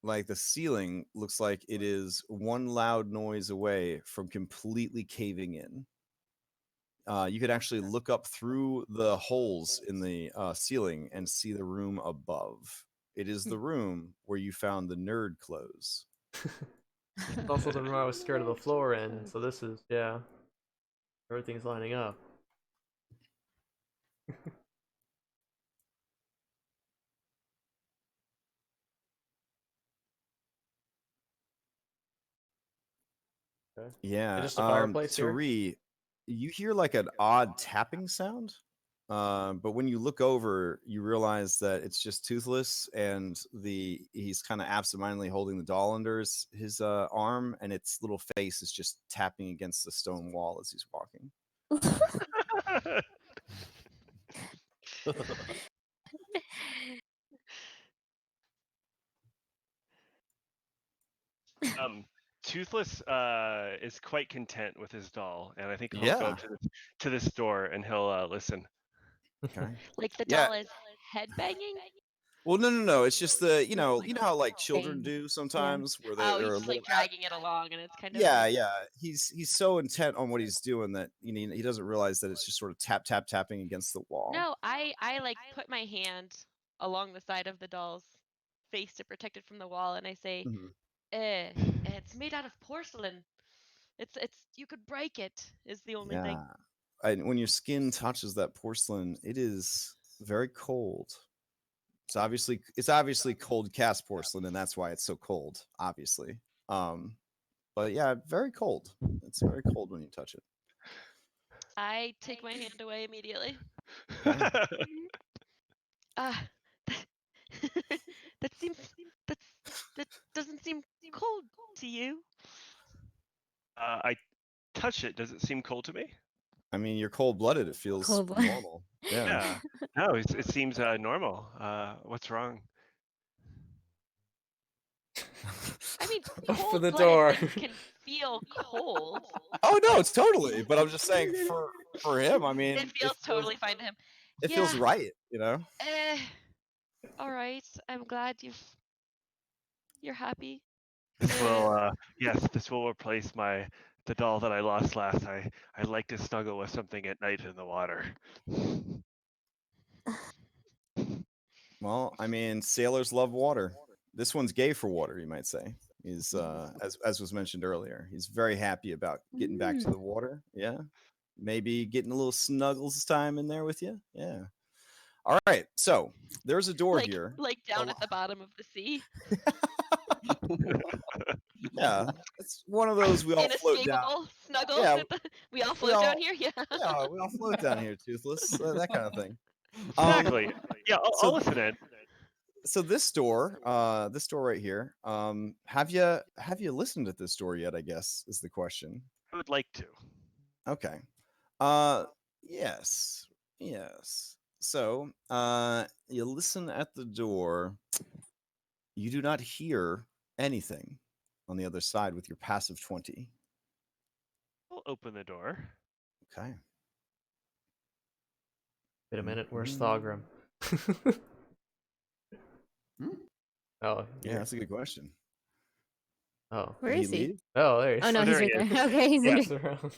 Like the ceiling looks like it is one loud noise away from completely caving in. You could actually look up through the holes in the ceiling and see the room above. It is the room where you found the nerd clothes. It's also the room I was scared of the floor in, so this is, yeah. Everything's lining up. Okay. Yeah. Just a fireplace here? Tari, you hear like an odd tapping sound. But when you look over, you realize that it's just Toothless, and he's kind of absentmindedly holding the doll under his arm, and its little face is just tapping against the stone wall as he's walking. Toothless is quite content with his doll, and I think he'll go Yeah. to this door and he'll listen. Okay. Like the Yeah. doll is headbanging? Well, no. It's just you know how like children do sometimes, where Oh, they're he's a just little. like dragging it along, and it's kind of Yeah, like... yeah. He's so intent on what he's doing that he doesn't realize that it's just sort of tapping against the wall. No, I like put my hand along the side of the doll's face to protect it from the wall, and I say, Mhm. it's made out of porcelain. It's you could break it, is the only thing. Yeah. When your skin touches that porcelain, it is very cold. It's obviously cold cast porcelain, and that's why it's so cold. Obviously, but yeah, very cold. It's very cold when you touch it. I take my hand away immediately. Okay. Ah, that seems that doesn't seem cold to you. I touch it. Does it seem cold to me? I mean, you're cold-blooded. It feels Cold-blooded. normal. Yeah. No, it seems normal. What's wrong? Open I mean, the cold-blooded door. things can feel cold. Oh no, it's totally. But I'm just saying for him, I mean, It feels totally fine to him. It feels right, you know. All right. I'm glad you're happy. This will this will replace the doll that I lost last. I like to snuggle with something at night in the water. Well, I mean, sailors love water. This one's gay for water, you might say. He's as was mentioned earlier, he's very happy about getting back to the water. Yeah. Maybe getting a little snuggles time in there with you. Yeah. All right. So there's a door here. Like down at the bottom of the sea. Yeah, it's one of those we all float down. Inescapable snuggles. Yeah, with we all we float down all- here. Yeah. Yeah, we all float down here, Toothless. That kind of thing. Exactly. Yeah, I'll so- listen in. So this door right here, have you listened at this door yet? I guess is the question. I would like to. Okay. Yes. So, you listen at the door. You do not hear anything on the other side with your passive 20. I'll open the door. Okay. Wait a minute, where's Thogrum? Oh, Yeah, that's a good question. Oh. Where Did is he? leave? Oh, there he is. Oh no, Oh, he's there right he there. Okay, he's Yeah. in He's around.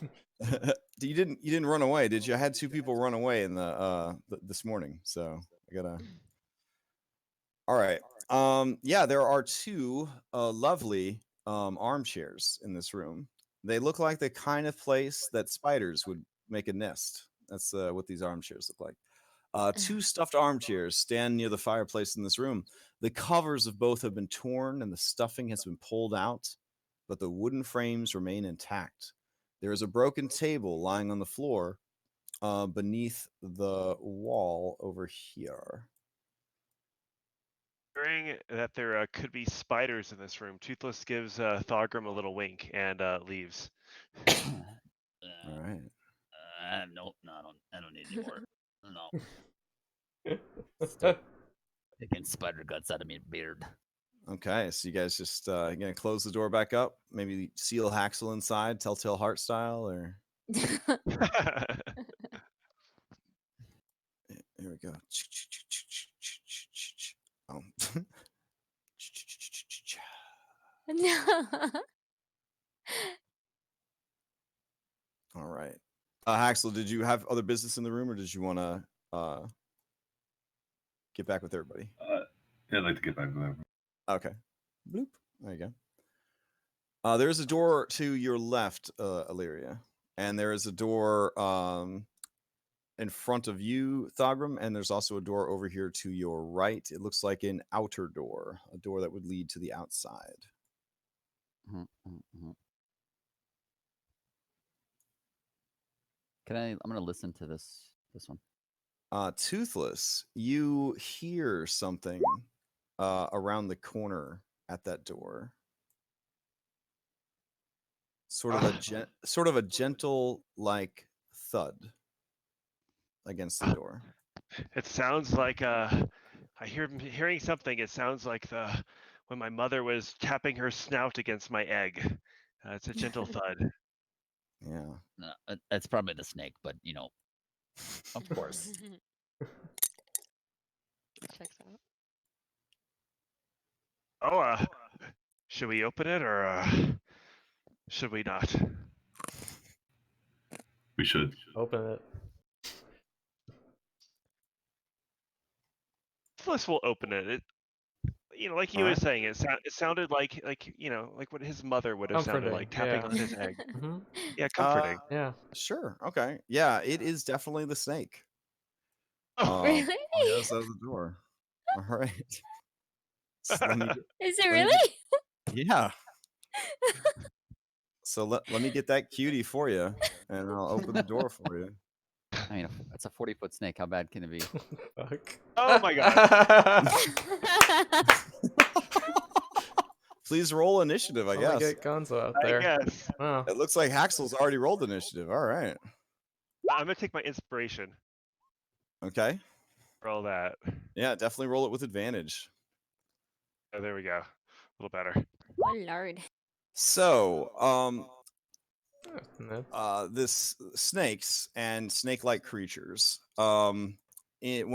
You didn't run away, did you? I had 2 people run away in the this morning, so I gotta. All right. Yeah, there are 2 lovely armchairs in this room. They look like the kind of place that spiders would make a nest. That's what these armchairs look like. 2 stuffed armchairs stand near the fireplace in this room. The covers of both have been torn and the stuffing has been pulled out, but the wooden frames remain intact. There is a broken table lying on the floor beneath the wall over here. Hearing that there could be spiders in this room, Toothless gives Thogrum a little wink and leaves. All right. Nope, no, I don't need any more. No. Still picking spider guts out of me beard. Okay, so you guys just gonna close the door back up? Maybe seal Haxel inside, Telltale Heart style, or here we go. Oh. No. All right. Haxel, did you have other business in the room, or did you want to get back with everybody? Yeah, I'd like to get back to that. Okay. Bloop. There you go. There's a door to your left, Illyria, and there is a door in front of you, Thogrum, and there's also a door over here to your right. It looks like an outer door, a door that would lead to the outside. I'm gonna listen to this one. Toothless, you hear something around the corner at that door. Sort of a gentle like thud against the door. It sounds like hearing something. It sounds like when my mother was tapping her snout against my egg. It's a gentle thud. Yeah. No, it's probably the snake, but of course. Checks out. Oh, should we open it or should we not? We should. Open it. Plus, we'll open it. Like he was saying, it sounded like what his mother would have sounded like tapping yeah. on his egg. Mm-hmm. Yeah, comforting. Yeah. Sure. Okay. Yeah, it is definitely the snake. Really? On the other side of the door. All right. So Is it really? Yeah. So let me get that cutie for you, and I'll open the door for you. I mean, it's a 40-foot snake. How bad can it be? Fuck. Oh my god. Please roll initiative, I guess. Get Gonzo out I there. guess. Oh. It looks like Haxel's already rolled initiative. All right. I'm gonna take my inspiration Okay. for all that. Yeah, definitely roll it with advantage. Oh, there we go. A little better. Oh lord. So, No. this snakes and snake-like creatures. When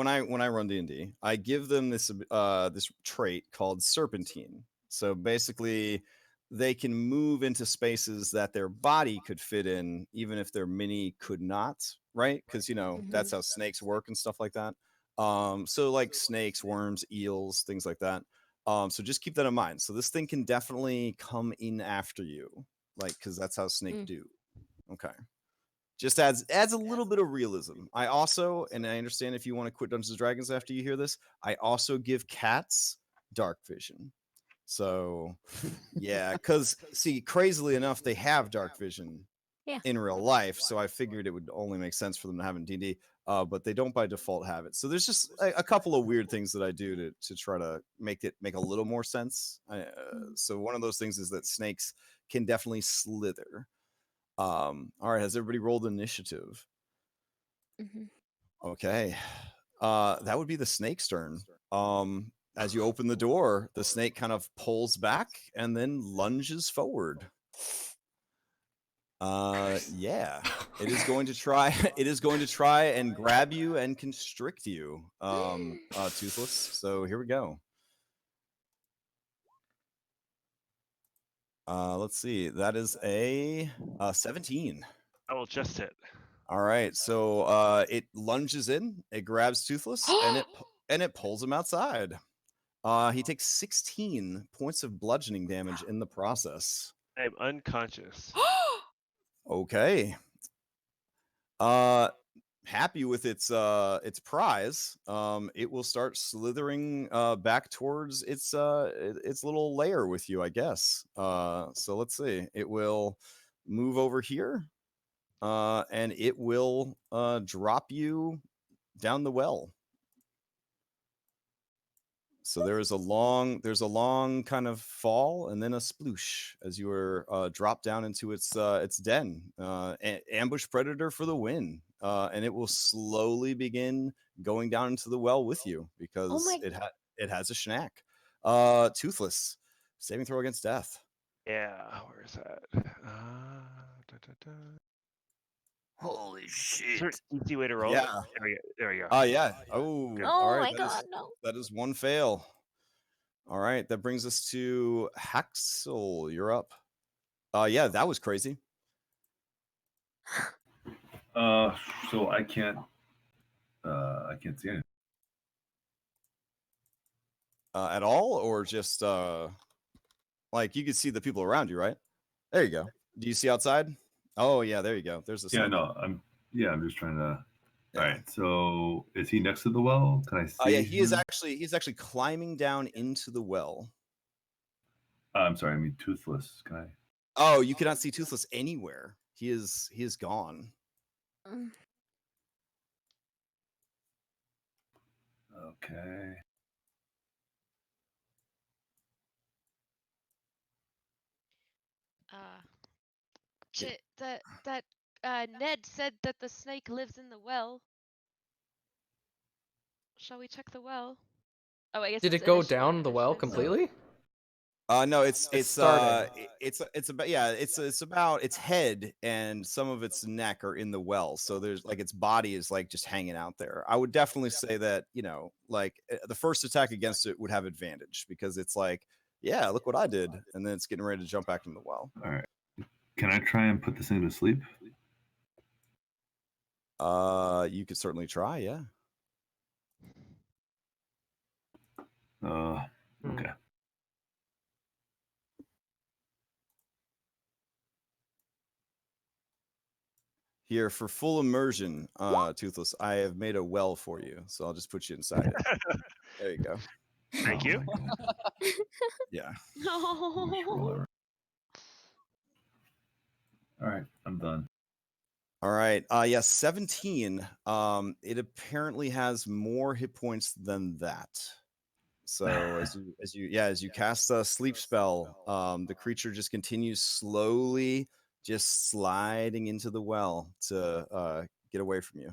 I run D&D, I give them this trait called serpentine. So basically, they can move into spaces that their body could fit in, even if their mini could not. Right? Because that's how snakes work and stuff like that. So like snakes, worms, eels, things like that. So just keep that in mind. So this thing can definitely come in after you, because that's how snake do. Okay. Just adds a little bit of realism. I also, and I understand if you want to quit Dungeons and Dragons after you hear this, I also give cats dark vision. So, yeah, because see, crazily enough, they have dark vision Yeah. in real life. So I figured it would only make sense for them to have it in D&D, but they don't by default have it. So there's just a couple of weird things that I do to try to make it make a little more sense. So one of those things is that snakes can definitely slither. All right, has everybody rolled initiative? Mm-hmm. Okay. That would be the snake's turn. As you open the door, the snake kind of pulls back and then lunges forward. Yeah. It is going to try and grab you and constrict you, Toothless. So here we go. Let's see. That is a 17. I will just hit. All right. So it lunges in, it grabs Toothless, and it pulls him outside. He takes 16 points of bludgeoning damage in the process. I'm unconscious. Okay. Happy with its prize, it will start slithering back towards its little lair with you, I guess. So let's see. It will move over here, and it will drop you down the well. So there's a long kind of fall and then a sploosh as you are dropped down into its den. Ambush predator for the win, and it will slowly begin going down into the well with you because it has a schnack. Toothless, saving throw against death. Yeah, where is that? Holy Is there shit! an easy way to roll? Yeah. There we go. Yeah. Oh, Oh all right. my god, no. That is one fail. All right, that brings us to Haxel. You're up. Yeah, that was crazy. So I can't see anything. At all, or just like you can see the people around you, right? There you go. Do you see outside? Oh yeah, there you go. There's the Yeah, no, I'm just trying to. Yeah. All right, so is he next to the well? Can I see? Yeah, he's actually climbing down into the well. I'm sorry, I mean Toothless. Can I? Oh, you cannot see Toothless anywhere. He is gone. Okay. Ned said that the snake lives in the well. Shall we check the well? Oh, I guess. Did it's it go initiative, down the well so- completely? No, it's starting. it's about it's about its head and some of its neck are in the well. So there's like its body is like just hanging out there. I would definitely say that, like the first attack against it would have advantage because it's like, yeah, look what I did, and then it's getting ready to jump back in the well. All right. Can I try and put this thing to sleep? You could certainly try, yeah. Okay. Here for full immersion, Toothless, I have made a well for you, so I'll just put you inside it. There you go. Thank you. Yeah. No. All right, I'm done. All right. Yeah, 17. It apparently has more hit points than that. So as you cast a sleep spell, the creature just continues slowly just sliding into the well to get away from you.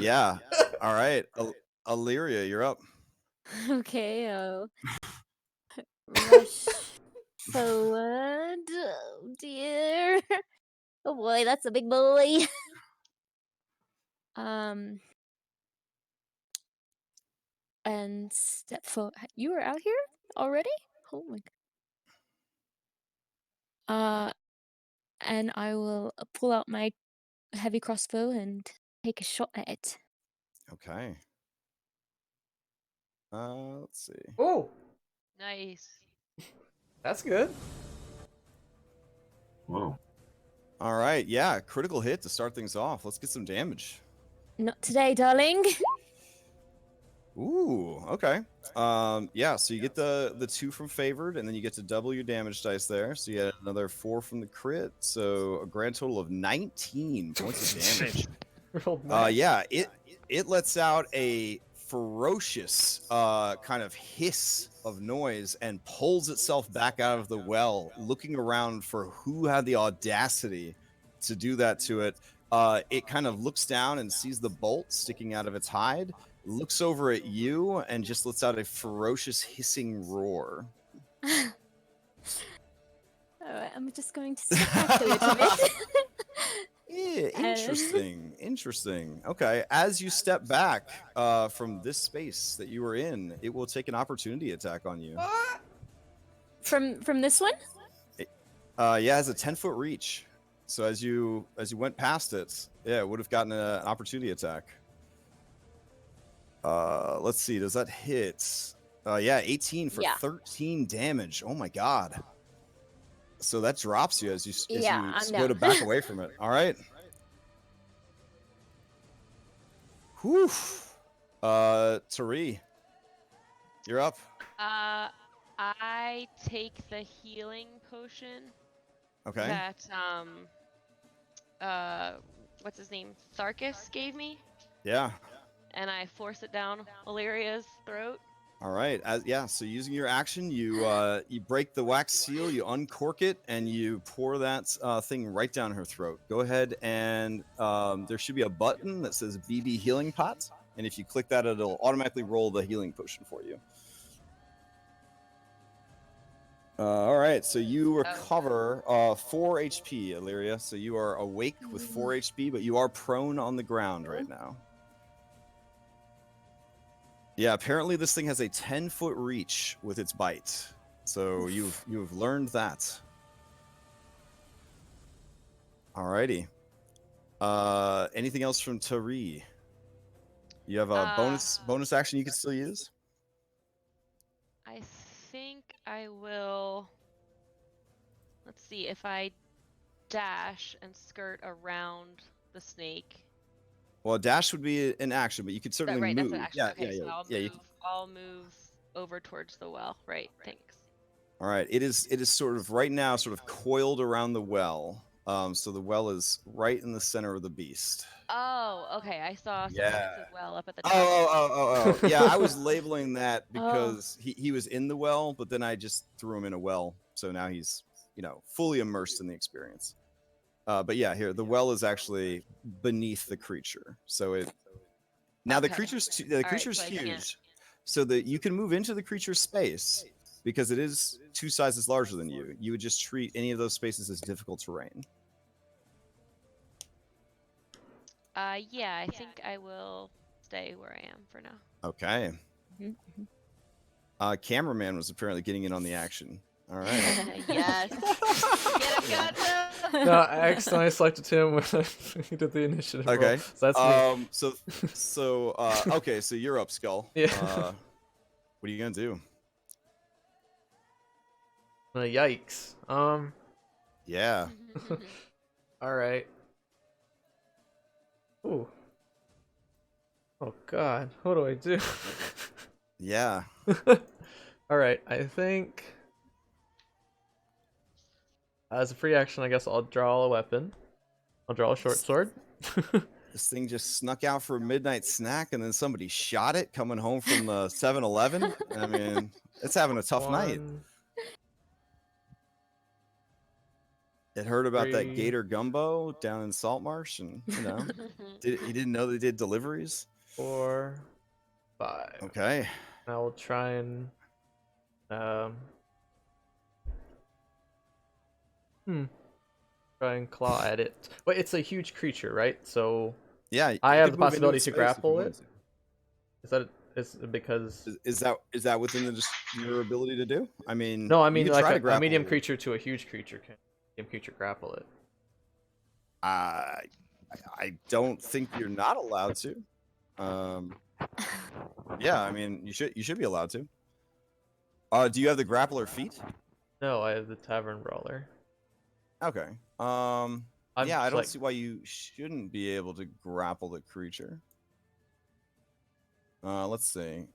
Yeah. All right. Illyria, you're up. Okay, rush forward. Oh dear. Oh boy, that's a big boy. And step forward. You were out here already? Oh my god. And I will pull out my heavy crossbow and take a shot at it. Okay. Let's see. Oh, Nice. that's good. Whoa. All right. Yeah, critical hit to start things off. Let's get some damage. Not today, darling. Ooh, okay. Yeah, so you get the 2 from favored, and then you get to double your damage dice there. So you get another 4 from the crit, so a grand total of 19 points of damage. Rolled max. Yeah, it lets out a ferocious kind of hiss of noise and pulls itself back out of the well, looking around for who had the audacity to do that to it. It kind of looks down and sees the bolt sticking out of its hide, looks over at you, and just lets out a ferocious hissing roar. Alright, I'm just going to step back a little bit. Yeah, interesting. Okay, as you step back from this space that you were in, it will take an opportunity attack on you. From this one? Yeah, it has a 10-foot reach. So as you went past it, yeah, it would have gotten an opportunity attack. Let's see, does that hit? Yeah, 18 for 13 damage. Oh my god. So that drops you as you go to back away from it. All right. Whew. Tari, you're up. I take the healing potion. Okay. That what's his name? Sturges gave me. Yeah. And I force it down Illyria's throat. All right. So using your action, you break the wax seal, you uncork it, and you pour that thing right down her throat. Go ahead and there should be a button that says BB Healing Pot, and if you click that, it'll automatically roll the healing potion for you. All right. So you recover 4 HP, Illyria. So you are awake with 4 HP, but you are prone on the ground right now. Yeah, apparently this thing has a 10-foot reach with its bite. So you've learned that. Alrighty. Anything else from Tari? You have a bonus action you can still use? I think I will. Let's see if I dash and skirt around the snake. Well, dash would be an action, but you could certainly right, move. That's an action. Okay, so yeah. I'll move over towards the well. Right, thanks. All right, it is sort of right now sort of coiled around the well. So the well is right in the center of the beast. Oh, okay. I saw someone else's well up at the top. Oh. Yeah, I was labeling that because he was in the well, but then I just threw him in a well. So now he's, fully immersed in the experience. But yeah, here, the well is actually beneath the creature. So the creature's huge. So that you can move into the creature's space because it is 2 sizes larger than you. You would just treat any of those spaces as difficult terrain. Yeah, I think I will stay where I am for now. Okay. Cameraman was apparently getting in on the action. All right. Yes. Get him, gotcha. No, I accidentally selected him when he did the initiative. Okay. Roll. So that's me. Okay, so you're up, Skull. Yeah. What are you gonna do? Yikes. Yeah. All right. Ooh. Oh God, what do I do? Yeah. All right, I think as a free action, I guess I'll draw a weapon. I'll draw a short sword. This thing just snuck out for a midnight snack, and then somebody shot it coming home from the 7-Eleven. I mean, it's having a tough night. It heard about that Gator Gumbo down in Saltmarsh, and he didn't know they did deliveries. 4, 5. Okay. I will try and try and claw at it. Wait, it's a huge creature, right? So yeah, I have the possibility to grapple it. Is it because is that within your ability to do? I mean, no, I mean like a medium creature to a huge creature can medium creature grapple it. I don't think you're not allowed to. Yeah, I mean you should be allowed to. Do you have the grappler feat? No, I have the tavern brawler. Okay. I don't see why you shouldn't be able to grapple the creature. Let's see.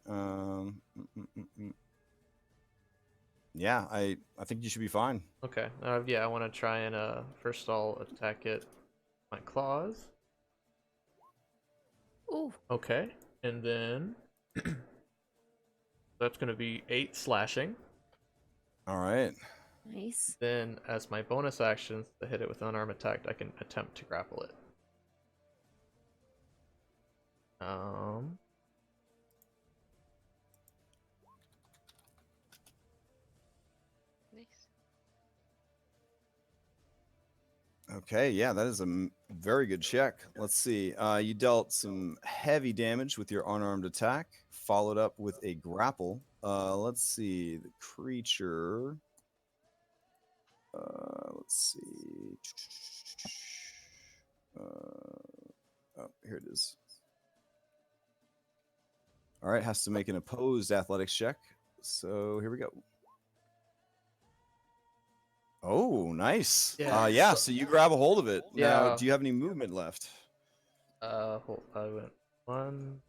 Yeah, I think you should be fine. Okay. Yeah, I want to try and first I'll attack it with my claws. Ooh, Okay, and then that's gonna be 8 slashing. All right. nice. Then, as my bonus action to hit it with unarmed attack, I can attempt to grapple it. Nice. Okay, yeah, that is a very good check. Let's see. You dealt some heavy damage with your unarmed attack, followed up with a grapple. Let's see. The creature. Let's see. Oh, here it is. All right, has to make an opposed athletics check. So here we go. Oh, nice. Yeah, Yeah. so- So you grab a hold of it. Now, Yeah. do you have any movement left? I went 1.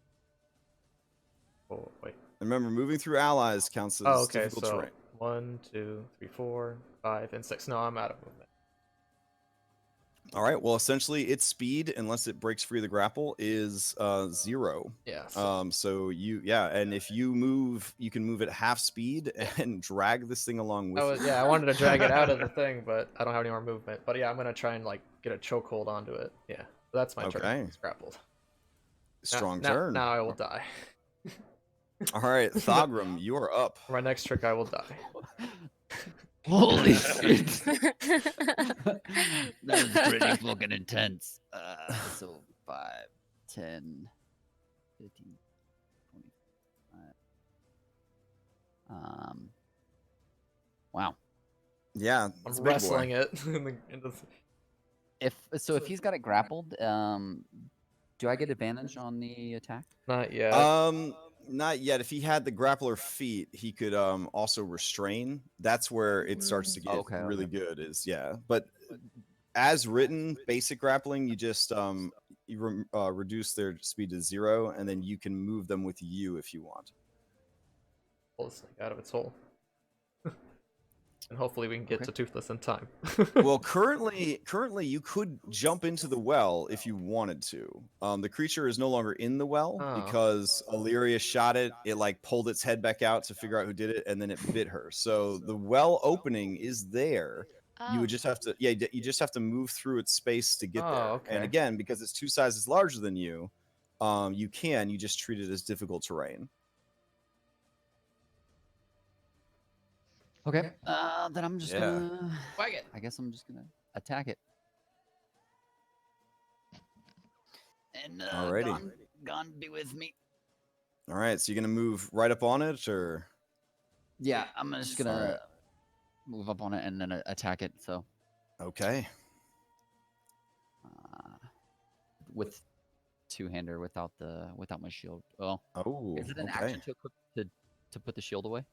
Oh, wait. Remember, moving through allies counts as Oh, okay, difficult so terrain. 1, 2, 3, 4, 5, and 6. No, I'm out of movement. All right. Well, essentially, its speed, unless it breaks free of the grapple, is 0. Yeah. So and if you move, you can move at half speed and drag this thing along with you. I wanted to drag it out of the thing, but I don't have any more movement. But yeah, I'm gonna try and like get a chokehold onto it. Yeah, so that's my turn. Okay. It's grappled. Strong now, turn. Now I will die. All right, Thogrum, you are up. For my next trick, I will die. Holy shit. That was pretty fucking intense. So 5, 10, 15, 25. Wow. Yeah, I'm it's a big boy. wrestling it. If he's got it grappled, do I get advantage on the attack? Not yet. Not yet. If he had the grappler feat, he could also restrain. That's where it starts to get really good. But as written, basic grappling, you just reduce their speed to 0, and then you can move them with you if you want. Pull the snake out of its hole. And hopefully we can get to Toothless in time. Well, currently you could jump into the well if you wanted to. The creature is no longer in the well because Illyria shot it. It like pulled its head back out to figure out who did it, and then it bit her. So the well opening is there. You would just have to, you just have to move through its space to get there. Okay. And again, because it's 2 sizes larger than you, you just treat it as difficult terrain. Okay. Then I'm just gonna whack it. I guess I'm just gonna attack it. And Alrighty. Gone be with me. All right, so you're gonna move right up on it, or? Yeah, I'm just gonna move up on it and then attack it. So. Okay. With two-hander, without my shield. Well. Oh. Is it an action to equip to put the shield away?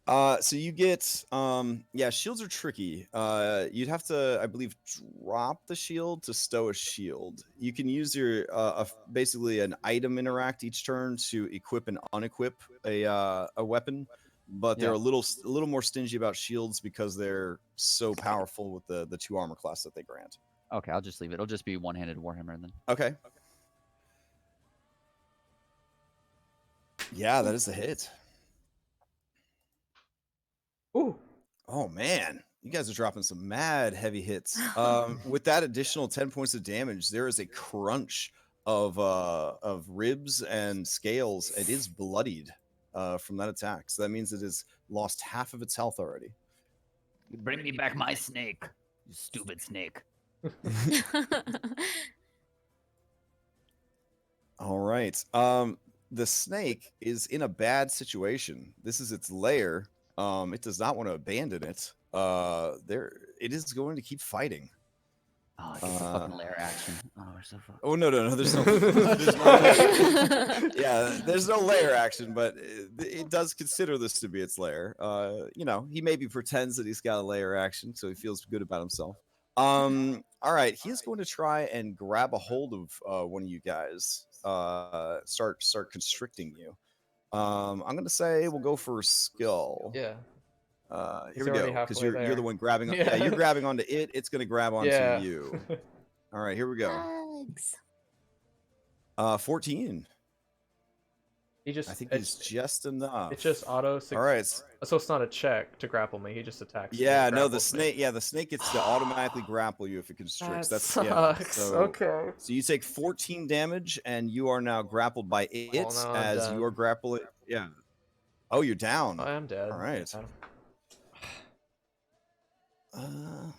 So you get shields are tricky. You'd have to, I believe, drop the shield to stow a shield. You can use your basically an item interact each turn to equip and unequip a weapon, but they're a little more stingy about shields because they're so powerful with the 2 armor class that they grant. Okay, I'll just leave it. It'll just be one-handed Warhammer then. Okay. Yeah, that is a hit. Ooh. Oh man, you guys are dropping some mad heavy hits. With that additional 10 points of damage, there is a crunch of ribs and scales. It is bloodied from that attack, so that means it has lost half of its health already. You bring me back my snake, you stupid snake. All right. The snake is in a bad situation. This is its lair. It does not want to abandon it. It is going to keep fighting. Oh, it's a fucking lair action. Oh, we're so fucked. Oh no, there's no, there's no lair action, but it does consider this to be its lair. He maybe pretends that he's got a lair action, so he feels good about himself. All right, he is going to try and grab a hold of one of you guys. Start constricting you. I'm gonna say we'll go for skill. Yeah. Here He's we already go, because halfway you're the there. one grabbing. Yeah. Yeah, you're grabbing onto it. It's gonna grab onto Yeah. you. All right, here we go. Bugs. 14. He just. I think he's just enough. It's just auto. All right. So it's not a check to grapple me. He just attacks. me Yeah, and no, the grapples me. snake. Yeah, the snake gets to automatically grapple you if it constricts. That That's yeah. sucks. So, Okay. so you take 14 damage, and you are now grappled by it no, I'm as dead. you are grappling. Yeah. Oh, you're down. I am dead. All right. Yeah.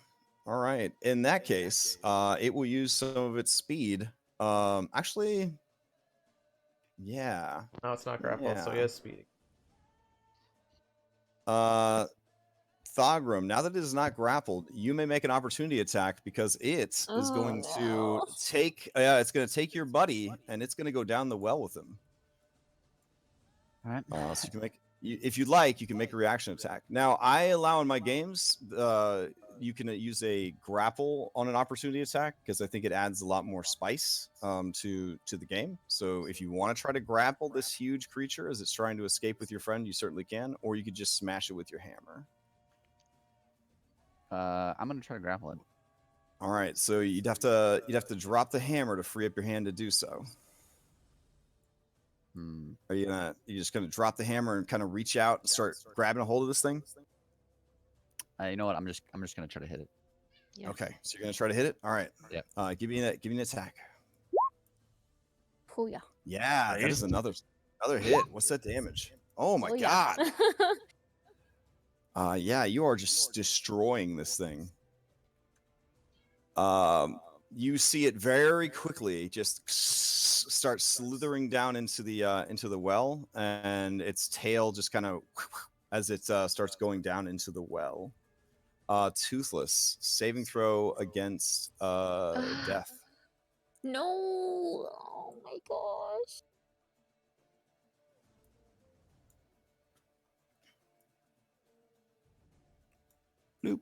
All right. In that case, it will use some of its speed. Actually, yeah. No, it's not grappled, so he Yeah. has speed. Thogrum, now that it is not grappled, you may make an opportunity attack because it is going to take. It's going to take your buddy, and it's going to go down the well with him. All right. So you can make, if you'd like, you can make a reaction attack. Now, I allow in my games, you can use a grapple on an opportunity attack because I think it adds a lot more spice to the game. So if you want to try to grapple this huge creature as it's trying to escape with your friend, you certainly can, or you could just smash it with your hammer. I'm gonna try to grapple it. All right, so you'd have to drop the hammer to free up your hand to do so. Are you just gonna drop the hammer and kind of reach out and start grabbing a hold of this thing? You know what? I'm just gonna try to hit it. Yeah. Okay, so you're gonna try to hit it. All right. Yeah. Give me an attack. Oh yeah. Yeah, that is another hit. What's that damage? Oh my god. Yeah, you are just destroying this thing. You see it very quickly just start slithering down into the well, and its tail just kind of as it starts going down into the well. Toothless, saving throw against death. No. Oh my gosh. Nope.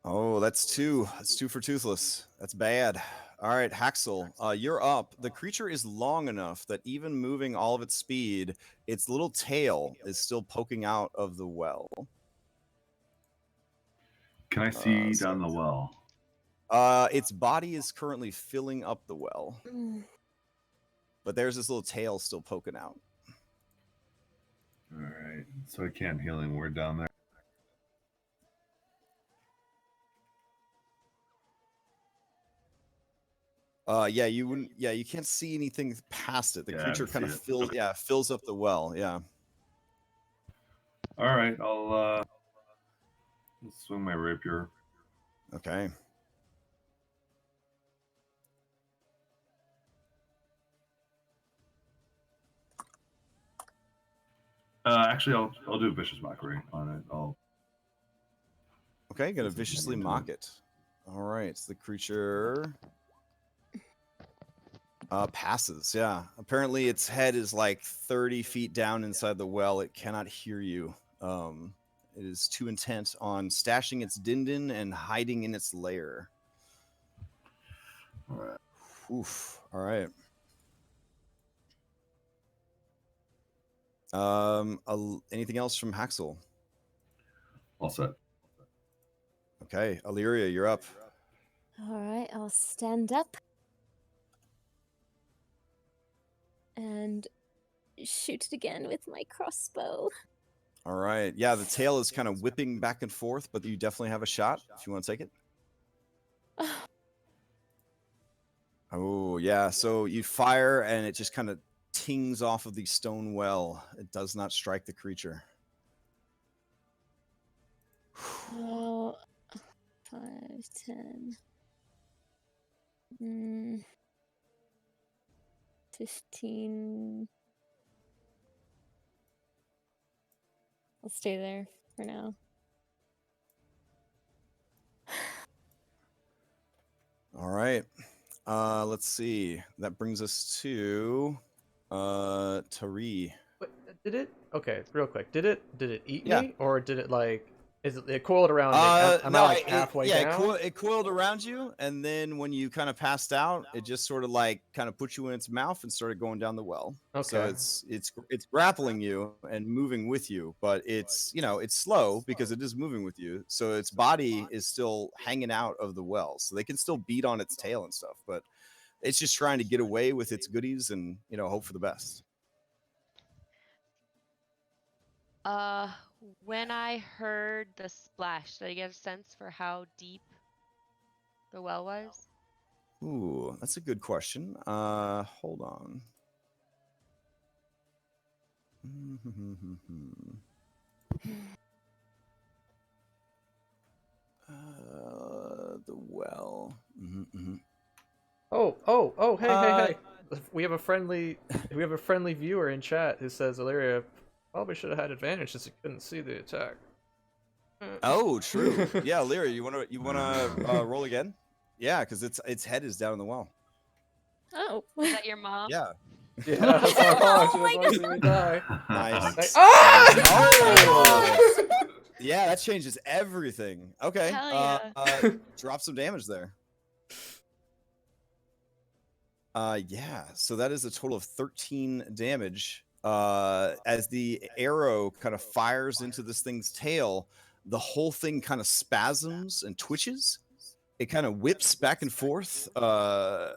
Oh, that's 2. That's 2 for Toothless. That's bad. All right, Haxel, you're up. The creature is long enough that even moving all of its speed, its little tail is still poking out of the well. Can I see down the well? Its body is currently filling up the well. But there's this little tail still poking out. All right, so I can't healing word down there. Yeah, you wouldn't. Yeah, you can't see anything past it. The creature kind of fills. Okay. Yeah, fills up the well. Yeah. All right, I'll swing my rapier. Okay. Actually, I'll do a vicious mockery on it. Okay, gonna viciously mock it. All right, so the creature passes. Yeah, apparently its head is like 30 feet down inside the well. It cannot hear you. It is too intent on stashing its dindin and hiding in its lair. All right. Oof. All right. Anything else from Haxel? All set. Okay, Illyria, you're up. All right, I'll stand up and shoot it again with my crossbow. All right. Yeah, the tail is kind of whipping back and forth, but you definitely have a shot if you want to take it. Oh, yeah. So you fire, and it just kind of tings off of the stone well. It does not strike the creature. Oh, 5, 10. 15. I'll stay there for now. All right. Let's see. That brings us to Tari. Wait, did it? Okay, real quick. Did it eat Yeah. me, or did it like? It coiled around me? Am I no, like halfway down? it coiled around you, and then when you kind of passed out, it just sort of like kind of put you in its mouth and started going down the well. So Okay. it's grappling you and moving with you, but it's it's slow because it is moving with you. So its body is still hanging out of the well, so they can still beat on its tail and stuff, but it's just trying to get away with its goodies and hope for the best. When I heard the splash, did I get a sense for how deep the well was? Ooh, that's a good question. Hold on. The well. Oh, hey. We have a friendly viewer in chat who says Illyria probably should have had advantage since he couldn't see the attack. Oh, true. Yeah, Lyra, you wanna roll again? Yeah, because its head is down in the well. Oh. Is that your mom? Yeah. Yeah, that's my mom. She Oh my doesn't want to see me die. Nice. Oh! Yeah, that changes everything. Okay. Hell yeah. Drop some damage there. Yeah, so that is a total of 13 damage. As the arrow kind of fires into this thing's tail, the whole thing kind of spasms and twitches. It kind of whips back and forth, and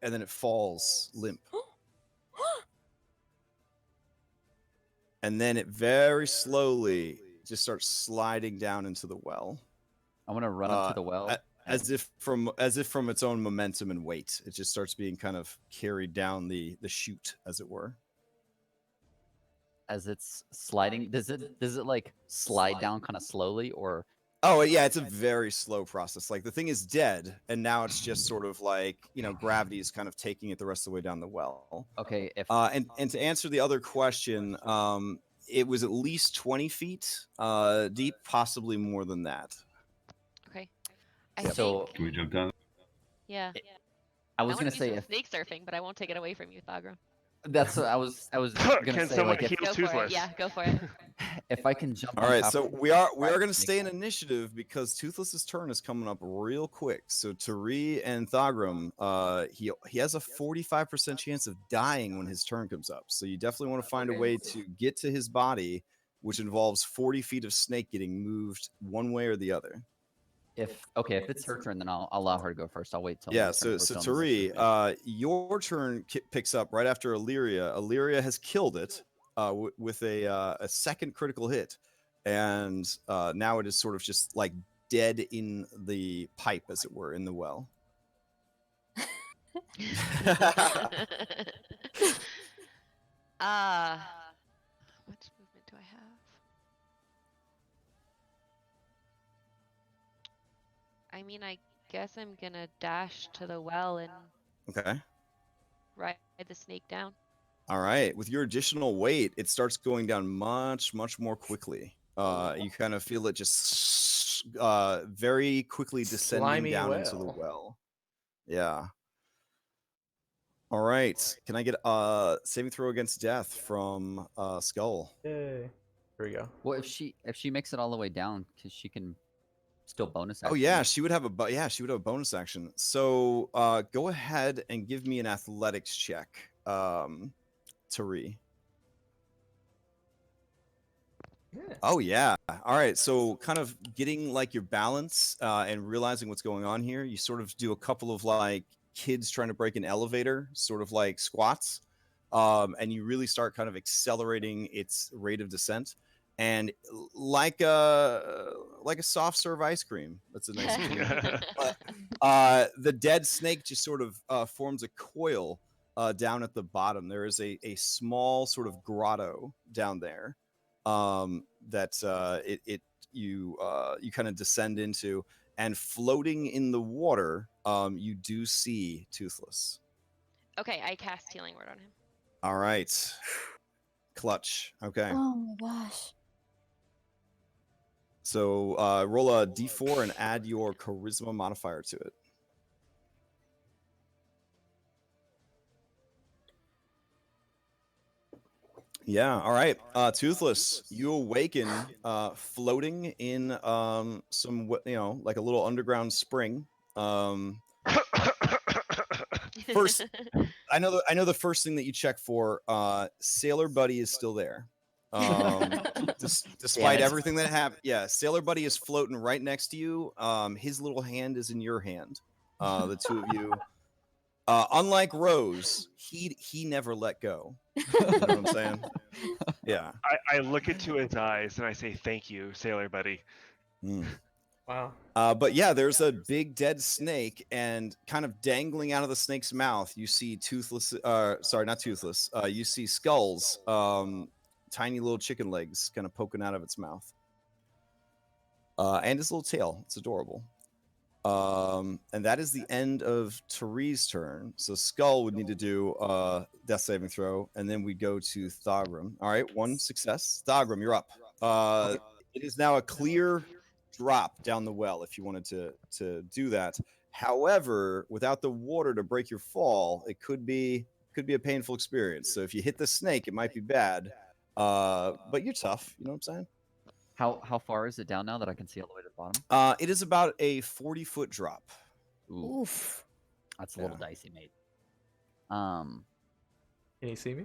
then it falls limp. And then it very slowly just starts sliding down into the well. I want to run up to the well. As if from its own momentum and weight, it just starts being kind of carried down the chute, as it were. As it's sliding, does it like slide down kind of slowly, or? Oh yeah, it's a very slow process. Like the thing is dead, and now it's just sort of like gravity is kind of taking it the rest of the way down the well. Okay. If and to answer the other question, it was at least 20 feet deep, possibly more than that. Okay. So Can we jump down? Yeah. I was gonna do say some if snake surfing, but I won't take it away from you, Thagra. that's what I was gonna Can say. someone Like heal Go for it. Toothless? Yeah, go for it. if I can jump. All on right, top so of we are right, going to snake stay in initiative because Toothless's turn is coming up real quick. So Tari and Thagrum, he has a 45% chance of dying when his turn comes up. So you definitely want to find a way to get to his body, which involves 40 feet of snake getting moved one way or the other. If it's her turn, then I'll allow her to go first. I'll wait till Yeah, my turn. so Tari, your turn picks up right after Illyria. Illyria has killed it with a second critical hit, and now it is sort of just like dead in the pipe, as it were, in the well. Which movement do I have? I mean, I guess I'm gonna dash to the well and Okay. ride the snake down. All right. With your additional weight, it starts going down much more quickly. You kind of feel it just very quickly descending Slimy down into the well. Yeah. All right. Can I get a saving throw against death from Skull? Yay. Here we go. Well, if she makes it all the way down, because she can still bonus action. Oh yeah, she would have a bonus action. So go ahead and give me an athletics check, Tari. Yeah. Oh yeah. All right. So kind of getting like your balance and realizing what's going on here, you sort of do a couple of like kids trying to break an elevator, sort of like squats, and you really start kind of accelerating its rate of descent. And like a soft serve ice cream. That's a nice clean. The dead snake just sort of forms a coil down at the bottom. There is a small sort of grotto down there that you kind of descend into, and floating in the water, you do see Toothless. Okay, I cast Healing Word on him. All right. Clutch. Okay. Oh my gosh. So roll a d4 and add your charisma modifier to it. Yeah. All right. Toothless, you awaken, floating in like a little underground spring. First, I know the first thing that you check for. Sailor Buddy is still there. Despite everything that happened, yeah, Sailor Buddy is floating right next to you. His little hand is in your hand. The two of you. Unlike Rose, he never let go. You know what I'm saying? Yeah. I look into his eyes and I say, "Thank you, sailor buddy." Mm. Wow. But yeah, there's a big dead snake, and kind of dangling out of the snake's mouth, you see toothless. Sorry, not toothless. You see skulls, tiny little chicken legs, kind of poking out of its mouth, and its little tail. It's adorable. And that is the end of Tari's turn. So Skull would need to do death saving throw, and then we go to Thogrim. All right, one success. Thogrim, you're up. It is now a clear drop down the well if you wanted to do that. However, without the water to break your fall, it could be a painful experience. So if you hit the snake, it might be bad. But you're tough. You know what I'm saying? How far is it down now that I can see all the way to the bottom? It is about a 40-foot drop. Ooh, Oof. that's a little dicey, mate. Um, Can you see me?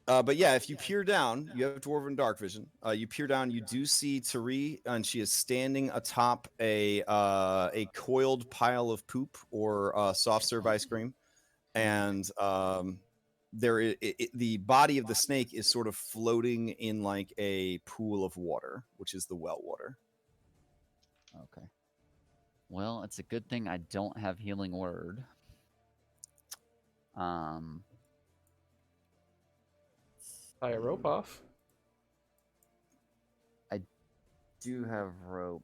But yeah, if you peer down, you have Dwarven Dark Vision. You peer down, you do see Tari, and she is standing atop a coiled pile of poop or soft serve ice cream, and the body of the snake is sort of floating in like a pool of water, which is the well water. okay. Well, it's a good thing I don't have healing word. Tie a rope off. I do have rope.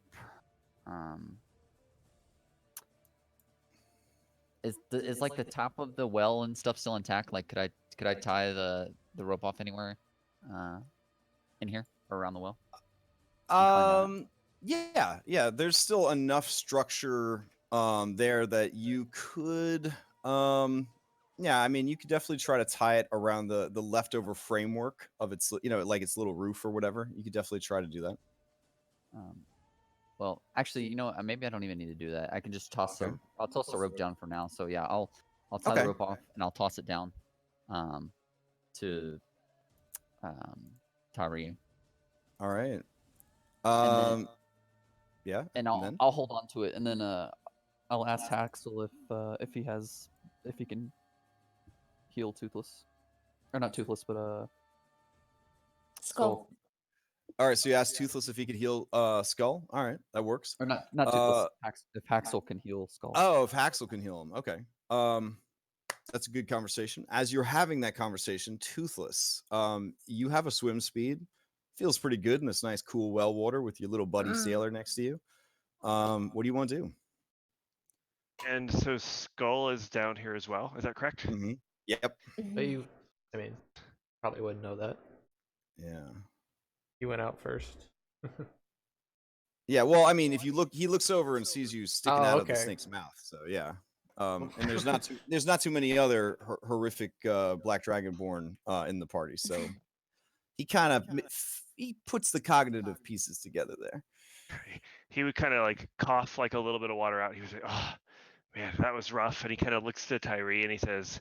Is like the top of the well and stuff still intact? Like, could I tie the rope off anywhere, in here or around the well? Yeah. There's still enough structure there that you could yeah, I mean, you could definitely try to tie it around the leftover framework of its, like its little roof or whatever. You could definitely try to do that. Well, actually, maybe I don't even need to do that. I can just toss I'll toss the rope down for now. So yeah, I'll tie the rope off and I'll toss it down, to Tari. All right. Yeah. And I'll hold on to it, and then I'll ask Haxel if he can heal Toothless, or not Toothless, but Skull. All right, so you asked Toothless if he could heal Skull. All right, that works. Or not Toothless. If Haxel can heal Skull. Oh, if Haxel can heal him. Okay. That's a good conversation. As you're having that conversation, Toothless, you have a swim speed. Feels pretty good in this nice, cool well water with your little buddy sailor next to you. What do you want to do? And so Skull is down here as well. Is that correct? Mm-hmm. Yep. But you, I mean, probably wouldn't know that. Yeah. You went out first. Yeah, well, I mean, if you look, he looks over and sees you sticking out of the snake's mouth. So yeah, and there's not too many other horrific Black Dragonborn in the party. So he kind of he puts the cognitive pieces together there. He would kind of like cough like a little bit of water out. He was like, "Oh man, that was rough." And he kind of looks to Tyree and he says,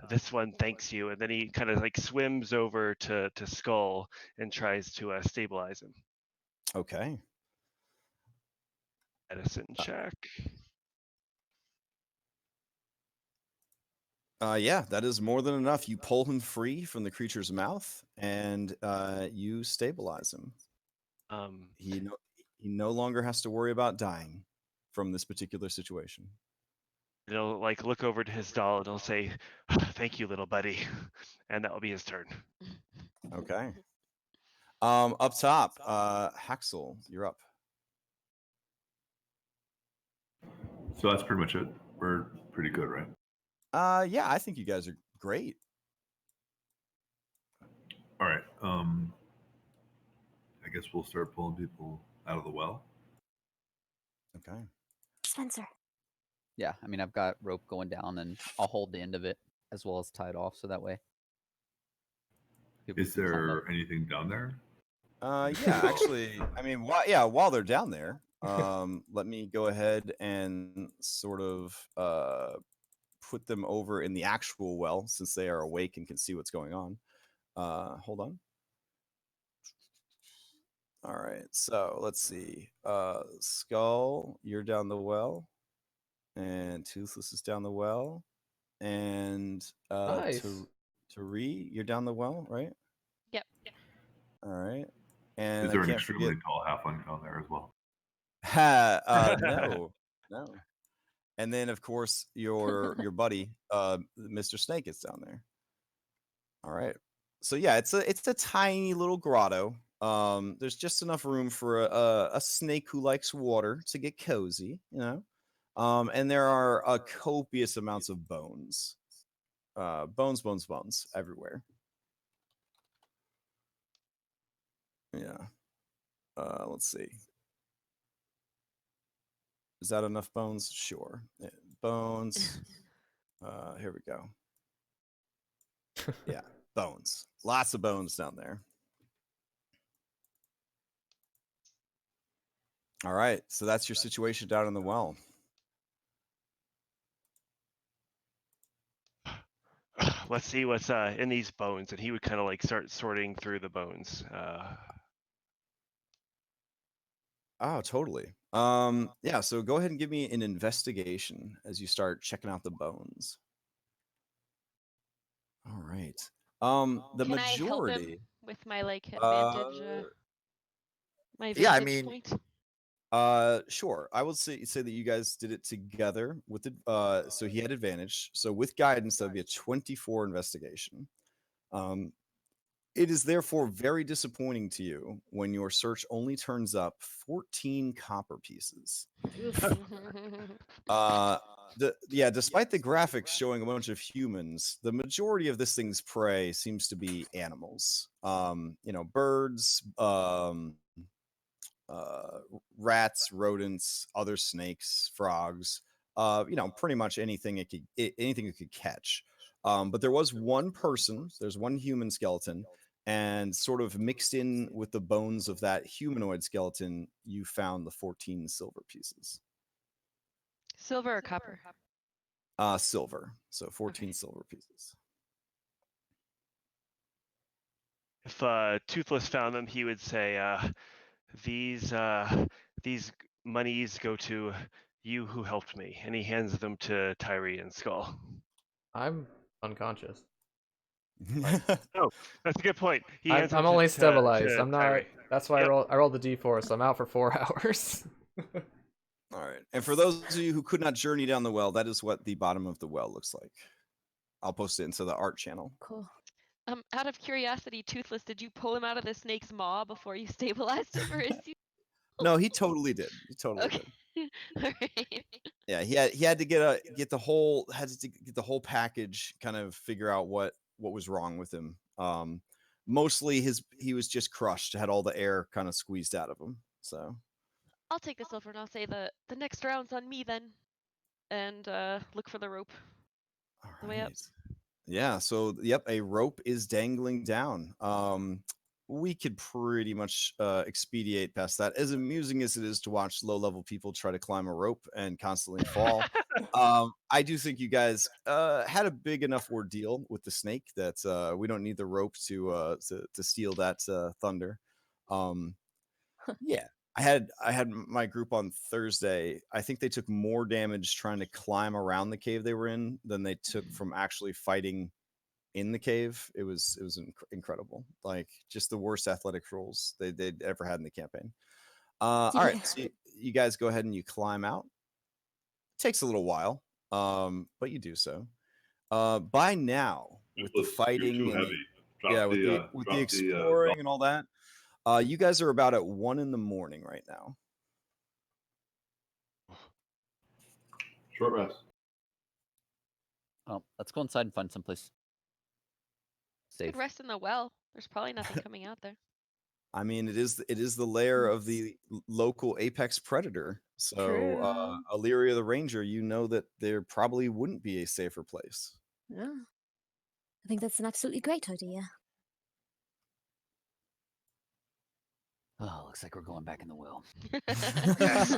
"This one thanks you." And then he kind of like swims over to Skull and tries to stabilize him. Okay. Medicine check. Yeah, that is more than enough. You pull him free from the creature's mouth, and you stabilize him. He no longer has to worry about dying from this particular situation. He'll like look over to his doll and he'll say, "Thank you, little buddy," and that will be his turn. Okay. Up top, Haxel, you're up. So that's pretty much it. We're pretty good, right? Yeah, I think you guys are great. All right. I guess we'll start pulling people out of the well. Okay. Spencer. Yeah, I mean, I've got rope going down, and I'll hold the end of it as well as tie it off, so that way People Is can climb up. there anything down there? Yeah, actually, I mean, while they're down there, let me go ahead and sort of put them over in the actual well since they are awake and can see what's going on. Hold on. All right, so let's see. Skull, you're down the well, and Toothless is down the well, and Nice. Tari, you're down the well, right? Yep. All right, and Is I there an can't extremely forget. tall halfling down there as well? No. And then of course your buddy, Mr. Snake is down there. All right. So yeah, it's a tiny little grotto. There's just enough room for a snake who likes water to get cozy, you know. And there are copious amounts of bones. Bones everywhere. Yeah. Let's see. Is that enough bones? Sure. Yeah, bones. Here we go. Yeah, bones. Lots of bones down there. All right, so that's your situation down in the well. Let's see what's in these bones, and he would kind of like start sorting through the bones. Oh, totally. Yeah, so go ahead and give me an investigation as you start checking out the bones. All right. The Can I help him majority. with my like advantage? My Yeah, I vantage mean, point. sure. I will say that you guys did it together with the so he had advantage. So with guidance, that would be a 24 investigation. It is therefore very disappointing to you when your search only turns up 14 copper pieces. Despite the graphics showing a bunch of humans, the majority of this thing's prey seems to be animals. Birds, rats, rodents, other snakes, frogs. Pretty much anything it could catch. But there was one person. There's one human skeleton, and sort of mixed in with the bones of that humanoid skeleton, you found the 14 silver pieces. Silver or copper? Silver. So 14 silver pieces. If Toothless found them, he would say, these monies go to you who helped me, and he hands them to Tyree and Skull. I'm unconscious. Oh, that's a good point. I'm only stabilized. I'm not. Tyree. That's why Yep. I rolled the d4, so I'm out for 4 hours. All right. And for those of you who could not journey down the well, that is what the bottom of the well looks like. I'll post it into the art channel. Cool. Out of curiosity, Toothless, did you pull him out of the snake's maw before you stabilized him, or is he? No, he totally did. He totally Okay. did. All right. Yeah, he had to get the whole package, kind of figure out what was wrong with him. Mostly he was just crushed, had all the air kind of squeezed out of him. So I'll take the silver and I'll say the next round's on me then, and look for the rope. all The way up. right. Yeah, so yep, a rope is dangling down. We could pretty much expedite past that. As amusing as it is to watch low-level people try to climb a rope and constantly fall, I do think you guys had a big enough ordeal with the snake that we don't need the rope to steal that thunder. Yeah, I had my group on Thursday. I think they took more damage trying to climb around the cave they were in than they took from actually fighting in the cave. It was incredible. Like, just the worst athletic rolls they'd ever had in the campaign. All right, so you guys go ahead and you climb out. Takes a little while, but you do so. By now, with the fighting and with the exploring and all that, you guys are about at 1 a.m. right now. Short rest. Oh, let's go inside and find someplace safe. Could rest in the well. There's probably nothing coming out there. I mean, it is the lair of the local apex predator. So, True. Illyria the Ranger, you know that there probably wouldn't be a safer place. Yeah. I think that's an absolutely great idea. Oh, looks like we're going back in the well. Yes.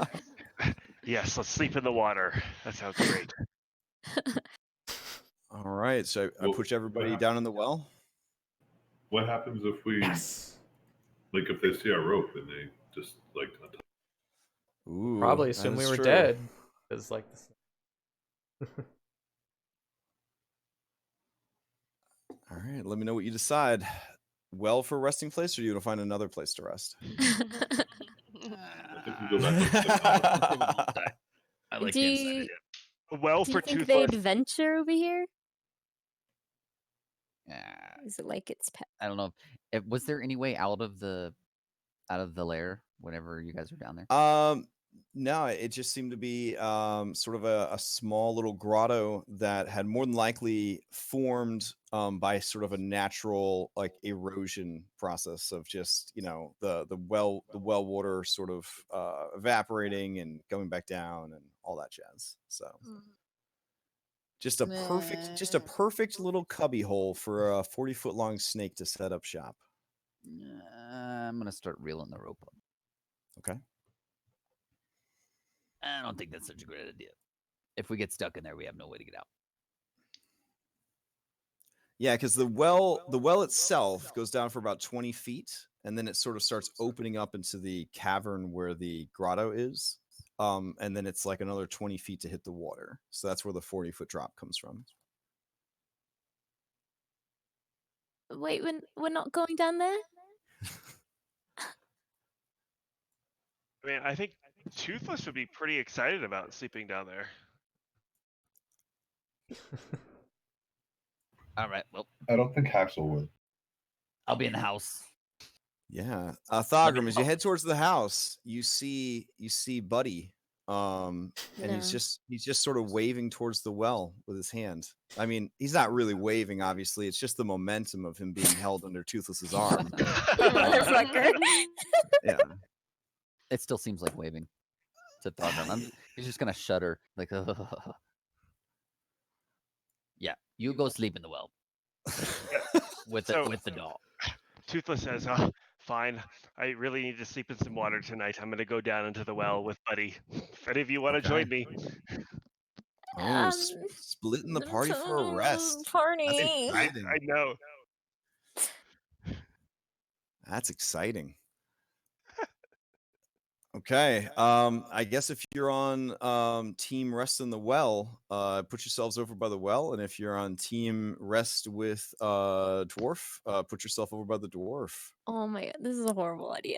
Yes, let's sleep in the water. That sounds great. All right, so I Well, push everybody what down in the well. What happens if we, Yes. like, if they see our rope and they just like? Ooh, Probably that assume we is were true. dead. Because like this. All right, let me know what you decide. Well for a resting place, or you want to find another place to rest? I think we go back to the I like do the inside you, idea. Well, do for you think toothless. they'd venture over here? Yeah, Is it like it's pet? I don't know. Was there any way out of the lair whenever you guys were down there? No, it just seemed to be sort of a small little grotto that had more than likely formed by sort of a natural like erosion process of just the well water sort of evaporating and going back down and all that jazz. So just a perfect little cubby hole for a 40-foot long snake to set up shop. I'm gonna start reeling the rope up. Okay. I don't think that's such a great idea. If we get stuck in there, we have no way to get out. Yeah, because the well itself goes down for about 20 feet, and then it sort of starts opening up into the cavern where the grotto is. And then it's like another 20 feet to hit the water. So that's where the 40-foot drop comes from. Wait, we're not going down there? I mean, I think Toothless would be pretty excited about sleeping down there. All right. Well, I don't think Haxel would. I'll be in the house. Yeah. Thogrum, as you know. head towards the house, you see Buddy. And No. he's just sort of waving towards the well with his hand. I mean, he's not really waving, obviously. It's just the momentum of him being held under Toothless's arm. Motherfucker. Yeah. It still seems like waving to Thogrum. He's just gonna shudder like. Yeah, you go sleep in the well with the dog. Toothless says, "Oh, fine. I really need to sleep in some water tonight. I'm gonna go down into the well with Buddy. If any of you want to join me." Oh, splitting the party for a rest. That's Party. exciting. I know. That's exciting. Okay. I guess if you're on team rest in the well, put yourselves over by the well, and if you're on team rest with dwarf, put yourself over by the dwarf. Oh my god, this is a horrible idea.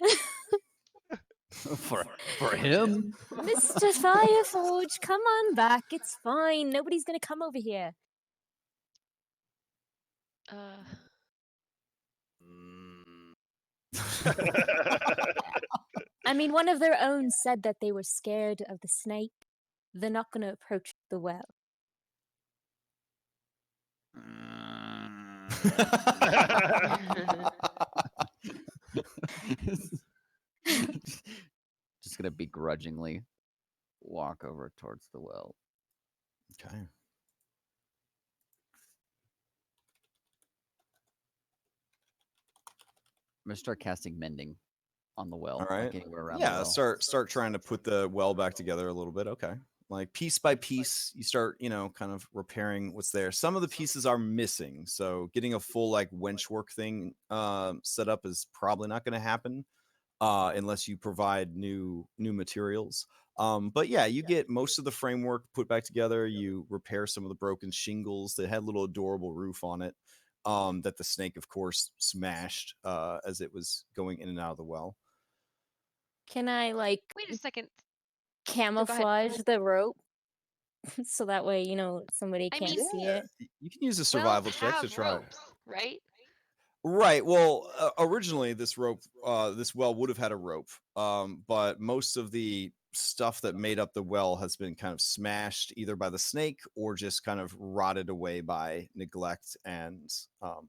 for him. Mr. Fireforge, come on back. It's fine. Nobody's gonna come over here. I mean, one of their own said that they were scared of the snake. They're not gonna approach the well. Just gonna begrudgingly walk over towards the well. Okay. I'm gonna start casting mending on the well. All right. Like anywhere around the Yeah, well. start trying to put the well back together a little bit. Okay. Like piece by piece, you start, kind of repairing what's there. Some of the pieces are missing, so getting a full like wench work thing set up is probably not going to happen unless you provide new materials. But yeah, you get most of the framework put back together. You repair some of the broken shingles that had a little adorable roof on it that the snake, of course, smashed as it was going in and out of the well. Can I like Wait a second. camouflage the rope so that way somebody I can't mean- see it? You can use a survival Wells check to have try. ropes, right? Right. Well, originally this well would have had a rope, but most of the stuff that made up the well has been kind of smashed either by the snake or just kind of rotted away by neglect and.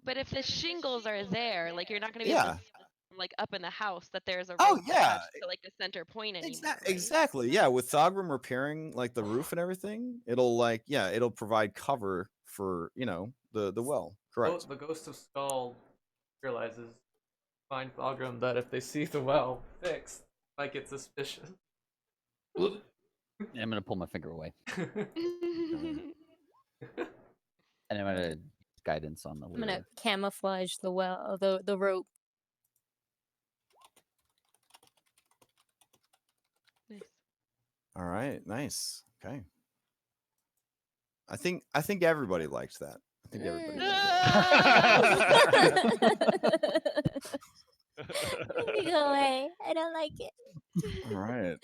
But if the shingles are there, like you're not going to be Yeah. able to see them, like up in the house that there's a rope Oh, yeah. attached to like the center point anymore. right? Exactly. Yeah. With Thogrum repairing like the roof and everything, it'll provide cover for the well. Correct. The Ghost of Skull realizes Find Fulgrim that if they see the well fixed, might get suspicious. I'm gonna pull my finger away, and I'm gonna guidance on the I'm gonna lure. camouflage the well, the rope. Nice. All right, nice. Okay. I think everybody liked that. I think everybody liked that. Let me go away. I don't like it. All right.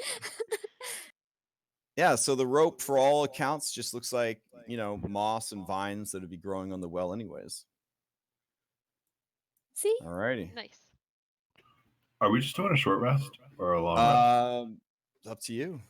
Yeah, so the rope for all accounts just looks like, moss and vines that would be growing on the well anyways. See? All righty. Nice. Are we just doing a short rest or a long rest? It's up to you.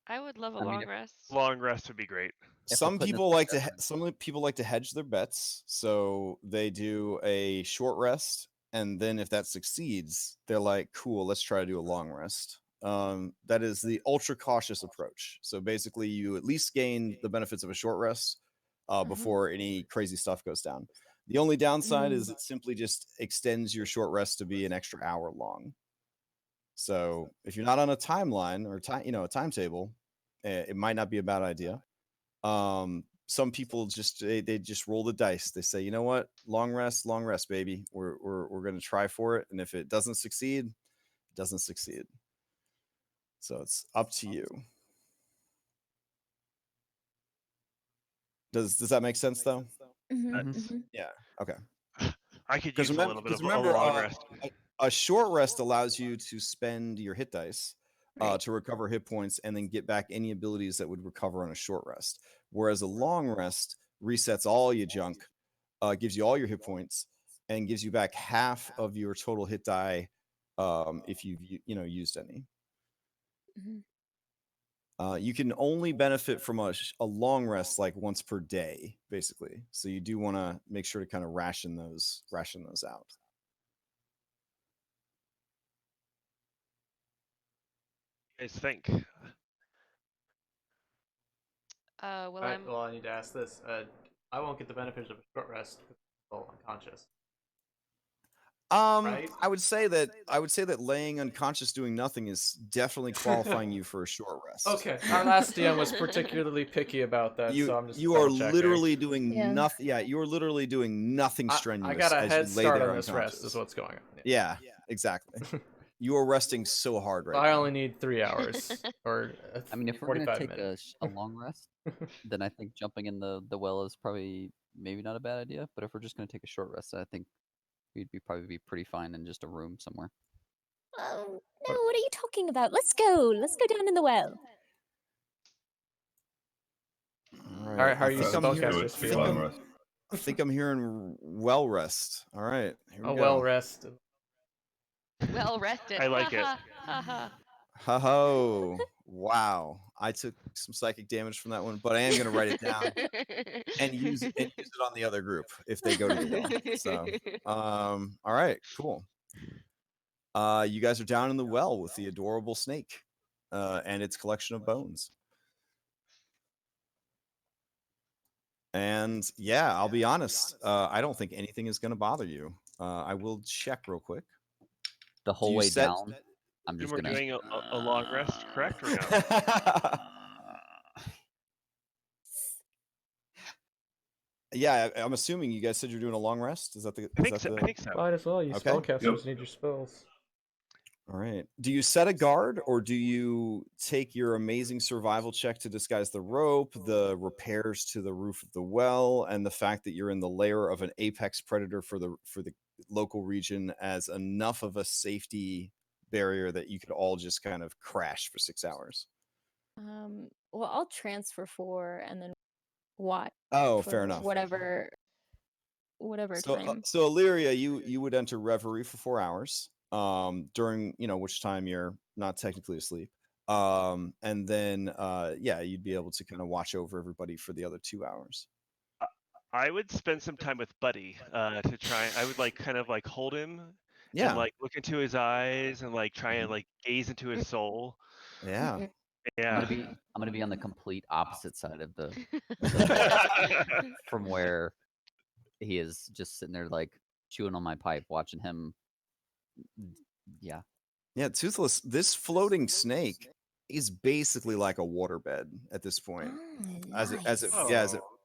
I would love a I mean, long if- rest. Long rest would be great. If we're Some putting people this like to together- some people like to hedge their bets, so they do a short rest, and then if that succeeds, they're like, "Cool, let's try to do a long rest." That is the ultra cautious approach. So basically, you at least gain the benefits of a short rest before any crazy stuff goes down. The only downside is it simply just extends your short rest to be an extra hour long. So if you're not on a timeline or a timetable, it might not be a bad idea. Some people just they just roll the dice. They say, you know what, long rest, baby. We're gonna try for it, and if it doesn't succeed, it doesn't succeed. So it's up to you. Does that make sense though? Yeah. Okay. I could use a little bit of a remember, long rest. a short rest allows you to spend your hit dice to recover hit points and then get back any abilities that would recover on a short rest. Whereas a long rest resets all your junk, gives you all your hit points, and gives you back half of your total hit die if you've used any. You can only benefit from a long rest like once per day, basically. So you do want to make sure to kind of ration those out. I think. Well, Right, well, I need to ask this. I won't get the benefit of a short rest because I'm still unconscious. Right? I would say that laying unconscious doing nothing is definitely qualifying you for a short rest. Okay, our last DM was particularly picky about that, so I'm just you are double-checking. literally doing nothing. Yeah, you are literally doing nothing strenuous. I got a as head you lay start there on this rest, unconscious. is what's going on. Yeah, exactly. You are resting so hard right I now. only need 3 hours or I mean, if we're 45 gonna take minutes. a long rest, then I think jumping in the well is probably maybe not a bad idea. But if we're just gonna take a short rest, I think we'd probably be pretty fine in just a room somewhere. Oh, no, what are you talking about? Let's go. Let's go down in the well. All Alright, how are you I think I'm hearing- spellcasters I think feeling? long rest. I think I'm hearing well rest. All right, here we A go. well rest. well rested. I like it. Ho, wow. I took some psychic damage from that one, but I am going to write it down and use it on the other group if they go to the well. So, all right, cool. You guys are down in the well with the adorable snake and its collection of bones. And yeah, I'll be honest. I don't think anything is going to bother you. I will check real quick. The whole you way set- down, I'm And just we're gonna. doing a long rest, correct or no? Yeah, I'm assuming you guys said you're doing a long rest. Is that the? I think so. Might as well. You Okay. spellcasters need your spells. All right. Do you set a guard or do you take your amazing survival check to disguise the rope, the repairs to the roof of the well, and the fact that you're in the lair of an apex predator for the local region as enough of a safety barrier that you could all just kind of crash for 6 hours? Well, I'll transfer 4 and then watch. Oh, for fair enough. Whatever time. So Illyria, you would enter reverie for 4 hours, during which time you're not technically asleep, and then you'd be able to kind of watch over everybody for the other 2 hours. I would spend some time with Buddy to try. I would kind of hold him Yeah, and look into his eyes and try and gaze into his soul. yeah. Yeah. I'm gonna be on the complete opposite side of the from where he is, just sitting there chewing on my pipe, watching him Yeah. Yeah, Toothless. This floating snake is basically like a waterbed at this point, as it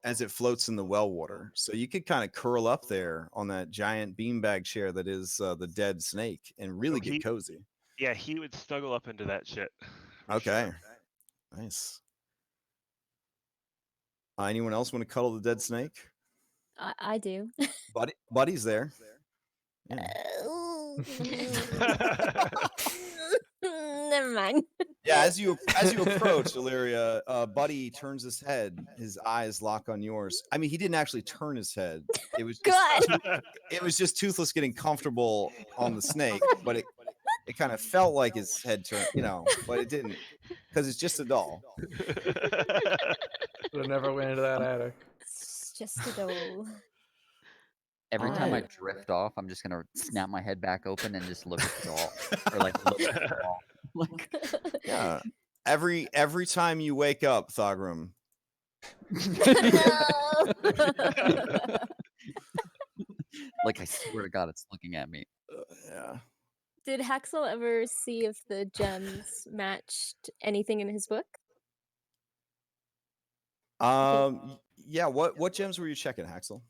as it floats in the well water. So you could kind of curl up there on that giant beanbag chair that is the dead snake and really get cozy. Yeah, he would snuggle up into that shit. for Okay, sure. nice. Anyone else want to cuddle the dead snake? I do. Buddy's there. Yeah. Never mind. Yeah, as you approach, Illyria, Buddy turns his head. His eyes lock on yours. I mean, he didn't actually turn his head. It was just it was just Toothless getting comfortable on the snake, but it kind of felt like his head turned, but it didn't, because it's just a doll. Would never went into that attic. It's just a doll. Every time I Alright. drift off, I'm just gonna snap my head back open and just look at the doll, or like look at the doll. Like, Yeah. Every time you wake up, Thogrum. like I swear to God, it's looking at me. Yeah. Did Haxel ever see if the gems matched anything in his book? Yeah. What gems were you checking, Haxel?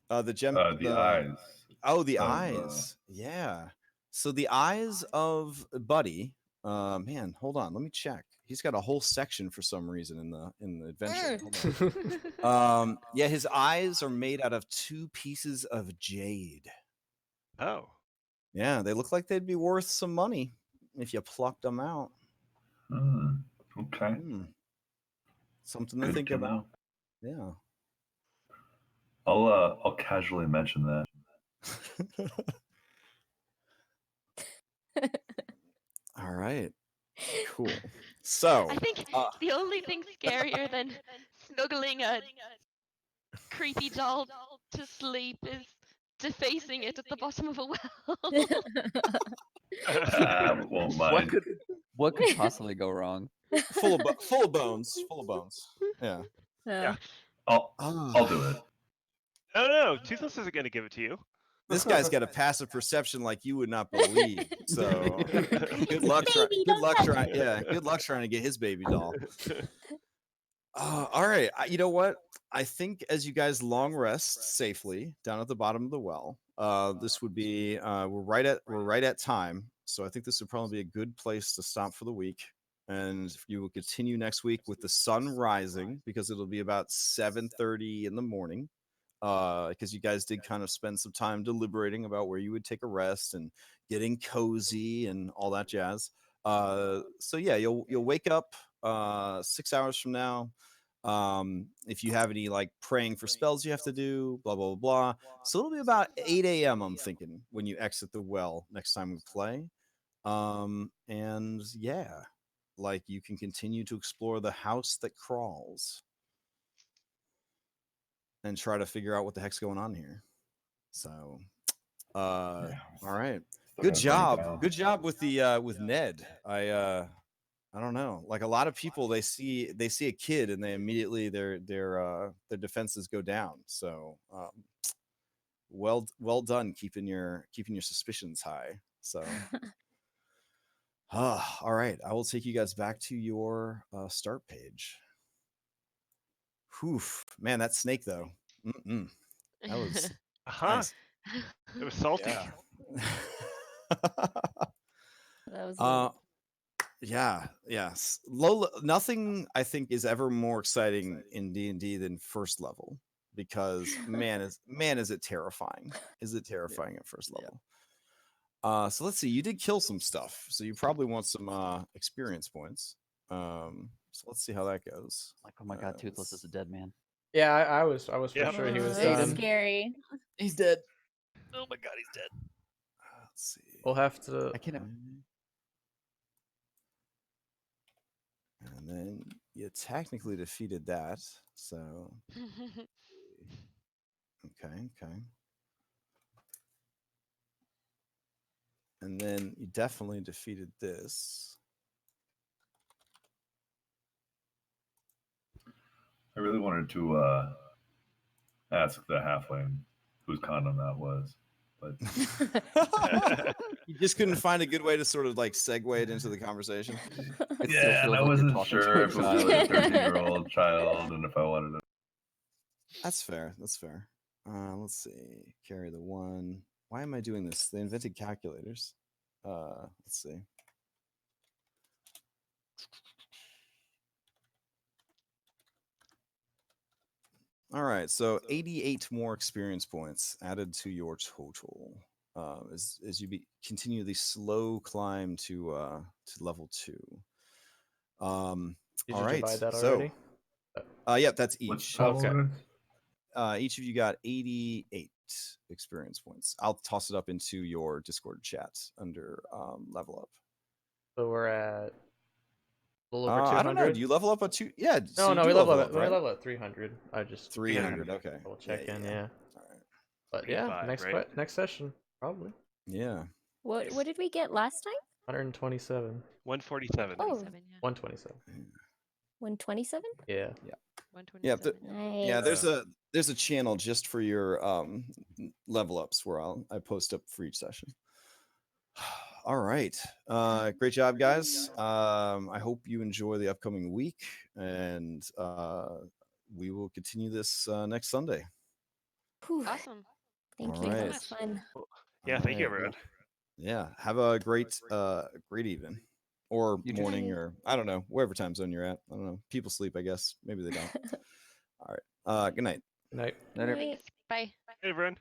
The gem. The eyes. Oh, the of, eyes. Yeah. So the eyes of Buddy. Man, hold on. Let me check. He's got a whole section for some reason in the adventure. Hold on. Yeah, his eyes are made out of 2 pieces of jade. Oh. Yeah, they look like they'd be worth some money if you plucked them out. Okay. Something to Good think to about. know. Yeah. I'll casually mention that. All right. Cool. So I think the only thing scarier than snuggling a creepy doll to sleep is defacing it at the bottom of a well. Won't mind. What could possibly go wrong? full of bones. Yeah. Yeah. I'll do it. No. Toothless isn't going to give it to you. This guy's got a passive perception like you would not believe. So good luck trying to get his baby doll. All right. You know what? I think as you guys long rest safely down at the bottom of the well, this would be we're right at time. So I think this would probably be a good place to stop for the week. And you will continue next week with the sun rising, because it'll be about 7:30 in the morning. Because you guys did kind of spend some time deliberating about where you would take a rest and getting cozy and all that jazz. So yeah, you'll wake up 6 hours from now. If you have any like praying for spells you have to do, blah blah blah. So it'll be about 8 a.m. I'm thinking when you exit the well next time we play. And yeah, like you can continue to explore the house that crawls and try to figure out what the heck's going on here. So all right. Good job with the with Ned. I don't know. Like a lot of people, they see a kid and they immediately their defenses go down. So well done keeping your suspicions high. So all right. I will take you guys back to your start page. Whew, man, that snake though. That was nice. It was salty. Yeah. That was Yes. Lola, nothing I think is ever more exciting in D&D than first level, because man is it terrifying. Is it terrifying at first level? So let's see. You did kill some stuff, so you probably want some experience points. So let's see how that goes. Like, oh my God, Toothless is a dead man. Yeah, I was for sure he was it's done. scary. He's dead. Oh my God, he's dead. Let's see. We'll have to. I can't. And then you technically defeated that. So okay. And then you definitely defeated this. I really wanted to ask the halfling whose condom that was, but You just couldn't find a good way to sort of like segue it into the conversation. It still yeah, and feels I like you're wasn't talking to sure a if it was child. like a 13-year-old child and if I wanted to. That's fair. That's fair. Let's see. Carry the one. Why am I doing this? They invented calculators. Let's see. All right, so 88 more experience points added to your total as you continue the slow climb to level 2. Did All you right, divide that so already? yeah, that's What's each. the total Okay. again? Each of you got 88 experience points. I'll toss it up into your Discord chat under level up. So we're at a little over 200. I don't know. Do you level up at 2? Yeah. So No, you we do level level up. up, right? We level at 300. I just 300. Okay. double check in. Yeah. All right. But yeah, 35, next right? next session probably Yeah. What did we get last time? 127. 147. Oh. 127, yeah. 127. 127? Yeah. Yeah. 127. Yeah. Nice. There's a channel just for your level ups where I post up for each session. All right. Great job, guys. I hope you enjoy the upcoming week, and we will continue this next Sunday. Whew. Awesome. Thank All you. That right. was fun. Yeah, All thank you, right, everyone. Yeah. Have a great evening or You too. morning, or I don't know, wherever time zone you're at. I don't know. People sleep, I guess. Maybe they don't. All right. Good night. Good night. Later. Right. Thanks. Bye. Hey, everyone.